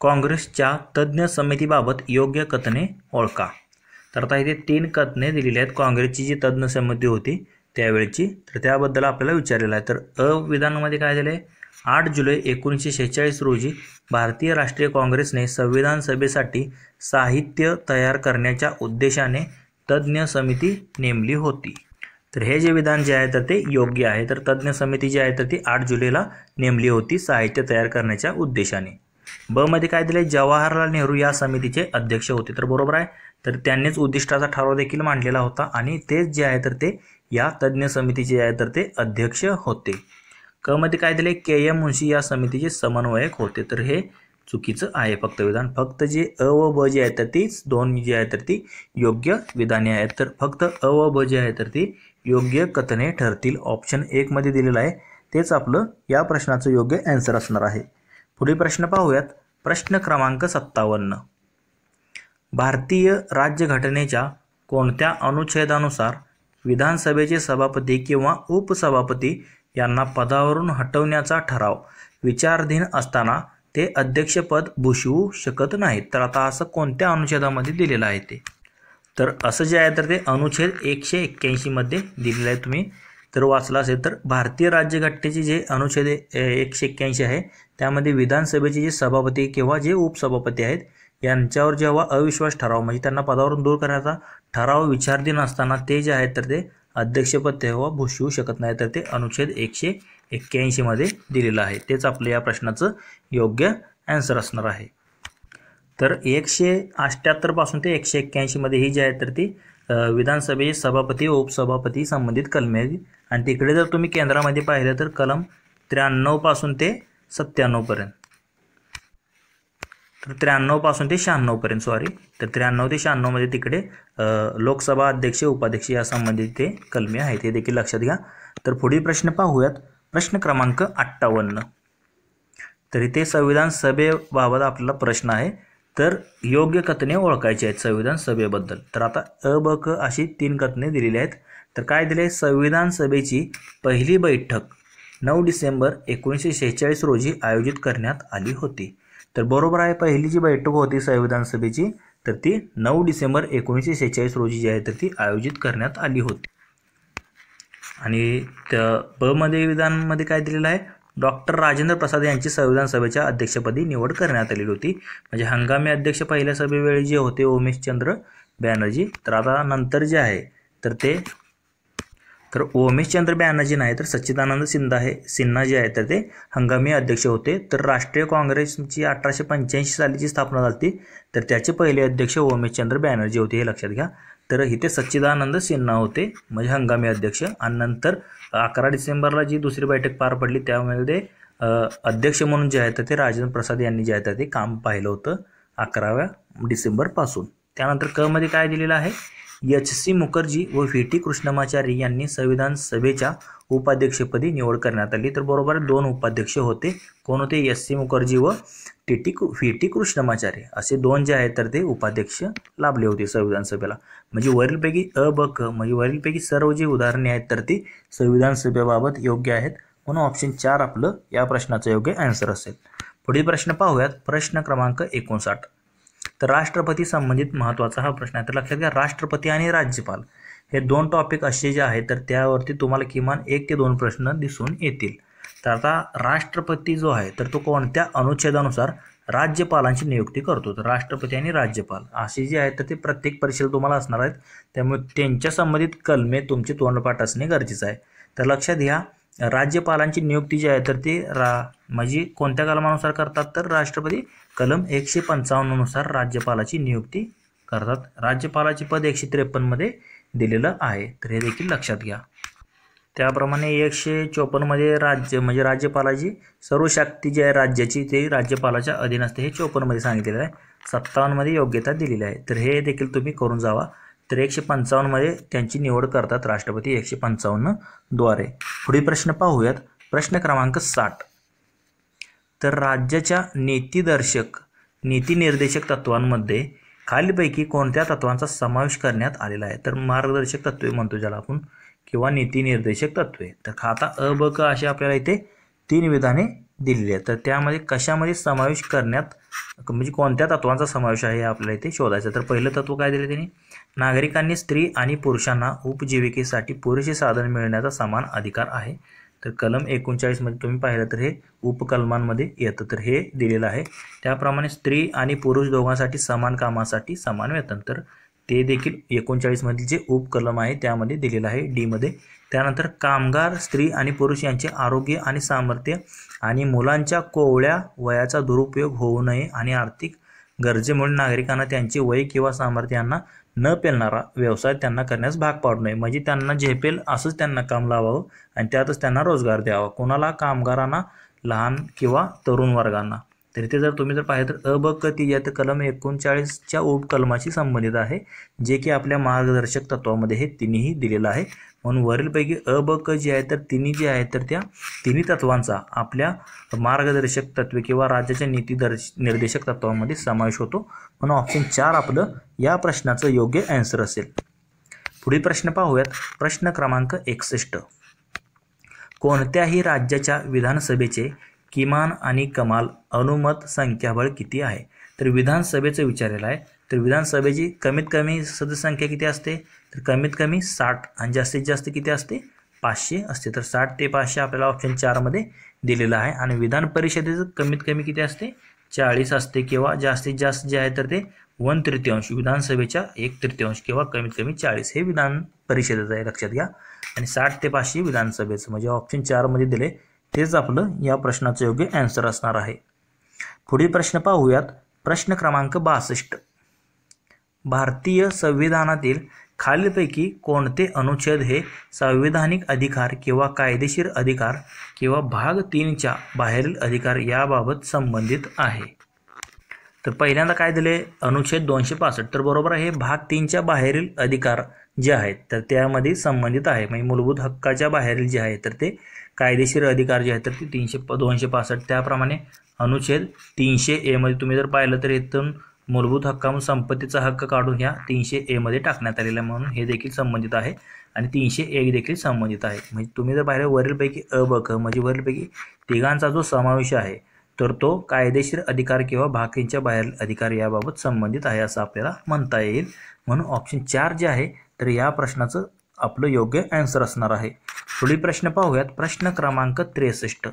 काँग्रेसच्या तज्ज्ञ समितीबाबत योग्य कथने ओळखा. तर आता इथे 3 कथने दिलेली आहेत काँग्रेसची जी तज्ज्ञ समिती होती त्यावेळची. तर त्याबद्दल आपल्याला विचारलेलं आहे. तर विधानामध्ये काय दिलं आहे? 8 जुलै 1946 रोजी भारतीय राष्ट्रीय काँग्रेसने संविधान सभेसाठी साहित्य तयार करण्याच्या उद्देशाने तज्ज्ञ समिती नेमली होती. तर हे जे विधान जे आहे तर ते योग्य आहे. तर तज्ज्ञ समिती जी आहे तर ती 8 जुलैला नेमली होती साहित्य तयार करण्याच्या उद्देशाने. ब मध्ये काय दिले? जवाहरलाल नेहरू या समितीचे अध्यक्ष होते. तर बरोबर आहे. तर त्यांनीच उद्दिष्टाचा ठराव देखील मांडलेला होता आणि तेच जे आहे तर ते या तज्ज्ञ समितीचे जे आहे तर ते अध्यक्ष होते. क मध्ये काय दिले, के.एम. मुन्शी या समितीचे समन्वयक होते. तर हे चुकीचं आहे फक्त विधान. फक्त जे अ व ब जे आहे तर तीच दोन जी आहे तर ती योग्य विधाने आहेत. तर फक्त अ व ब जे आहे तर ती योग्य कथने ठरतील. ऑप्शन 1 मध्ये दिलेलं आहे तेच आपलं या प्रश्नाचं योग्य आन्सर असणार आहे. पुढील प्रश्न पाहूयात. प्रश्न क्रमांक 57. भारतीय राज्यघटनेच्या कोणत्या अनुच्छेदानुसार विधानसभेचे सभापती किंवा उपसभापती यांना पदावरून हटवण्याचा ठराव विचाराधीन असताना ते अध्यक्षपद भूषवू शकत नाहीत? तर आता असं कोणत्या अनुच्छेदामध्ये दिलेलं आहे ते? तर असं जे आहे तर ते अनुच्छेद 181 मध्ये दिलेलं आहे. तुम्ही तर वाचलं असेल तर भारतीय राज्यघटनेचे जे अनुच्छेद 181 आहे त्यामध्ये विधानसभेचे जे सभापती किंवा जे उपसभापती आहेत यांच्यावर जेव्हा अविश्वास ठराव म्हणजे त्यांना पदावरून दूर करण्याचा ठराव विचाराधीन असताना ते जे आहेत तर ते अध्यक्षपद तेव्हा भूषवू शकत नाही. तर ते अनुच्छेद 181 मध्ये दिलेलं आहे. तेच आपलं या प्रश्नाचं योग्य आन्सर असणार आहे. तर 178 पासून ते 181 मध्ये ही जी आहे तर ती विधानसभेचे सभापती व उपसभापती संबंधित कलमे आहेत. आणि तिकडे जर तुम्ही केंद्रामध्ये पाहिलं तर कलम 93 पासून ते 97 पर्यंत, तर 93 पासून ते 96 पर्यंत तर 93 ते 96 मध्ये तिकडे लोकसभा अध्यक्ष उपाध्यक्ष या संबंधित ते कलमे आहेत. हे देखील लक्षात घ्या. तर पुढील प्रश्न पाहूयात. प्रश्न क्रमांक 58. तर इथे संविधान सभेबाबत आपल्याला प्रश्न आहे. तर योग्य कथने ओळखायची आहेत संविधान सभेबद्दल. तर आता अ ब क अशी 3 कथने दिलेली आहेत. तर काय दिले, संविधान सभेची पहिली बैठक 9 डिसेंबर 1946 रोजी आयोजित करण्यात आली होती. तर बरोबर आहे, पहिली जी बैठक होती संविधान सभेची तर ती 9 डिसेंबर 1946 रोजी जी आहे तर ती आयोजित करण्यात आली होती. आणि त्या ब मध्ये विधानमध्ये काय दिलेलं आहे, डॉक्टर राजेंद्र प्रसाद यांची संविधान सभेच्या अध्यक्षपदी निवड करण्यात आलेली होती. म्हणजे हंगामी अध्यक्ष पहिल्या सभेवेळी जे होते उमेशचंद्र बॅनर्जी. तर आता नंतर जे आहे तर ते उमेशचंद्र बॅनर्जी नाही तर सच्चिदानंद सिन्हा जे आहे तर ते हंगामी अध्यक्ष होते. तर राष्ट्रीय काँग्रेसची 1885 सालीची स्थापना झाली तर त्याचे पहिले अध्यक्ष उमेशचंद्र बॅनर्जी होते, हे लक्षात घ्या. तर इथे सच्चिदानंद सिन्हा होते म्हणजे हंगामी अध्यक्ष. आणि नंतर 11 डिसेंबरला जी दुसरी बैठक पार पडली त्यामध्ये अध्यक्ष म्हणून जे आहे तर ते राजेंद्र प्रसाद यांनी जे आहे तर ते काम पाहिलं होतं 11 डिसेंबरपासून. त्यानंतर क मध्ये काय दिलेलं आहे, एच.सी. मुखर्जी व व्ही.टी. कृष्णमाचारी यांनी संविधान सभेच्या उपाध्यक्षपदी निवड करण्यात आली. तर बरोबर 2 उपाध्यक्ष होते. कोण होते, एच.सी. मुखर्जी व व्ही.टी. कृष्णमाचारी असे 2 जे आहेत तर ते उपाध्यक्ष लाभले होते संविधान सभेला. म्हणजे वरीलपैकी अ ब क म्हणजे वरीलपैकी सर्व जी उदाहरणे आहेत तर ती संविधान सभेबाबत योग्य आहेत. म्हणून ऑप्शन 4 आपलं या प्रश्नाचं योग्य आन्सर असेल. पुढील प्रश्न पाहूयात. प्रश्न क्रमांक 59. तर राष्ट्रपती संबंधित महत्त्वाचा हा प्रश्न आहे. तर लक्षात घ्या, राष्ट्रपती आणि राज्यपाल हे 2 टॉपिक असे जे आहेत तर त्यावरती तुम्हाला किमान 1 ते 2 प्रश्न दिसून येतील. तर आता राष्ट्रपती जो आहे तर तो कोणत्या अनुच्छेदानुसार राज्यपालांची नियुक्ती करतो? तर राष्ट्रपती आणि राज्यपाल असे जे आहेत तर ते प्रत्येक परीक्षेला तुम्हाला असणार आहेत. त्यामुळे त्यांच्या संबंधित कलमे तुमचे तोंडपाठ असणे गरजेचं आहे. तर लक्षात घ्या, राज्यपालांची नियुक्ती जी आहे तर ती म्हणजे कोणत्या कलमानुसार करतात, तर राष्ट्रपती कलम 155 नुसार राज्यपालाची नियुक्ती करतात. राज्यपालाचे पद 153 मध्ये दिलेलं आहे. तर हे देखील लक्षात घ्या. त्याप्रमाणे 154 मध्ये राज्यपालाची सर्व शक्ती जी आहे राज्याची ते राज्यपालाच्या अधीन असते, हे 54 मध्ये सांगितलेलं आहे. 57 मध्ये योग्यता दिलेली आहे. तर हे देखील तुम्ही करून जावा. तर 155 मध्ये त्यांची निवड करतात राष्ट्रपती 155 द्वारे. पुढील प्रश्न पाहूयात. प्रश्न क्रमांक 60. तर राज्याच्या नीतिनिर्देशक तत्वांमध्ये खालीलपैकी कोणत्या तत्वांचा समावेश करण्यात आलेला आहे? तर मार्गदर्शक तत्वे म्हणतो ज्याला आपण किंवा नीतिनिर्देशक तत्वे. तर आता अ ब क अशी आपल्याला इथे 3 विधाने दिलेली आहेत. तर त्यामध्ये कशामध्ये समावेश करण्यात म्हणजे कोणत्या तत्वांचा समावेश आहे हे आपल्याला इथे शोधायचं. तर पहिलं तत्व काय दिले त्यांनी, नागरिकांनी स्त्री आणि पुरुषांना उपजीविकेसाठी पुरेसे साधन मिळण्याचा समान अधिकार आहे. तर कलम 39 मध्ये तुम्ही पाहिलं तर हे उपकलमांमध्ये येतं, तर हे दिलेलं आहे. त्याप्रमाणे स्त्री आणि पुरुष दोघांसाठी समान कामासाठी समान वेतन, तर ते देखील 39 मधील जे उपकलम आहे त्यामध्ये दिलेलं आहे डी मध्ये. त्यानंतर कामगार स्त्री आणि पुरुष यांचे आरोग्य आणि सामर्थ्य आणि मुलांच्या कोवळ्या वयाचा दुरुपयोग होऊ नये आणि आर्थिक गरजेमुळे नागरिकांना त्यांचे वय किंवा सामर्थ्य यांना न पेलणारा व्यवसाय त्यांना करण्यास भाग पाडू नये. म्हणजे त्यांना झेपेल असंच त्यांना काम लावावं आणि त्यातच त्यांना रोजगार द्यावा. कोणाला? कामगारांना, लहान किंवा तरुण वर्गांना. तर इथे जर तुम्ही पाहिलं तर अ ब क ती या कलम 39च्या उपकलमाशी संबंधित आहे, जे की आपल्या मार्गदर्शक तत्वामध्ये हे तिन्ही दिलेलं आहे. म्हणून वरीलपैकी अ ब क जे आहे तर तिन्ही जे आहेत तर त्या तिन्ही तत्वांचा आपल्या मार्गदर्शक तत्वे किंवा राज्याच्या नीती निर्देशक तत्वामध्ये समावेश होतो. म्हणून ऑप्शन 4 आपलं या प्रश्नाचं योग्य आन्सर असेल. पुढील प्रश्न पाहूयात. प्रश्न क्रमांक 61. कोणत्याही राज्याच्या विधानसभेचे किमान आणि कमाल अनुमत संख्याबळ किती आहे? तर विधानसभेचं विचारलेलं आहे. तर विधानसभेची कमीत कमी सदस्य संख्या किती असते? तर कमीत कमी 60 आणि जास्तीत जास्त किती असते? 500 असते. तर 60 ते 500 आपल्याला ऑप्शन 4 मध्ये दिलेलं आहे. आणि विधान परिषदेचं कमीत कमी किती असते? 40 असते किंवा जास्तीत जास्त जे आहे तर ते 1/3 विधानसभेच्या 1/3 किंवा कमीत कमी 40 हे विधान परिषदेचं आहे, लक्षात घ्या. आणि 60 ते 500 विधानसभेचं, म्हणजे ऑप्शन 4 मध्ये दिले तेच आपलं या प्रश्नाचं योग्य आन्सर असणार आहे. पुढील प्रश्न पाहूयात. प्रश्न क्रमांक 62. भारतीय संविधानातील खालीलपैकी कोणते अनुच्छेद हे संवैधानिक अधिकार किंवा कायदेशीर अधिकार किंवा भाग 3च्या बाहेरील अधिकार याबाबत संबंधित आहे? तर पहिल्यांदा काय दिले? अनुच्छेद 265. तर बरोबर आहे, भाग 3च्या बाहेरील अधिकार जे आहेत तर त्यामध्ये संबंधित आहे. म्हणजे मूलभूत हक्काच्या बाहेरील जे आहे तर ते कायदेशीर अधिकार जे आहेत तर ते 265. त्याप्रमाणे अनुच्छेद 300A मध्ये तुम्ही जर पाहिलं तर इथून मूलभूत हक्कामधून संपत्तीचा हक्क काढून ह्या 300A मध्ये टाकण्यात आलेला आहे, म्हणून हे देखील संबंधित आहे. आणि 301 देखील संबंधित आहे. म्हणजे तुम्ही जर पाहिलं वरीलपैकी अ ब क म्हणजे वरीलपैकी तिघांचा जो समावेश आहे तर तो कायदेशीर अधिकार किंवा भाग 3च्या बाहेरील अधिकार याबाबत संबंधित आहे असं आपल्याला म्हणता येईल. म्हणून ऑप्शन 4 जे आहे तर या प्रश्नाचं आपलं योग्य आन्सर असणार आहे. पुढील प्रश्न पाहूयात. प्रश्न क्रमांक 63.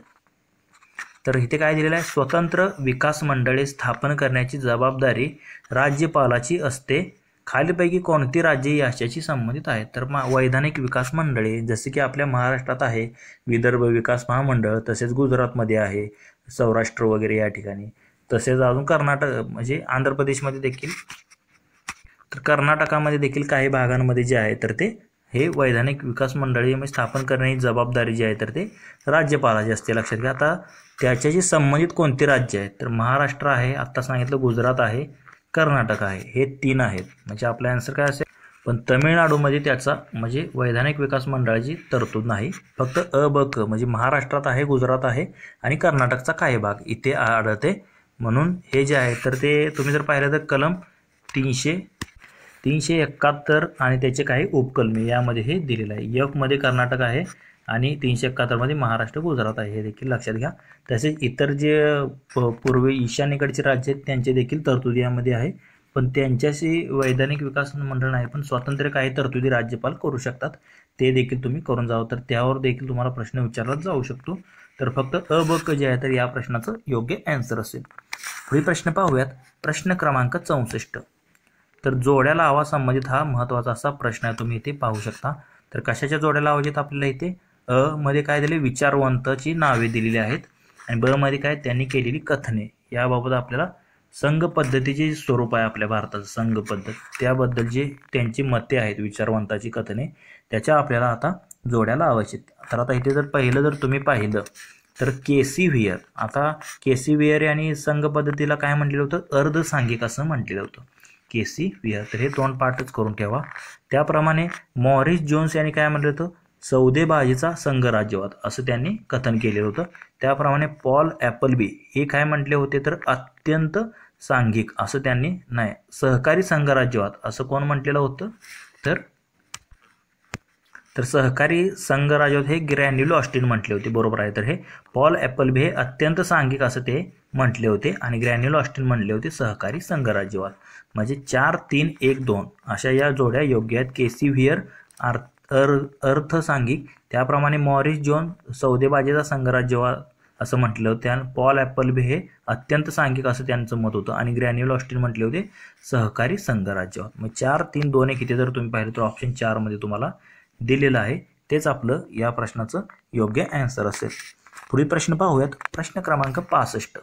तर इथे काय दिलेलं आहे? स्वतंत्र विकास मंडळे स्थापन करण्याची जबाबदारी राज्यपालाची असते. खालीलपैकी कोणती राज्ये याच्याशी संबंधित आहेत? तर वैधानिक विकास मंडळे जसे की आपल्या महाराष्ट्रात आहे विदर्भ विकास महामंडळ, तसेच गुजरातमध्ये आहे, सौराष्ट्र वगैरे या ठिकाणी, तसेच अजून कर्नाटक म्हणजे आंध्र प्रदेशमध्ये देखील, तर कर्नाटकामध्ये देखील काही भागांमध्ये जे आहे तर ते हे वैधानिक विकास मंडळे स्थापन करण्याची जबाबदारी जी आहे तर ते राज्यपालाची असते, लक्षात घ्या. आता त्याच्याशी संबंधित कोणती राज्य आहेत? तर महाराष्ट्र आहे, आत्ता सांगितलं, गुजरात आहे, कर्नाटक आहे, हे 3 आहेत. म्हणजे आपला आन्सर काय असेल? पण तमिळनाडूमध्ये त्याचा म्हणजे वैधानिक विकास मंडळाची तरतूद नाही. फक्त अ ब क म्हणजे महाराष्ट्रात आहे, गुजरात आहे आणि कर्नाटकचा काही भाग इथे आढळते. म्हणून हे जे आहे तर ते तुम्ही जर पाहिलं तर कलम 371 आणि त्याचे काही उपकलमे यामध्ये हे दिलेलं आहे. F मध्ये कर्नाटक आहे आणि 371 मध्ये महाराष्ट्र गुजरात आहे, हे देखील लक्षात घ्या. तसेच इतर जे पूर्व ईशान्येकडचे राज्य आहेत त्यांचे देखील तरतुदी यामध्ये आहे, पण त्यांच्याशी वैधानिक विकास मंडळ नाही, पण स्वतंत्र काही तरतुदी राज्यपाल करू शकतात, ते देखील तुम्ही करून जावं. तर त्यावर देखील तुम्हाला प्रश्न विचारला जाऊ शकतो. तर फक्त अ ब क जे आहे तर या प्रश्नाचं योग्य आन्सर असेल. पुढील प्रश्न पाहूयात. प्रश्न क्रमांक 64. तर जोड्या लावा संबंधित हा महत्त्वाचा असा प्रश्न आहे, तुम्ही इथे पाहू शकता. तर कशाच्या जोड्या लावायच्यात आपल्याला? इथे अ मध्ये काय दिले? विचारवंताची नावे दिलेली आहेत. आणि ब मध्ये काय? त्यांनी केलेली कथने. याबाबत आपल्याला संघ पद्धतीचे स्वरूप आहे आपल्या भारताचं संघ पद्धत, त्याबद्दल जे त्यांची मते आहेत विचारवंताची कथने, त्याच्या आपल्याला आता जोड्या लावायचे. तर आता इथे जर पहिलं जर तुम्ही पाहिलं तर केसी व्हियर. आता केसी व्हियर यांनी संघ पद्धतीला काय म्हटलेलं होतं? अर्धसांघिक असं म्हटलेलं होतं, केसी व्हियर. तर हे 2 पार्टच करून ठेवा. त्याप्रमाणे मॉरिस जोन्स यांनी काय म्हटलं होतं? सौदेबाजीचा संघराज्यवाद असं त्यांनी कथन केलेलं होतं. त्याप्रमाणे पॉल ॲपलबी हे काय म्हटले होते? तर अत्यंत सांघिक असं त्यांनी नाही, सहकारी संघराज्यवाद असं कोण म्हटलेलं होतं? तर सहकारी संघराज्यवाद हे ग्रॅन्युलो ऑस्टिन म्हटले होते, बरोबर आहे. तर हे पॉल ॲपलबी हे अत्यंत सांघिक असं ते म्हटले होते आणि ग्रॅन्युलो ऑस्टिन म्हटले होते सहकारी संघराज्यवाद. म्हणजे 4, 3, 1, 2 अशा या जोड्या योग्य आहेत. केसी व्हियर अर्थसांघिक, त्याप्रमाणे मॉरिस जोन सौदेबाजीचा संघराज्यवाद असं म्हटलं होतं, आणि पॉल ॲपलबी हे अत्यंत सांघिक असं त्यांचं मत होतं, आणि ग्रॅन्युलो ऑस्टिन म्हटले होते सहकारी संघराज्यवाद. मग 4, 3, 2, 1 इथे जर तुम्ही पाहिलं तर ऑप्शन 4 मध्ये तुम्हाला दिलेलं आहे, तेच आपलं या प्रश्नाचं योग्य आन्सर असेल. पुढील प्रश्न पाहूयात. प्रश्न क्रमांक 65.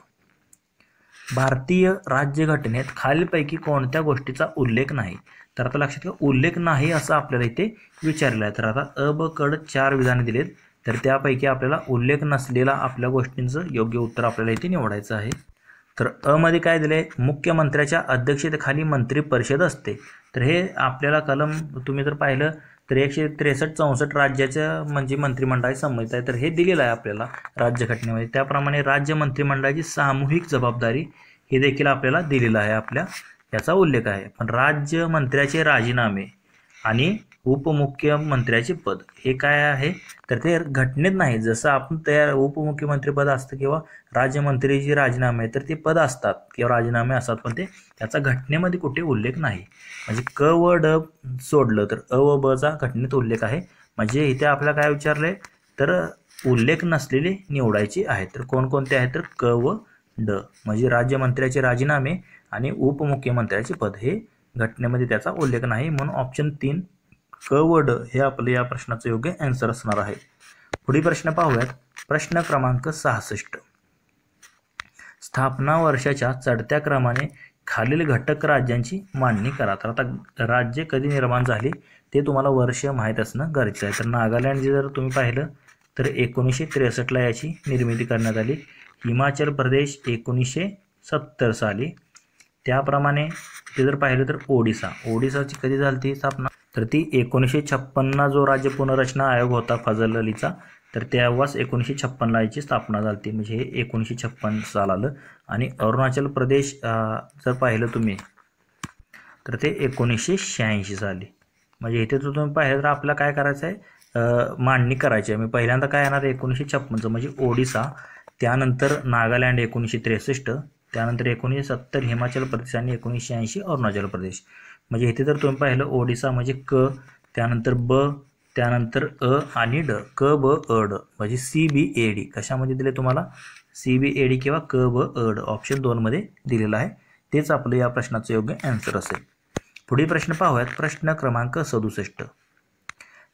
भारतीय राज्यघटनेत खालीलपैकी कोणत्या गोष्टीचा उल्लेख नाही? तर आता लक्षात घ्या, उल्लेख नाही असं आपल्याला इथे विचारलं आहे. तर आता अ ब कड 4 विधाने दिलेत, तर त्यापैकी आपल्याला उल्लेख नसलेला आपल्या गोष्टींचं योग्य उत्तर आपल्याला इथे निवडायचं आहे. तर अ मध्ये काय दिले, मुख्यमंत्र्याच्या अध्यक्षतेखाली मंत्री परिषद असते. तर हे आपल्याला कलम तुम्ही जर पाहिलं तर 163-64 राज्याच्या म्हणजे मंत्रिमंडळाची संमती आहे. तर हे दिलेलं आहे आपल्याला राज्यघटनेमध्ये. त्याप्रमाणे राज्य मंत्रिमंडळाची सामूहिक जबाबदारी हे देखील आपल्याला दिलेलं आहे, आपल्या याचा उल्लेख आहे. पण राज्य मंत्र्याचे राजीनामे आणि उपमुख्यमंत्र्याचे पद हे काय आहे, तर ते घटनेत नाही. जसं आपण तयार उपमुख्यमंत्री पद असतं किंवा राज्यमंत्रीचे राजीनामे तर ते पद असतात किंवा राजीनामे असतात, पण ते त्याचा घटनेमध्ये कुठे उल्लेख नाही. म्हणजे क व ड सोडलं तर अ व ब चा घटनेत उल्लेख आहे. म्हणजे इथे आपल्याला काय विचारलंय, तर उल्लेख नसलेले निवडायचे आहेत. तर कोणकोणते आहेत, तर क व ड म्हणजे राज्यमंत्र्याचे राजीनामे आणि उपमुख्यमंत्र्याचे पद हे घटनेमध्ये त्याचा उल्लेख नाही. म्हणून ऑप्शन 3 क व ड हे आपलं या प्रश्नाचं योग्य आन्सर असणार आहे. पुढील प्रश्न पाहूयात. प्रश्न क्रमांक 66. स्थापना वर्षाच्या चढत्या क्रमाने खालील घटक राज्यांची मांडणी करा. तर आता राज्य कधी निर्माण झाली ते तुम्हाला वर्ष माहीत असणं गरजेचं आहे. तर नागालँड जर तुम्ही पाहिलं तर 1963 याची निर्मिती करण्यात आली. हिमाचल प्रदेश 1970 साली. त्याप्रमाणे ते जर पाहिलं तर ओडिसाची कधी झाली ती स्थापना, तर ती 1956 जो राज्य पुनर्रचना आयोग होता फजल अलीचा, तर तेव्हाच 1956 याची स्थापना झाली. म्हणजे हे 1956 साल आलं. आणि अरुणाचल प्रदेश जर पाहिलं तुम्ही तर ते 1986 साली. म्हणजे इथे जर तुम्ही पाहिलं तर आपल्याला काय करायचं आहे, मांडणी करायची आहे. मी पहिल्यांदा काय येणार 1956 म्हणजे ओडिसा, त्यानंतर नागालँड 1963, त्यानंतर 1970 हिमाचल प्रदेश आणि 1980 अरुणाचल प्रदेश. म्हणजे इथे जर तुम्ही पाहिलं ओडिसा म्हणजे क, त्यानंतर ब, त्यानंतर अ आणि ड, क ब अ ड म्हणजे CBAD कशामध्ये दिले तुम्हाला, CBAD किंवा क ब अ ड ऑप्शन 2 मध्ये दिलेलं आहे. तेच आपलं या प्रश्नाचं योग्य आन्सर असेल. पुढील प्रश्न पाहूयात. प्रश्न क्रमांक 67.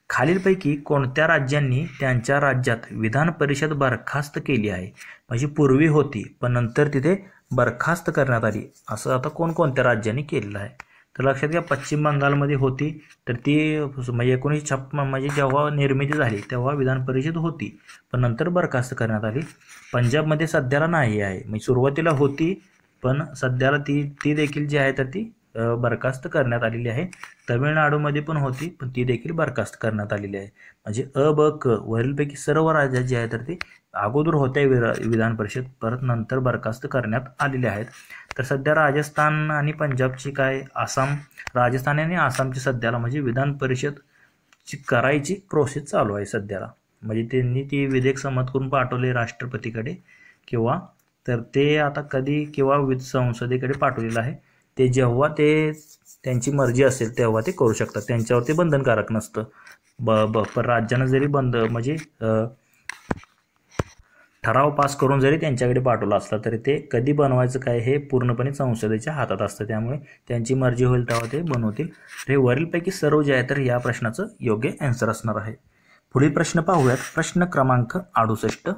खालीलपैकी कोणत्या राज्यांनी त्यांच्या राज्यात विधान परिषद बरखास्त केली आहे? म्हणजे पूर्वी होती पण नंतर तिथे बरखास्त करण्यात आली, असं आता कोणकोणत्या राज्यांनी केलेलं आहे? तर लक्षात घ्या, पश्चिम बंगालमध्ये होती तर ती म्हणजे 1956 म्हणजे जेव्हा निर्मिती झाली तेव्हा विधान परिषद होती पण नंतर बरखास्त करण्यात आली. पंजाबमध्ये सध्याला नाही आहे, म्हणजे सुरुवातीला होती पण सध्याला ती देखील जी आहे तर ती बरखास्त करण्यात आलेली आहे. तमिळनाडूमध्ये पण होती पण ती देखील बरखास्त करण्यात आलेली आहे. म्हणजे अ ब क वरीलपैकी सर्व राज्यात जे आहे तर ते अगोदर होत्या विधान परिषद, परत नंतर बरखास्त करण्यात आलेले आहेत. तर सध्या राजस्थान आणि पंजाबची काय राजस्थान आणि आसामची सध्याला म्हणजे विधान परिषदची करायची प्रोसेस चालू आहे सध्याला. म्हणजे त्यांनी ती विधेयक संमत करून पाठवले राष्ट्रपतीकडे किंवा तर ते आता कधी किंवा संसदेकडे पाठवलेलं आहे. ते जेव्हा ते त्यांची मर्जी असेल तेव्हा ते करू शकतात, त्यांच्यावरती बंधनकारक नसतं. पण राज्यानं जरी म्हणजे ठराव पास करून जरी त्यांच्याकडे पाठवला असला तरी ते कधी बनवायचं काय हे पूर्णपणे संसदेच्या हातात असतं. त्यामुळे त्यांची मर्जी होईल तेव्हा ते बनवतील. हे वरीलपैकी सर्व जे आहे तर या प्रश्नाचं योग्य आन्सर असणार आहे. पुढील प्रश्न पाहूयात. प्रश्न क्रमांक 68.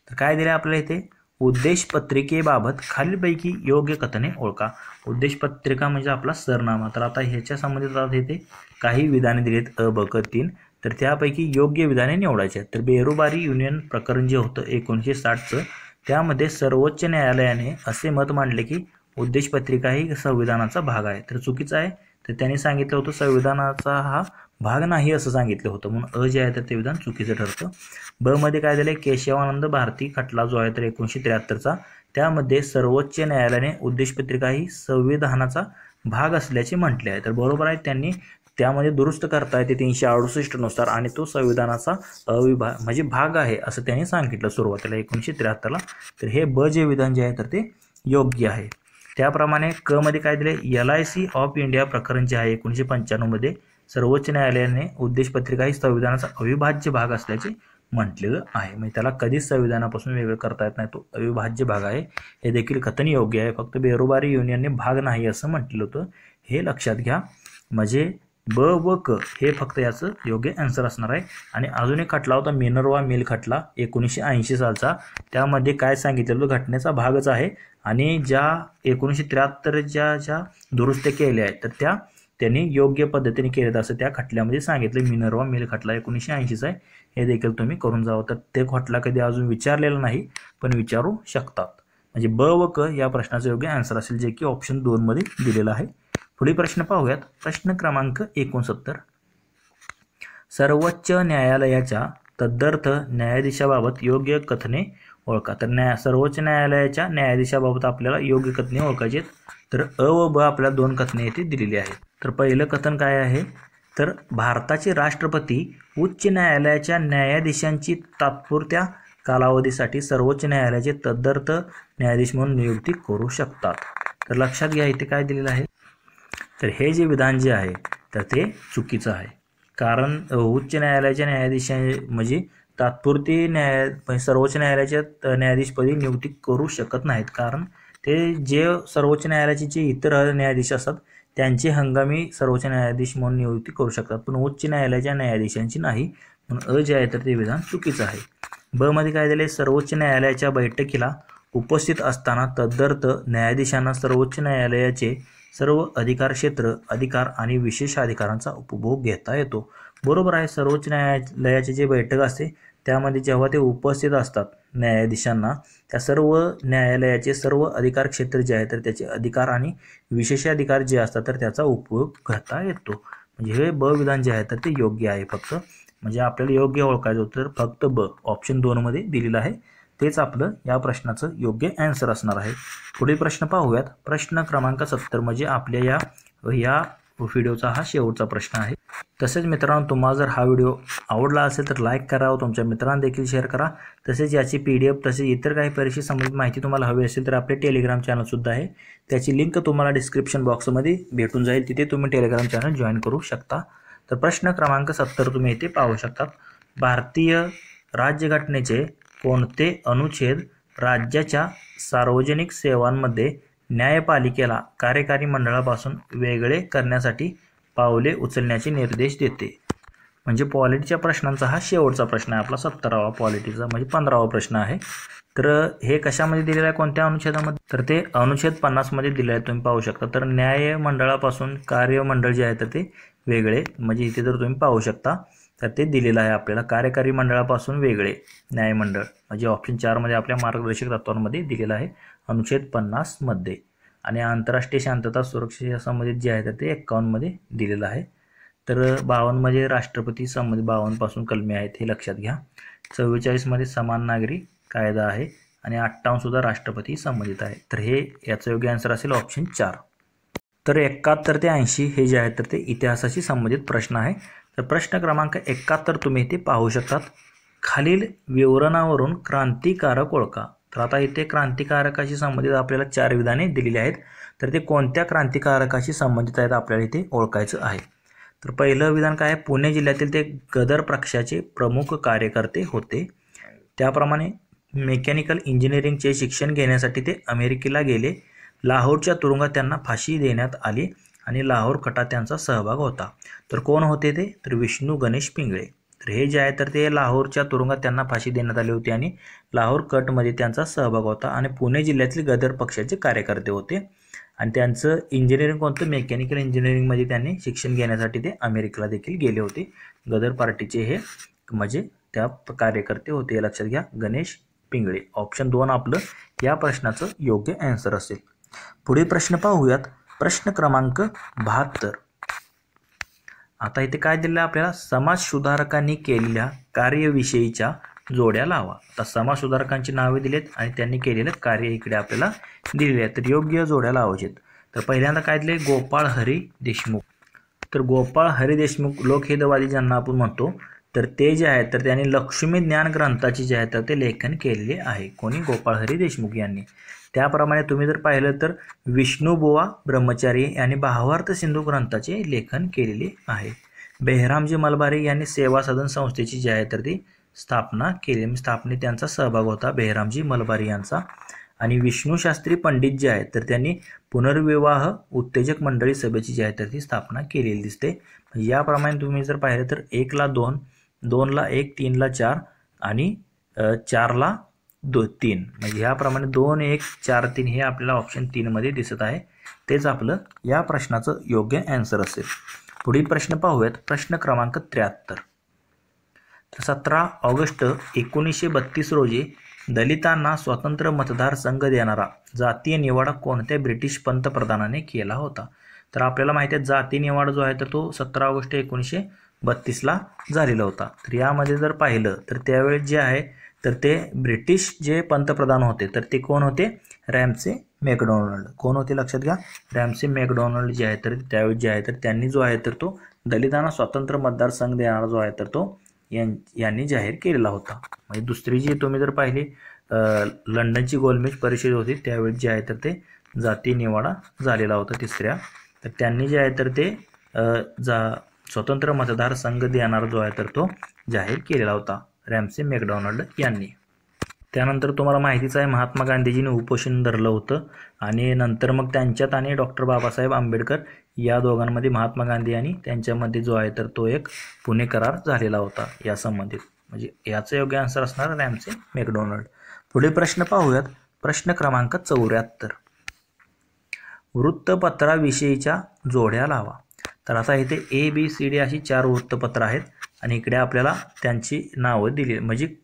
तर काय दिले आपल्याला इथे, उद्देशपत्रिकेबाबत खालीलपैकी योग्य कथने ओळखा. उद्देशपत्रिका म्हणजे आपला सरनामा. तर आता ह्याच्या संबंधित इथे काही विधाने दिलीत अ ब क 3, तर त्यापैकी योग्य विधाने निवडायची आहेत. तर बेरोबारी युनियन प्रकरण जे होतं 1960चं, त्यामध्ये सर्वोच्च न्यायालयाने असे मत मांडले की उद्देशपत्रिका ही संविधानाचा भाग आहे. तर चुकीचं आहे. तर त्यांनी सांगितलं होतं संविधानाचा हा भाग नाही असं सांगितलं होतं, म्हणून अ जे आहे तर ते विधान चुकीचं ठरतं. ब मध्ये काय दिलं, केशवानंद भारती खटला जो आहे तर 1973चा, त्यामध्ये सर्वोच्च न्यायालयाने उद्देशपत्रिका ही संविधानाचा भाग असल्याचे म्हटले आहे. तर बरोबर आहे, त्यांनी त्यामध्ये दुरुस्त करता येते 368 नुसार आणि तो संविधानाचा म्हणजे भाग आहे असं त्यांनी सांगितलं सुरुवातीला 1973ला. तर हे ब जे विधान जे आहे तर ते योग्य आहे. त्याप्रमाणे क मध्ये काय दिले, LIC ऑफ इंडिया प्रकरण जे आहे 1995 मध्ये सर्वोच्च न्यायालयाने उद्देशपत्रिका ही संविधानाचा अविभाज्य भाग असल्याचे म्हटलेलं आहे. म्हणजे त्याला कधीच संविधानापासून वेगळं करता येत नाही, तो अविभाज्य भाग आहे. हे देखील कथन योग्य आहे. फक्त बेरोबारी युनियनने भाग नाही असं म्हटलं होतं, हे लक्षात घ्या. म्हणजे ब व क हे फक्त याचं योग्य आन्सर असणार आहे. आणि अजून एक खटला होता मिनर्वा मिल खटला 1980 सालचा. त्यामध्ये काय सांगितलेलं घटनेचा भागच आहे आणि ज्या 1973 ज्या दुरुस्त्या केल्या आहेत तर त्या त्यांनी योग्य पद्धतीने केलेत असं त्या खटल्यामध्ये सांगितलं. मिनर्वा मिल खटला 1980चा आहे. हे देखील तुम्ही करून जावं. तर ते खटला कधी अजून विचारलेला नाही पण विचारू शकतात. म्हणजे ब व क या प्रश्नाचं योग्य आन्सर असेल जे की ऑप्शन 2 मध्ये दिलेलं आहे. पुढील प्रश्न पाहूयात. प्रश्न क्रमांक 69. सर्वोच्च न्यायालयाच्या तदर्थ न्यायाधीशाबाबत योग्य कथने ओळखा. तर सर्वोच्च न्यायालयाच्या न्यायाधीशाबाबत आपल्याला योग्य कथने ओळखायची आहेत. तर अ व ब आपल्याला 2 कथने येथे दिलेली आहेत. तर पहिलं कथन काय आहे तर भारताचे राष्ट्रपती उच्च न्यायालयाच्या न्यायाधीशांची तात्पुरत्या कालावधीसाठी सर्वोच्च न्यायालयाचे तदर्थ न्यायाधीश म्हणून नियुक्ती करू शकतात. तर लक्षात घ्या इथे काय दिलेलं आहे. तर हे जे विधान जे आहे तर ते चुकीचं आहे. कारण उच्च न्यायालयाच्या न्यायाधीश म्हणजे तात्पुरती सर्वोच्च न्यायालयाच्या न्यायाधीशपदी नियुक्ती करू शकत नाहीत. कारण ते जे सर्वोच्च न्यायालयाचे जे इतर न्यायाधीश असतात त्यांचे हंगामी सर्वोच्च न्यायाधीश म्हणून नियुक्ती करू शकतात पण उच्च न्यायालयाच्या न्यायाधीशांची नाही. म्हणून अ जे आहे तर ते विधान चुकीचं आहे. ब मध्ये काय दिले सर्वोच्च न्यायालयाच्या बैठकीला उपस्थित असताना तदर्थ न्यायाधीशांना सर्वोच्च न्यायालयाचे सर्व अधिकार क्षेत्र अधिकार आणि विशेष अधिकारांचा उपभोग घेता येतो. बरोबर आहे. सर्वोच्च न्यायालयाची जी बैठक असते त्यामध्ये जेव्हा ते उपस्थित असतात न्यायाधीशांना त्या सर्व न्यायालयाचे सर्व अधिकार क्षेत्र जे आहे तर त्याचे अधिकार आणि विशेषाधिकार जे असतात तर त्याचा उपयोग घेता येतो. म्हणजे हे ब विधान जे आहे तर ते योग्य आहे. फक्त म्हणजे आपल्याला योग्य ओळखायचं होतं तर फक्त ब ऑप्शन 2 मध्ये दिलेलं आहे तेच आपलं या प्रश्नाचं योग्य आन्सर असणार आहे. पुढील प्रश्न पाहूयात. प्रश्न क्रमांक 70 म्हणजे आपल्या या व्हिडिओचा हा शेवटचा प्रश्न आहे. तसेच मित्रांनो तुम्हाला जर हा व्हिडिओ आवडला असेल तर लाईक करा व तुमच्या मित्रांना देखील शेअर करा. तसेच याची PDF तसेच इतर काही परीक्षे संबंधित माहिती तुम्हाला हवी असेल तर आपले टेलिग्राम चॅनलसुद्धा आहे. त्याची लिंक तुम्हाला डिस्क्रिप्शन बॉक्समध्ये भेटून जाईल. तिथे तुम्ही टेलिग्राम चॅनल जॉईन करू शकता. तर प्रश्न क्रमांक 70 तुम्ही इथे पाहू शकता. भारतीय राज्यघटनेचे कोणते अनुच्छेद राज्याच्या सार्वजनिक सेवांमध्ये न्यायपालिकेला कार्यकारी मंडळापासून वेगळे करण्यासाठी पावले उचलण्याचे निर्देश देते. म्हणजे पॉलिटीच्या प्रश्नांचा हा शेवटचा प्रश्न आहे आपला 70वा पॉलिटीचा म्हणजे 15वा प्रश्न आहे. तर हे कशामध्ये दिलेलं आहे कोणत्या अनुच्छेदामध्ये तर ते अनुच्छेद 50 मध्ये दिले आहे तुम्ही पाहू शकता. तर न्याय मंडळापासून कार्यमंडळ जे आहे तर ते वेगळे म्हणजे इथे जर तुम्ही पाहू शकता तर ते दिलेलं आहे आपल्याला कार्यकारी मंडळापासून वेगळे न्यायमंडळ म्हणजे ऑप्शन 4 मध्ये आपल्या मार्गदर्शक तत्वांमध्ये दिलेलं आहे अनुच्छेद 50 मध्ये. आणि आंतरराष्ट्रीय शांतता सुरक्षेच्या संबंधित जे आहे तर ते 51 मध्ये दिलेलं आहे. तर 52 मध्ये राष्ट्रपती संबंधित 52 पासून कलमे आहेत हे लक्षात घ्या. 44 मध्ये समान नागरी कायदा आहे आणि 58 सुद्धा राष्ट्रपती संबंधित आहे. तर हे याचं योग्य आन्सर असेल ऑप्शन 4. तर 71 ते 80 हे जे आहे तर ते इतिहासाशी संबंधित प्रश्न आहे. तर प्रश्न क्रमांक 71 तुम्ही इथे पाहू शकतात. खालील विवरणावरून क्रांतिकारक ओळखा. तर आता इथे क्रांतिकारकाशी संबंधित आपल्याला 4 विधाने दिलेली आहेत. तर ते कोणत्या क्रांतिकारकाशी संबंधित आहेत आपल्याला इथे ओळखायचं आहे. तर पहिलं विधान काय आहे पुणे जिल्ह्यातील ते गदर पक्षाचे प्रमुख कार्यकर्ते होते. त्याप्रमाणे मेकॅनिकल इंजिनिअरिंगचे शिक्षण घेण्यासाठी ते अमेरिकेला गेले. लाहोरच्या तुरुंगात त्यांना फाशी देण्यात आली आणि लाहोर कटात त्यांचा सहभाग होता. तर कोण होते ते तर विष्णू गणेश पिंगळे. तर हे जे आहे तर ते लाहोरच्या तुरुंगात त्यांना फाशी देण्यात आली होती आणि लाहोर कटमध्ये त्यांचा सहभाग होता आणि पुणे जिल्ह्यातील गदर पक्षाचे कार्यकर्ते होते. आणि त्यांचं इंजिनिअरिंग कोणतं मेकॅनिकल इंजिनिअरिंगमध्ये त्यांनी शिक्षण घेण्यासाठी ते अमेरिकेला देखील गेले होते. गदर पार्टीचे हे म्हणजे त्या कार्यकर्ते होते हे लक्षात घ्या गणेश पिंगळे. ऑप्शन 2 आपलं या प्रश्नाचं योग्य आन्सर असेल. पुढील प्रश्न पाहूयात. प्रश्न क्रमांक 72. आता इथे काय दिलेलं आपल्याला समाज सुधारकांनी केलेल्या कार्यविषयीच्या जोड्या लावा. आता समाज सुधारकांची नावे दिलेत आणि त्यांनी केलेलं कार्य इकडे आपल्याला दिलेले आहेत. तर योग्य जोड्या लावायचे. तर पहिल्यांदा काय दिले गोपाळ हरी देशमुख. तर गोपाळ हरी देशमुख लोकहितवादी ज्यांना आपण म्हणतो तर ते जे आहेत तर त्यांनी लक्ष्मी ज्ञान ग्रंथाचे जे आहे तर ते लेखन केलेले आहे. कोणी गोपाळ हरी देशमुख यांनी. त्याप्रमाणे तुम्ही जर पाहिलं तर विष्णुबुवा ब्रह्मचारी यांनी भावार्थ सिंधू ग्रंथाचे लेखन केलेले आहे. बेहरामजी मलबारी यांनी सेवा सदन संस्थेची जी आहे तर ती स्थापना केली. स्थापनेत त्यांचा सहभाग होता बेहरामजी मलबारी यांचा. आणि विष्णू शास्त्री पंडित जे आहेत तर त्यांनी पुनर्विवाह उत्तेजक मंडळी सभेची जी आहे तर ती स्थापना केलेली दिसते. याप्रमाणे तुम्ही जर पाहिलं तर 1 ला 2, 2 ला 1, 3 ला 4 आणि 4 ला 3, म्हणजे याप्रमाणे 2, 1, 4, 3 हे आपल्याला ऑप्शन 3 मध्ये दिसत आहे. तेच आपलं या प्रश्नाचं योग्य आन्सर असेल. पुढील प्रश्न पाहूयात. प्रश्न क्रमांक 73. 17 ऑगस्ट 1932 रोजी दलितांना स्वतंत्र मतदारसंघ देणारा जातीय निवाडा कोणत्या ब्रिटिश पंतप्रधानाने केला होता? तर आपल्याला माहिती आहे जातीय निवाडा जो आहे तर तो 17 ऑगस्ट 1932ला झालेला होता. तर यामध्ये जर पाहिलं तर त्यावेळेस जे आहे तर ते ब्रिटिश जे पंतप्रधान होते तर ते कोण होते? Ramsay McDonald. कोण होते लक्षात घ्या? रॅमसे मॅकडोनाल्ड जे आहे तर त्यावेळेस जे आहे तर त्यांनी जो आहे तर तो दलितांना स्वतंत्र मतदारसंघ देणारा जो आहे तर तो यांनी जाहीर केलेला होता. म्हणजे दुसरी जी तुम्ही जर पाहिली लंडनची गोलमेज परिषद होती त्यावेळी जे आहे तर ते जाती निवाडा झालेला होता तिसऱ्या. तर त्यांनी जे आहे तर ते स्वतंत्र मतदारसंघ देणारा जो आहे तर तो जाहीर केलेला होता रॅमसे मॅकडोनाल्ड यांनी. त्यानंतर तुम्हाला माहितीच आहे महात्मा गांधीजींनी उपोषण धरलं होतं आणि नंतर मग त्यांच्यात आणि डॉक्टर बाबासाहेब आंबेडकर या दोघांमध्ये महात्मा गांधी आणि त्यांच्यामध्ये जो आहे तर तो एक पुणे करार झालेला होता या संबंधित. म्हणजे याचं योग्य आन्सर असणार रॅमसे मॅकडोनाल्ड. पुढील प्रश्न पाहूयात. प्रश्न क्रमांक 74. वृत्तपत्राविषयीच्या जोड्या लावा. तर आता इथे ABCD अशी 4 वृत्तपत्र आहेत आणि इकडे आपल्याला त्यांची नावं दिली म्हणजे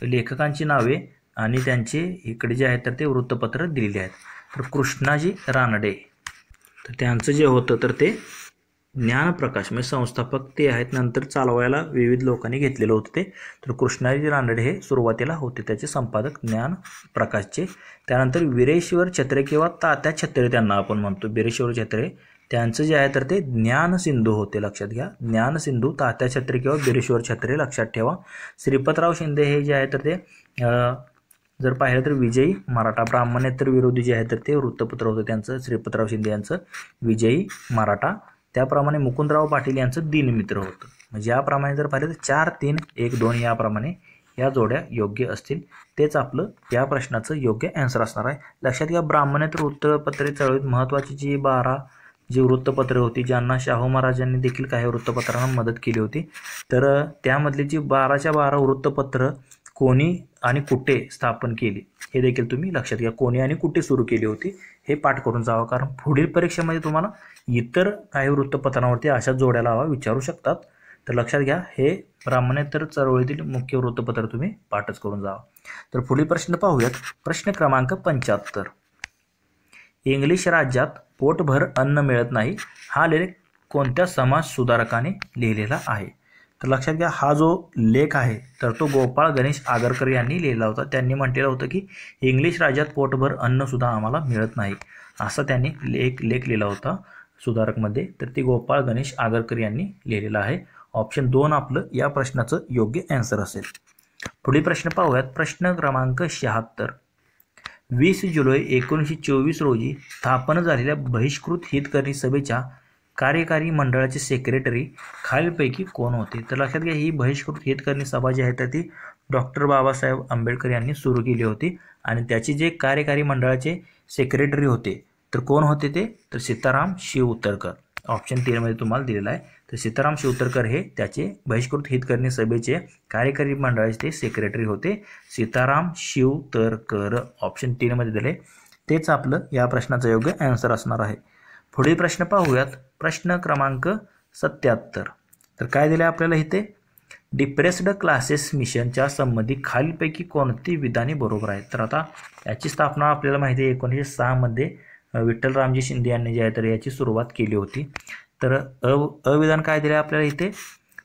लेखकांची नावे आणि त्यांचे इकडे जे आहेत तर ते वृत्तपत्र दिलेले आहेत. तर कृष्णाजी रानडे तर त्यांचं जे होतं तर ते ज्ञानप्रकाश म्हणजे संस्थापक ते आहेत. नंतर चालवायला विविध लोकांनी घेतलेलं होतं ते. तर कृष्णाजी रानडे हे सुरुवातीला होते त्याचे संपादक ज्ञानप्रकाशचे. त्यानंतर वीरेश्वर छत्रे किंवा तात्या छत्रे त्यांना आपण म्हणतो वीरेश्वर छत्रे त्यांचं जे आहे तर ते ज्ञानसिंधू होते. लक्षात घ्या ज्ञानसिंधू तात्या छत्रे किंवा वीरेश्वर छत्रे लक्षात ठेवा. श्रीपतराव शिंदे हे जे आहे तर ते जर पाहिलं तर विजयी मराठा ब्राह्मणेतर विरोधी जे आहे तर ते वृत्तपत्र होतं त्यांचं श्रीपतराव शिंदे यांचं विजयी मराठा. त्याप्रमाणे मुकुंदराव पाटील यांचं दिनमित्र होतं. म्हणजे याप्रमाणे जर पाहिलं तर 4, 3, 1, 2 याप्रमाणे या जोड्या योग्य असतील. तेच आपलं या प्रश्नाचं योग्य आन्सर असणार आहे. लक्षात घ्या ब्राह्मणेतर वृत्तपत्रे चळवळीत महत्त्वाची जी 12 जी वृत्तपत्रे होती ज्यांना शाहू महाराजांनी देखील काही वृत्तपत्रांना मदत केली होती. तर त्यामधली जी 12च्या 12 वृत्तपत्र कोणी आणि कुठे स्थापन केली हे देखील तुम्ही लक्षात घ्या. कोणी आणि कुठे सुरू केली होती हे पाठ करून जावं कारण पुढील परीक्षेमध्ये तुम्हाला इतर काही वृत्तपत्रांवरती अशा जोड्या लावा विचारू शकतात. तर लक्षात घ्या हे ब्राह्मणेतर चळवळीतील मुख्य वृत्तपत्र तुम्ही पाठच करून जावा. तर पुढील प्रश्न पाहूयात. प्रश्न क्रमांक 75. इंग्लिश राज्यात पोटभर अन्न मिळत नाही हा लेख कोणत्या समाज सुधारकाने लिहिलेला आहे? तर लक्षात घ्या हा जो लेख आहे तर तो गोपाळ गणेश आगरकर यांनी लिहिला होता. त्यांनी म्हटलेलं होतं की इंग्लिश राज्यात पोटभर अन्नसुद्धा आम्हाला मिळत नाही असा त्यांनी लेख लिहिला होता सुधारकमध्ये. तर ती गोपाळ गणेश आगरकर यांनी लिहिलेला आहे. ऑप्शन 2 आपलं या प्रश्नाचं योग्य आन्सर असेल. पुढील प्रश्न पाहूयात. प्रश्न क्रमांक 76. 20 जुलै 1924 रोजी स्थापन झालेल्या बहिष्कृत हितकर्णी सभेच्या कार्यकारी मंडळाचे सेक्रेटरी खालीलपैकी कोण होते? तर लक्षात घ्या ही बहिष्कृत हितकर्णी सभा जी आहे तर ती डॉक्टर बाबासाहेब आंबेडकर यांनी सुरू केली होती आणि त्याचे जे कार्यकारी मंडळाचे सेक्रेटरी होते तर कोण होते ते? तर सीताराम शिवतरकर. ऑप्शन 3 मध्ये तुम्हाला दिलेला आहे. तर सीताराम शिवतरकर हे त्याचे बहिष्कृत हितकर्णी सभेचे कार्यकारी मंडळाचे ते सेक्रेटरी होते. सीताराम शिवतरकर ऑप्शन 3 मध्ये दिले. तेच आपलं या प्रश्नाचं योग्य आन्सर असणार आहे. पुढील प्रश्न पाहूयात. प्रश्न क्रमांक 77. तर काय दिले आपल्याला इथे? डिप्रेस्ड क्लासेस मिशनच्या संबंधी खालीलपैकी कोणती विधाने बरोबर आहेत? तर आता याची स्थापना आपल्याला माहिती आहे 1906 मध्ये विठ्ठलरामजी शिंदे यांनी जे आहे तर याची सुरुवात केली होती. तर अविधान काय दिले आपल्याला इथे?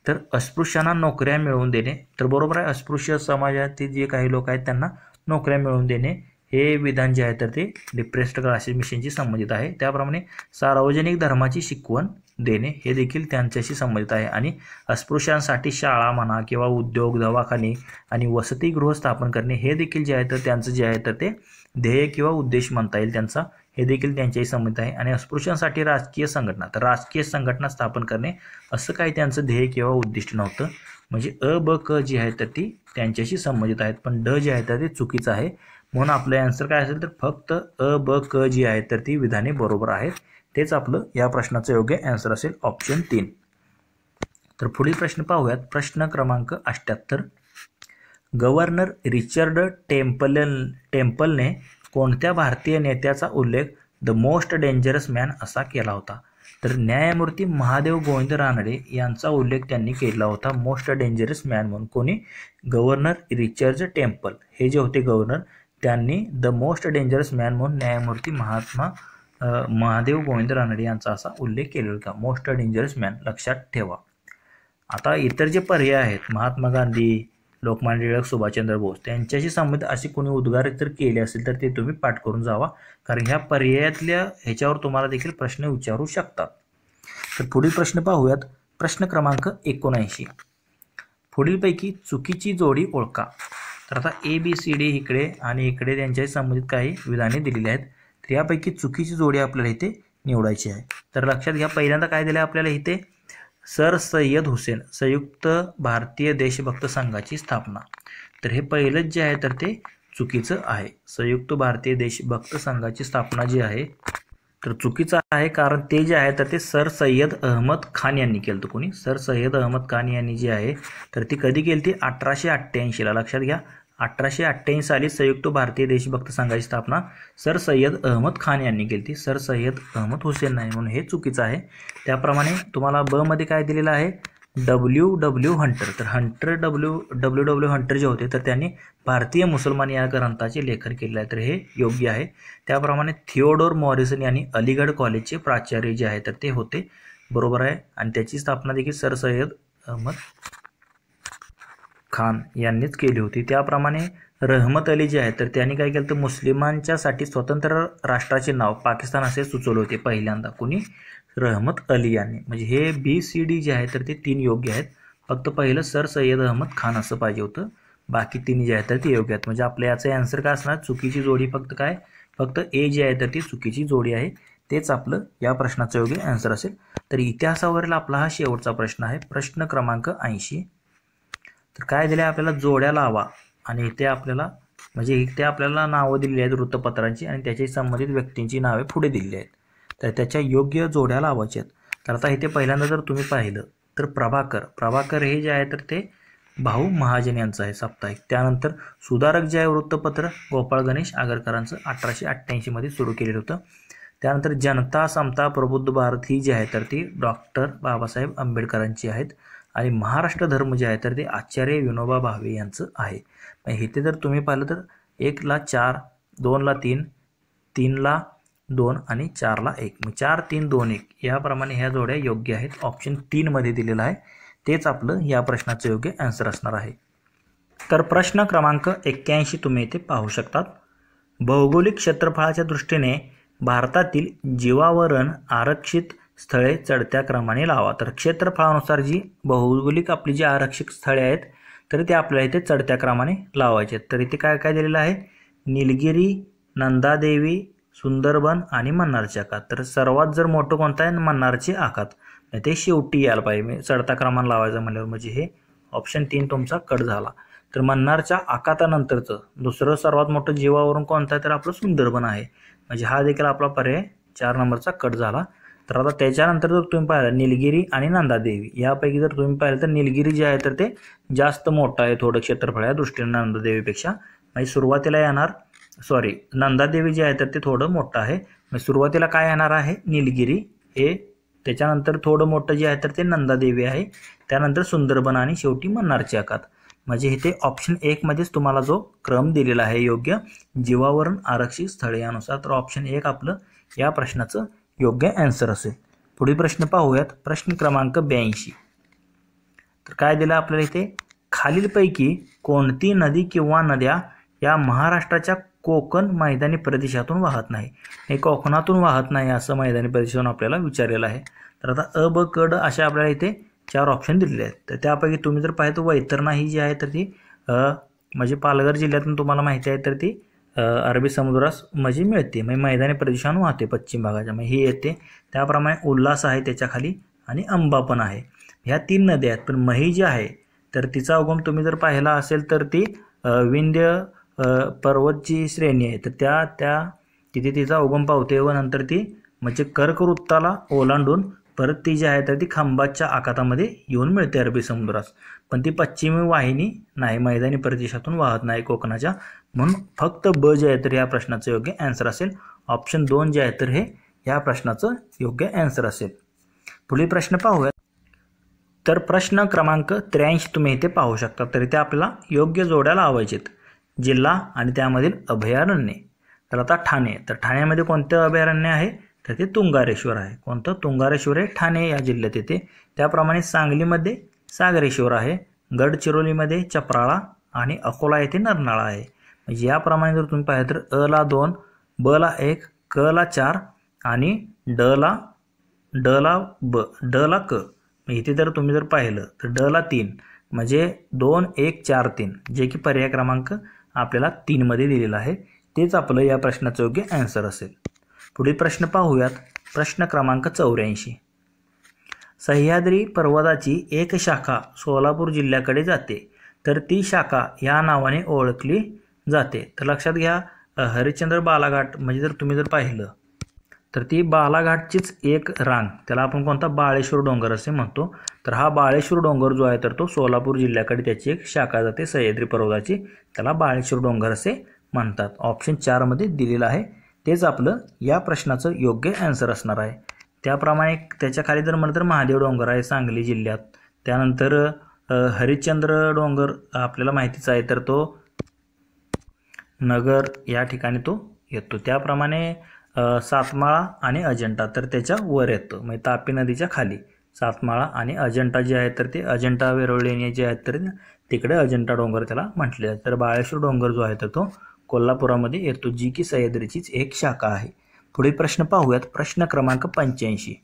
तर अस्पृश्यांना नोकऱ्या मिळवून देणे. तर बरोबर आहे अस्पृश्य समाजातील जे काही लोक आहेत त्यांना नोकऱ्या मिळवून देणे हे विधान जे आहे तर ते डिप्रेस्ड क्लासेस मिशनशी संबंधित आहे. त्याप्रमाणे सार्वजनिक धर्माची शिकवण देणे हे देखील त्यांच्याशी संबंधित आहे आणि अस्पृश्यांसाठी शाळा म्हणा किंवा उद्योग दवाखाने आणि वसतिगृह स्थापन करणे हे देखील जे आहे तर त्यांचं जे आहे तर ते ध्येय किंवा उद्देश म्हणता येईल त्यांचा हे देखील त्यांच्याशी संबंधित आहे. आणि अस्पृश्यांसाठी राजकीय संघटना तर राजकीय संघटना स्थापन करणे असं काही त्यांचं ध्येय किंवा उद्दिष्ट नव्हतं. म्हणजे ब क जी आहे तर ती त्यांच्याशी संबंधित आहेत पण ड जे आहे तर ते चुकीचं आहे. म्हणून आपलं आन्सर काय असेल तर फक्त अ ब क जी आहे तर ती विधाने बरोबर आहेत. तेच आपलं या प्रश्नाचं योग्य आन्सर असेल ऑप्शन 3. तर पुढील प्रश्न पाहूयात. प्रश्न क्रमांक 78. गव्हर्नर रिचर्ड टेम्पलने कोणत्या भारतीय नेत्याचा उल्लेख द मोस्ट डेंजरस मॅन असा केला होता? तर न्यायमूर्ती महादेव गोविंद रानडे यांचा उल्लेख त्यांनी केला होता मोस्ट डेंजरस मॅन म्हणून. कोणी? गव्हर्नर रिचर्ड टेम्पल हे जे होते गव्हर्नर, त्यांनी द मोस्ट डेंजरस मॅन म्हणून न्यायमूर्ती महादेव गोविंद रानडे यांचा असा उल्लेख केलेला होता. मोस्ट डेंजरस मॅन लक्षात ठेवा. आता इतर जे पर्याय आहेत, महात्मा गांधी, लोकमान्य टिळक, सुभाषचंद्र बोस, त्यांच्याशी संबंधित असे कोणी उद्गार जर केले असेल तर ते तुम्ही पाठ करून जावा, कारण ह्या पर्यायातल्या ह्याच्यावर तुम्हाला देखील प्रश्न विचारू शकतात. तर पुढील प्रश्न पाहूयात. प्रश्न क्रमांक 79. पुढीलपैकी चुकीची जोडी ओळखा. तर आता ABCD इकडे आणि इकडे त्यांच्याशी संबंधित काही विधाने दिलेली आहेत. तर यापैकी चुकीची जोडी आपल्याला इथे निवडायची आहे. तर लक्षात घ्या, पहिल्यांदा काय दिलं आपल्याला इथे? सर सय्यद हुसेन संयुक्त भारतीय देशभक्त संघाची स्थापना. तर हे पहिलंच जे आहे तर ते चुकीचं आहे. संयुक्त भारतीय देशभक्त संघाची स्थापना जी आहे तर चुकीचं आहे, कारण ते जे आहे तर ते सर सय्यद अहमद खान यांनी केलं होतं. कोणी? सर सय्यद अहमद खान यांनी जी आहे तर ती कधी केली? ती 1888ला. लक्षात घ्या, 1888 साली संयुक्त भारतीय देशभक्त संघाची स्थापना सर सय्यद अहमद खान यांनी केली ती, सर सय्यद अहमद हुसेन नाही, म्हणून हे चुकीचं आहे. त्याप्रमाणे तुम्हाला ब मध्ये काय दिलेलं आहे? WW Hunter. तर WW हंटर जे होते तर त्यांनी भारतीय मुसलमान या ग्रंथाचे लेखन केले आहे, तर हे योग्य आहे. त्याप्रमाणे थिओडोर मॉरिसन यांनी अलीगढ कॉलेजचे प्राचार्य जे आहे तर ते होते, बरोबर आहे. आणि त्याची स्थापना देखील सर सय्यद अहमद खान यांनीच केली होती. त्याप्रमाणे रहमत अली जे आहे तर त्यांनी काय केलं? तर मुस्लिमांच्यासाठी स्वतंत्र राष्ट्राचे नाव पाकिस्तान असे सुचवले होते पहिल्यांदा. कोणी? रहमत अली यांनी. म्हणजे हे BCD जे आहे तर ते 3 योग्य आहेत. फक्त पहिलं सर सय्यद अहमद खान असं पाहिजे होतं, बाकी 3 जे आहेत तर ते योग्य आहेत. म्हणजे आपल्या याचं आन्सर काय असणार? चुकीची जोडी फक्त काय? फक्त A जी आहे तर ती चुकीची जोडी आहे. तेच आपलं या प्रश्नाचं योग्य आन्सर असेल. तर इतिहासावरील आपला हा शेवटचा प्रश्न आहे. प्रश्न क्रमांक 80. तर काय दिलं आहे आपल्याला? जोड्या लावा. आणि इथे आपल्याला म्हणजे इथे आपल्याला नावं दिलेली आहेत वृत्तपत्रांची आणि त्याची संबंधित व्यक्तींची नावे पुढे दिलेली आहेत. तर त्याच्या योग्य जोड्या लावायच्या आहेत. तर आता इथे पहिल्यांदा जर तुम्ही पाहिलं तर प्रभाकर हे जे आहे तर ते भाऊ महाजन यांचं आहे साप्ताहिक. त्यानंतर सुधारक जे आहे वृत्तपत्र गोपाळ गणेश आगरकरांचं 1888 मध्ये सुरू केलेलं होतं. त्यानंतर जनता समता प्रबुद्ध भारत ही जी आहे तर ती डॉक्टर बाबासाहेब आंबेडकरांची आहेत. आणि महाराष्ट्र धर्म जे आहे तर ते आचार्य विनोबा भावे यांचं आहे. इथे जर तुम्ही पाहिलं तर 1 ला 4, 2 ला 3, 3 ला 2 आणि 4 ला 1. मग 4 3 2 1 याप्रमाणे ह्या जोड्या योग्य आहेत. ऑप्शन 3 मध्ये दिलेलं आहे. तेच आपलं या प्रश्नाचं योग्य आन्सर असणार आहे. तर प्रश्न क्रमांक 81 तुम्ही इथे पाहू शकतात. भौगोलिक क्षेत्रफळाच्या दृष्टीने भारतातील जीवावरण आरक्षित स्थळे चढत्या क्रमाने लावा. तर क्षेत्रफळानुसार जी भौगोलिक आपली जी आरक्षित स्थळे आहेत तर ते आपल्याला इथे चढत्या क्रमाने लावायचे आहेत. तर इथे काय काय दिलेलं आहे? निलगिरी, नंदादेवी, सुंदरबन आणि मन्नारचे आखात. तर सर्वात जर मोठं कोणतं आहे? मन्नारचे आखात. ते शेवटी यायला पाहिजे चढता क्रमाने लावायचं म्हणल्यावर. म्हणजे हे ऑप्शन 3 तुमचा कट झाला. तर मन्नारच्या आखातानंतरचं दुसरं सर्वात मोठं जीवावरून कोणतं आहे? तर आपलं सुंदरबन आहे. म्हणजे हा देखील आपला पर्याय 4 नंबरचा कट झाला. तर आता त्याच्यानंतर जर तुम्ही पाहिलं निलगिरी आणि नंदादेवी यापैकी जर तुम्ही पाहिलं तर निलगिरी जे आहे तर ते जास्त मोठं आहे थोडं क्षेत्रफळ या दृष्टीने नंदादेवीपेक्षा. म्हणजे सुरुवातीला येणार नंदादेवी जे आहे तर ते थोडं मोठं आहे. म्हणजे सुरुवातीला काय येणार आहे? निलगिरी हे, त्याच्यानंतर थोडं मोठं जे आहे तर ते नंदादेवी आहे, त्यानंतर सुंदरबन आणि शेवटी मन्नारचे आखात. म्हणजे इथे ऑप्शन 1 मध्येच तुम्हाला जो क्रम दिलेला आहे योग्य जीवावरण आरक्षित स्थळे यानुसार, तर ऑप्शन 1 आपलं या प्रश्नाचं योग्य आन्सर असेल. पुढील प्रश्न पाहूयात. प्रश्न क्रमांक 82. तर काय दिलं आपल्याला इथे? खालीलपैकी कोणती नदी किंवा नद्या या महाराष्ट्राच्या कोकण मैदानी प्रदेशातून वाहत नाही? हे कोकणातून वाहत नाही असं मैदानी प्रदेशातून आपल्याला विचारलेलं आहे. तर आता अ ब क ड अशा आपल्याला इथे 4 ऑप्शन दिलेले आहेत. तर त्यापैकी तुम्ही जर पाहिलं तर वैतरणा ही जी आहे तर ती म्हणजे पालघर जिल्ह्यातून तुम्हाला माहिती आहे तर ती अरबी समुद्रास म्हणजे मिळते, म्हणजे मैदानी प्रदेशातून वाहते पश्चिम भागाच्या, म्हणजे ही येते. त्याप्रमाणे उल्हास आहे त्याच्याखाली आणि अंबा पण आहे. ह्या 3 नद्या आहेत. पण मही जी आहे तर तिचा उगम तुम्ही जर पाहिला असेल तर ती विंध्य पर्वतची श्रेणी आहे, तर तिथे तिचा उगम पावते व नंतर ती म्हणजे कर्कवृत्ताला ओलांडून परत ती जी आहे तर ती खांबाच्या आखातामध्ये येऊन मिळते अरबी समुद्रास. पण ती पश्चिमी वाहिनी नाही, मैदानी प्रदेशातून वाहत नाही कोकणाच्या. म्हणून फक्त ब जे आहे तर या प्रश्नाचं योग्य आन्सर असेल. ऑप्शन 2 जे आहे तर हे या प्रश्नाचं योग्य आन्सर असेल. पुढील प्रश्न पाहूया. तर प्रश्न क्रमांक 83 तुम्ही इथे पाहू शकता. तर इथे आपल्याला योग्य जोड्या लावायचेत, जिल्हा आणि त्यामधील अभयारण्ये. तर आता ठाणे, तर ठाण्यामध्ये कोणतं अभयारण्य आहे तर ते तुंगारेश्वर आहे. कोणतं? तुंगारेश्वर आहे ठाणे या जिल्ह्यात येते. त्याप्रमाणे सांगलीमध्ये सागरेश्वर आहे, गडचिरोलीमध्ये चपराळा आणि अकोला येथे नरनाळा आहे. म्हणजे याप्रमाणे जर तुम्ही पाहिलं तर अ ला 2, ब ला 1, क ला 4 आणि ड ला क. इथे जर तुम्ही जर पाहिलं तर ड ला 3 म्हणजे 2 1 4 3, जे की पर्याय क्रमांक आपल्याला 3 मध्ये दिलेला आहे. तेच आपलं या प्रश्नाचं योग्य आन्सर असेल. पुढील प्रश्न पाहूयात. प्रश्न क्रमांक 84. सह्याद्री पर्वताची एक शाखा सोलापूर जिल्ह्याकडे जाते, तर ती शाखा या नावाने ओळखली जाते. तर लक्षात घ्या, हरिश्चंद्र बालाघाट म्हणजे जर तुम्ही जर पाहिलं तर ती बालाघाटचीच एक रांग, त्याला आपण कोणता? बाळेश्वर डोंगर असे म्हणतो. तर हा बाळेश्वर डोंगर जो आहे तर तो सोलापूर जिल्ह्याकडे त्याची एक शाखा जाते सह्याद्री पर्वताची, त्याला बाळेश्वर डोंगर असे म्हणतात. ऑप्शन 4 मध्ये दिलेलं आहे. तेच आपलं या प्रश्नाचं योग्य आन्सर असणार आहे. त्याप्रमाणे त्याच्या खाली जर म्हणलं तर महादेव डोंगर आहे सांगली जिल्ह्यात. त्यानंतर हरिश्चंद्र डोंगर आपल्याला माहितीच आहे, तर तो नगर या ठिकाणी तो येतो. त्याप्रमाणे सातमाळा आणि अजंठा तर त्याच्या वर येतो, म्हणजे तापी नदीच्या खाली सातमाळा आणि अजंठा जे आहे तर ते अजंठा वेरुळ जे आहेत तर तिकडे अजंठा डोंगर त्याला म्हटले जाते. तर बाळेश्वर डोंगर जो आहे तर तो कोल्हापुरामध्ये येतो, जी की सह्याद्रीचीच एक शाखा आहे. पुढील प्रश्न पाहूयात. प्रश्न क्रमांक 85.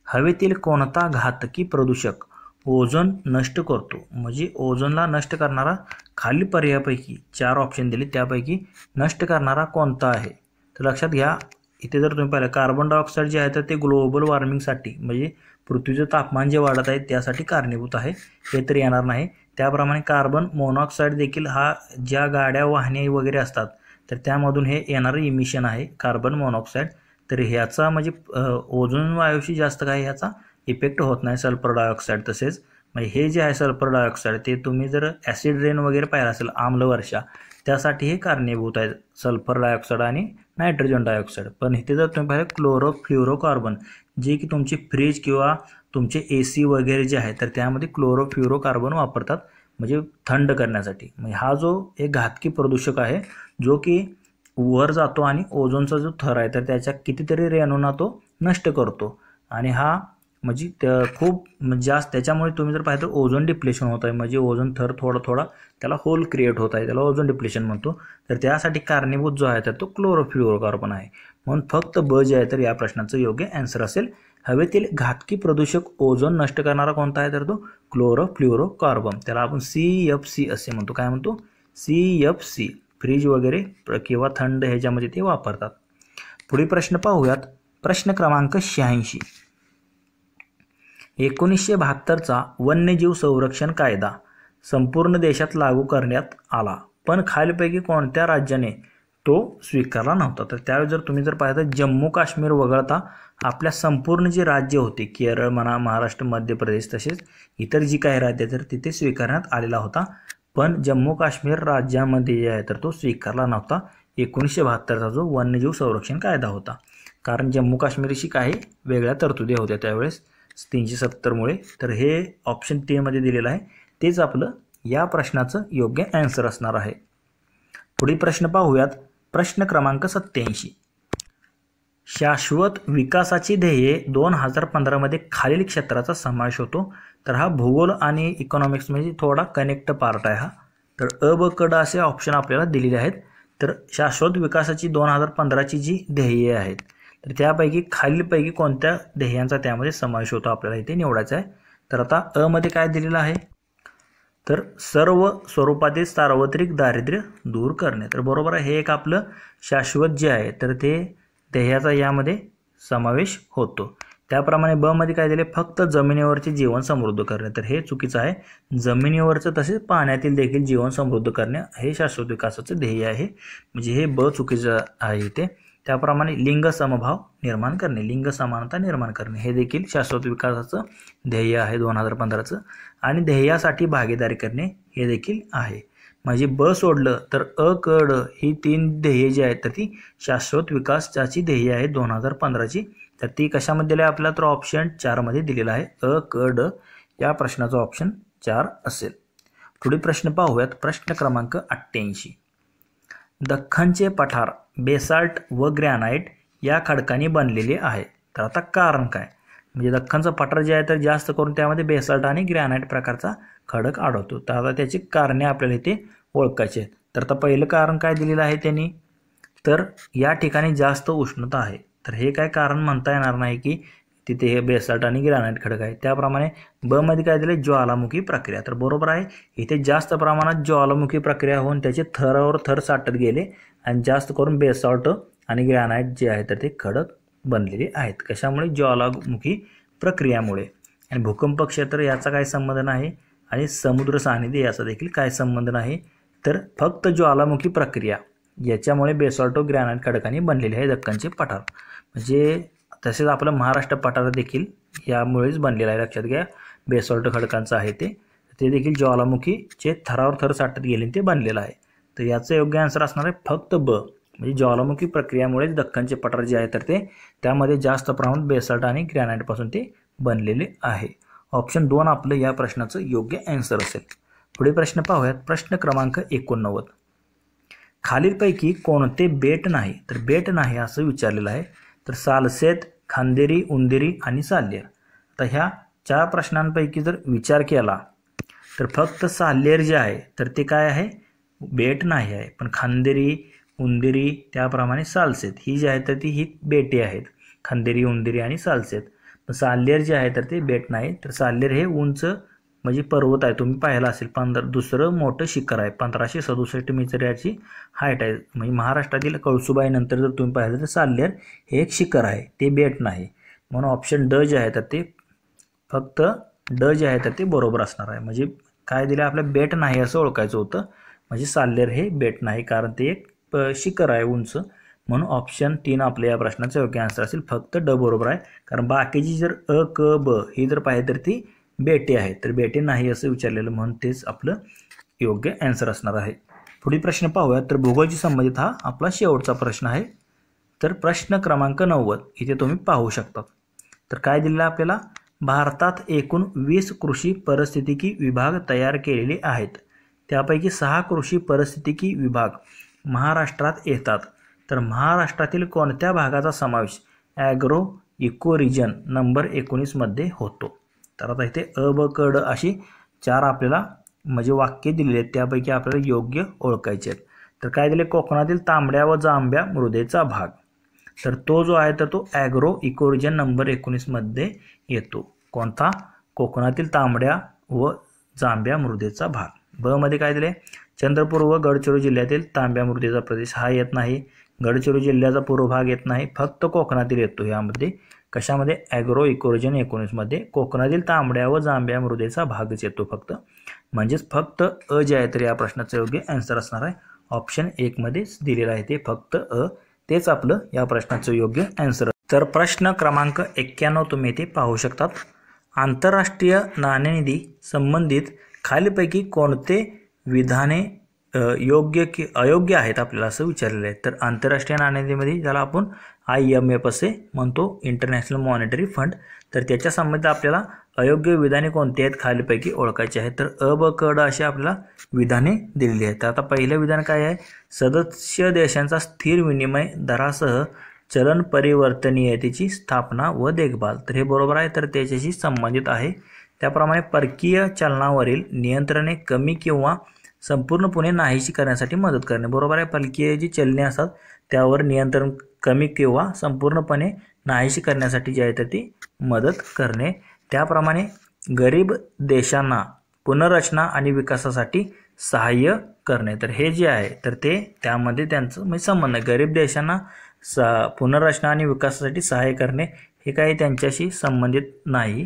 हवेतील कोणता घातकी प्रदूषक ओझोन नष्ट करतो? म्हणजे ओझोनला नष्ट करणारा खालील पर्यायापैकी 4 ऑप्शन दिले, त्यापैकी नष्ट करणारा कोणता आहे? तर लक्षात घ्या, इथे जर तुम्ही पाहिलं कार्बन डायऑक्साईड जे आहे तर ते ग्लोबल वॉर्मिंगसाठी म्हणजे पृथ्वीचं तापमान जे वाढत आहे त्यासाठी कारणीभूत आहे, हे तर येणार नाही. त्याप्रमाणे कार्बन मोनॉक्साईड देखील हा ज्या गाड्या वाहने वगैरे असतात तर त्यामधून हे येणारं इमिशन आहे कार्बन मोनॉक्साईड. तर ह्याचा म्हणजे ओझोन वायूशी जास्त काही ह्याचा इफेक्ट होत नाही. सल्फर डायऑक्साईड तसेच म्हणजे हे जे आहे सल्फर डायऑक्साईड ते तुम्ही जर ॲसिड रेन वगैरे पाहिलं असेल आम्लवर्षा, त्यासाठी हे कारणीभूत आहे सल्फर डायऑक्साईड आणि नायट्रोजन डायऑक्साईड. पण इथे जर तुम्ही पाहिलं क्लोरोफ्लोरोकार्बन, जे की तुमचे फ्रीज किंवा तुमचे AC वगैरे जे आहे तर त्यामध्ये क्लोरोफ्लोरोकार्बन वापरतात म्हणजे थंड करण्यासाठी. म्हणजे हा जो एक घातकी प्रदूषक आहे जो की वर जातो आणि ओझोनचा जो थर आहे तर त्याच्या कितीतरी रेणूंना तो नष्ट करतो. आणि हा म्हणजे खूप जास्त त्याच्यामुळे तुम्ही जर पाहिलं तर ओझोन डिप्लेशन होत आहे, म्हणजे ओझोन थर थोडा त्याला होल क्रिएट होत आहे, त्याला ओझोन डिप्लेशन म्हणतो. तर त्यासाठी कारणीभूत जो आहे तर तो क्लोरोफ्लोरोकार्बन आहे. म्हणून फक्त ब जे आहे तर या प्रश्नाचं योग्य आन्सर असेल. हवेतील घातकी प्रदूषक ओझोन नष्ट करणारा कोणता आहे तर तो क्लोरोफ्लोरोकार्बन, त्याला आपण CFC असे म्हणतो. काय म्हणतो? CFC. फ्रीज वगैरे किंवा थंड ह्याच्यामध्ये ते वापरतात. पुढील प्रश्न पाहूयात. प्रश्न क्रमांक 86. 1972चा वन्यजीव संरक्षण कायदा संपूर्ण देशात लागू करण्यात आला, पण खालीलपैकी कोणत्या राज्याने तो स्वीकारला नव्हता? तर त्यावेळी जर तुम्ही जर पाहिलं जम्मू काश्मीर वगळता आपल्या संपूर्ण जी राज्य होती, केरळ म्हणा, महाराष्ट्र, मध्य प्रदेश तसेच इतर जी काही राज्य तर तिथे स्वीकारण्यात आलेला होता. पण जम्मू काश्मीर राज्यामध्ये जे आहे तर तो स्वीकारला नव्हता 1972चा जो वन्यजीव संरक्षण कायदा होता. कारण जम्मू काश्मीरशी काही वेगळ्या तरतुदी होत्या त्यावेळेस 370 मुळे. तर हे ऑप्शन 3 मध्ये दिलेलं आहे. तेच आपलं या प्रश्नाचं योग्य आन्सर असणार आहे. पुढील प्रश्न पाहूयात. प्रश्न क्रमांक 87. शाश्वत विकासाची ध्येये 2015 मध्ये खालील क्षेत्राचा समावेश होतो? तर हा भूगोल आणि इकॉनॉमिक्स म्हणजे थोडा कनेक्ट पार्ट आहे हा. तर अ ब क ड असे ऑप्शन आपल्याला दिलेले आहेत. तर शाश्वत विकासाची 2015ची जी ध्येये आहेत तर त्यापैकी खालीलपैकी कोणत्या ध्येयांचा त्यामध्ये समावेश होतो आपल्याला इथे निवडायचा आहे. तर आता अ मध्ये काय दिलेलं आहे तर सर्व स्वरूपातील सार्वत्रिक दारिद्र्य दूर करणे. तर बरोबर आहे, हे एक आपलं शाश्वत जे आहे तर ते ध्येयाचा यामध्ये समावेश होतो. त्याप्रमाणे ब मध्ये काय दिले, फक्त जमिनीवरचे जीवन समृद्ध करणे, तर हे चुकीचं आहे. जमिनीवरचं तसेच पाण्यातील देखील जीवन समृद्ध करणे हे शाश्वत विकासाचं ध्येय आहे, म्हणजे हे ब चुकीचं आहे इथे. त्याप्रमाणे लिंग समभाव निर्माण करणे, लिंग समानता निर्माण करणे हे देखील शाश्वत विकासाचं ध्येय आहे 2015चं. आणि ध्येयासाठी भागीदारी करणे हे देखील आहे. म्हणजे ब सोडलं तर अ, क, ड ही 3 ध्येय जी आहेत तर ती शाश्वत विकासाची ध्येय आहे 2015ची. तर ती कशामध्ये दिली आहे आपल्याला, तर ऑप्शन 4 मध्ये दिलेला आहे. अ, क, ड या प्रश्नाचा ऑप्शन 4 असेल. पुढे प्रश्न पाहूयात. प्रश्न क्रमांक 88. दख्खनचे पठार बेसाल्ट व ग्रॅनाइट या खडकांनी बनलेले आहे. तर आता कारण काय, म्हणजे दख्खनचं पठार जे आहे तर जास्त करून त्यामध्ये बेसाल्ट आणि ग्रॅनाइट प्रकारचा खडक आढळतो. तर आता त्याची कारणे आपल्याला इथे ओळखायची आहेत. तर आता पहिलं कारण काय दिलेलं आहे त्यांनी, तर या ठिकाणी जास्त उष्णता आहे. तर हे काय कारण म्हणता येणार नाही की तिथे हे बेसाल्ट आणि ग्रॅनाइट खडक आहे. त्याप्रमाणे ब मध्ये काय दिले, ज्वालामुखी प्रक्रिया. तर बरोबर आहे, इथे जास्त प्रमाणात ज्वालामुखी प्रक्रिया होऊन त्याचे थरावर थर साठत गेले आणि जास्त करून बेसाल्ट आणि ग्रॅनाइट जे आहे तर ते खडक बनलेले आहेत. कशामुळे, ज्वालामुखी प्रक्रियामुळे. आणि भूकंप क्षेत्र याचा काय संबंध नाही आणि समुद्र सानिध्य याचा देखील काय संबंध नाही. तर फक्त ज्वालामुखी प्रक्रिया याच्यामुळे बेसाल्ट व ग्रॅनाइट खडकांनी बनलेले आहे दख्खनचे पठार. म्हणजे तसेच आपलं महाराष्ट्र पठार देखील यामुळेच बनलेलं आहे. लक्षात घ्या, बेसाल्ट खडकांचं आहे ते देखील ज्वालामुखीचे थरावर थर साठत गेले ते बनलेलं आहे. तर याचं योग्य आन्सर असणार आहे फक्त ब, म्हणजे ज्वालामुखी प्रक्रियामुळेच दख्खनचे पठार जे आहे तर ते त्यामध्ये जास्त प्रमाणात बेसाल्ट आणि ग्रॅनाइटपासून ते बनलेले आहे. ऑप्शन 2 आपलं या प्रश्नाचं योग्य आन्सर असेल. पुढे प्रश्न पाहूयात. प्रश्न क्रमांक 89. खालीलपैकी कोणते बेट नाही, तर बेट नाही असं विचारलेलं आहे. तर सालसेत, खांदेरी, उंदेरी आणि साल्हेर. तर ह्या 4 प्रश्नांपैकी जर विचार केला तर फक्त साल्हेर जे आहे तर ते काय आहे, बेट नाही आहे. पण खांदेरी, उंदेरी त्याप्रमाणे सालसेत ही जी आहे तर ती ही बेटे आहेत, खांदेरी, उंदेरी आणि सालसेत. पण साल्हेर जे आहे तर ते बेट नाही. तर साल्हेर हे उंच म्हणजे पर्वत आहे, तुम्ही पाहिलं असेल. दुसरं मोठं शिखर आहे, 1567 मीटर याची हाईट आहे. म्हणजे महाराष्ट्रातील कळसुबाई नंतर जर तुम्ही पाहिलं तर साल्हेर हे एक शिखर आहे, ते बेट नाही. म्हणून ऑप्शन ड जे आहे तर ते फक्त ड जे आहे तर ते बरोबर असणार आहे. म्हणजे काय दिलं आपलं, बेट नाही असं ओळखायचं होतं. म्हणजे साल्हेर हे बेट नाही कारण ते एक शिखर आहे उंच. म्हणून ऑप्शन 3 आपल्या या प्रश्नाचं योग्य आन्सर असेल फक्त ड बरोबर आहे. कारण बाकीची जर अ, क, ब ही जर पाहिजे तर ती बेटे आहेत, तर बेटे नाही असं विचारलेलं म्हणून तेच आपलं योग्य आन्सर असणार आहे. पुढील प्रश्न पाहूयात. तर भूगोलशी संबंधित हा आपला शेवटचा प्रश्न आहे. तर प्रश्न क्रमांक 90 इथे तुम्ही पाहू शकता. तर काय दिलेलं आपल्याला, भारतात एकूण 20 कृषी परिस्थितिकी विभाग तयार केलेले आहेत. त्यापैकी 6 कृषी परिस्थितिकी विभाग महाराष्ट्रात येतात. तर महाराष्ट्रातील कोणत्या भागाचा समावेश ॲग्रो इको रिजन नंबर 19 मध्ये होतो. तर आता इथे अ, ब, क, ड अशी 4 आपल्याला म्हणजे वाक्य दिलेली आहेत, त्यापैकी आपल्याला योग्य ओळखायचे आहेत. तर काय दिले, कोकणातील तांबड्या व जांभ्या मृदेचा भाग. तर तो जो आहे तर तो ॲग्रो इको रिजन नंबर 19 मध्ये येतो. कोणता, कोकणातील तांबड्या व जांभ्या मृदेचा भाग. ब मध्ये काय दिले, चंद्रपूर व गडचिरोली जिल्ह्यातील तांब्या मृदेचा प्रदेश हा येत नाही. गडचिरोली जिल्ह्याचा पूर्व भाग येत नाही, फक्त कोकणातील येतो. यामध्ये कशामध्ये, ॲग्रो इको रिजन 19 मध्ये कोकणातील तांबड्या व जांभ्या मृदेचा भागच येतो फक्त. म्हणजेच फक्त अ जे आहे तर या प्रश्नाचं योग्य आन्सर असणार आहे. ऑप्शन 1 मध्येच दिलेलं आहे ते फक्त अ, तेच आपलं या प्रश्नाचं योग्य आन्सर. तर प्रश्न क्रमांक 91 तुम्ही इथे पाहू शकतात. आंतरराष्ट्रीय नाणेनिधी संबंधित खालीलपैकी कोणते विधाने योग्य की अयोग्य आहेत आपल्याला असं विचारलेलं आहे. तर आंतरराष्ट्रीय नाणेनिधीमध्ये ज्याला आपण IMF असे म्हणतो, इंटरनॅशनल मॉनिटरी फंड, तर त्याच्या संबंधित आपल्याला अयोग्य विधाने कोणती आहेत खालीलपैकी ओळखायची आहेत. तर अ, ब, क, ड अशी आपल्याला विधाने दिलेली आहेत. तर आता पहिलं विधान काय आहे, सदस्य देशांचा स्थिर विनिमय दरासह चलन परिवर्तनीयतेची स्थापना व देखभाल. तर हे बरोबर आहे, तर त्याच्याशी संबंधित आहे. त्याप्रमाणे परकीय चलनावरील नियंत्रणे कमी किंवा संपूर्णपणे नाहीशी करण्यासाठी मदत करणे. बरोबर आहे, परकीय जी चलने असतात त्यावर नियंत्रण कमी किंवा संपूर्णपणे नाहीशी करण्यासाठी जे आहे तर ती मदत करणे. त्याप्रमाणे गरीब देशांना पुनर्रचना आणि विकासासाठी सहाय्य करणे. तर हे जे आहे तर ते त्यामध्ये त्यांचं म्हणजे संबंध आहे. गरीब देशांना पुनर्रचना आणि विकासासाठी सहाय्य करणे हे काही त्यांच्याशी संबंधित नाही,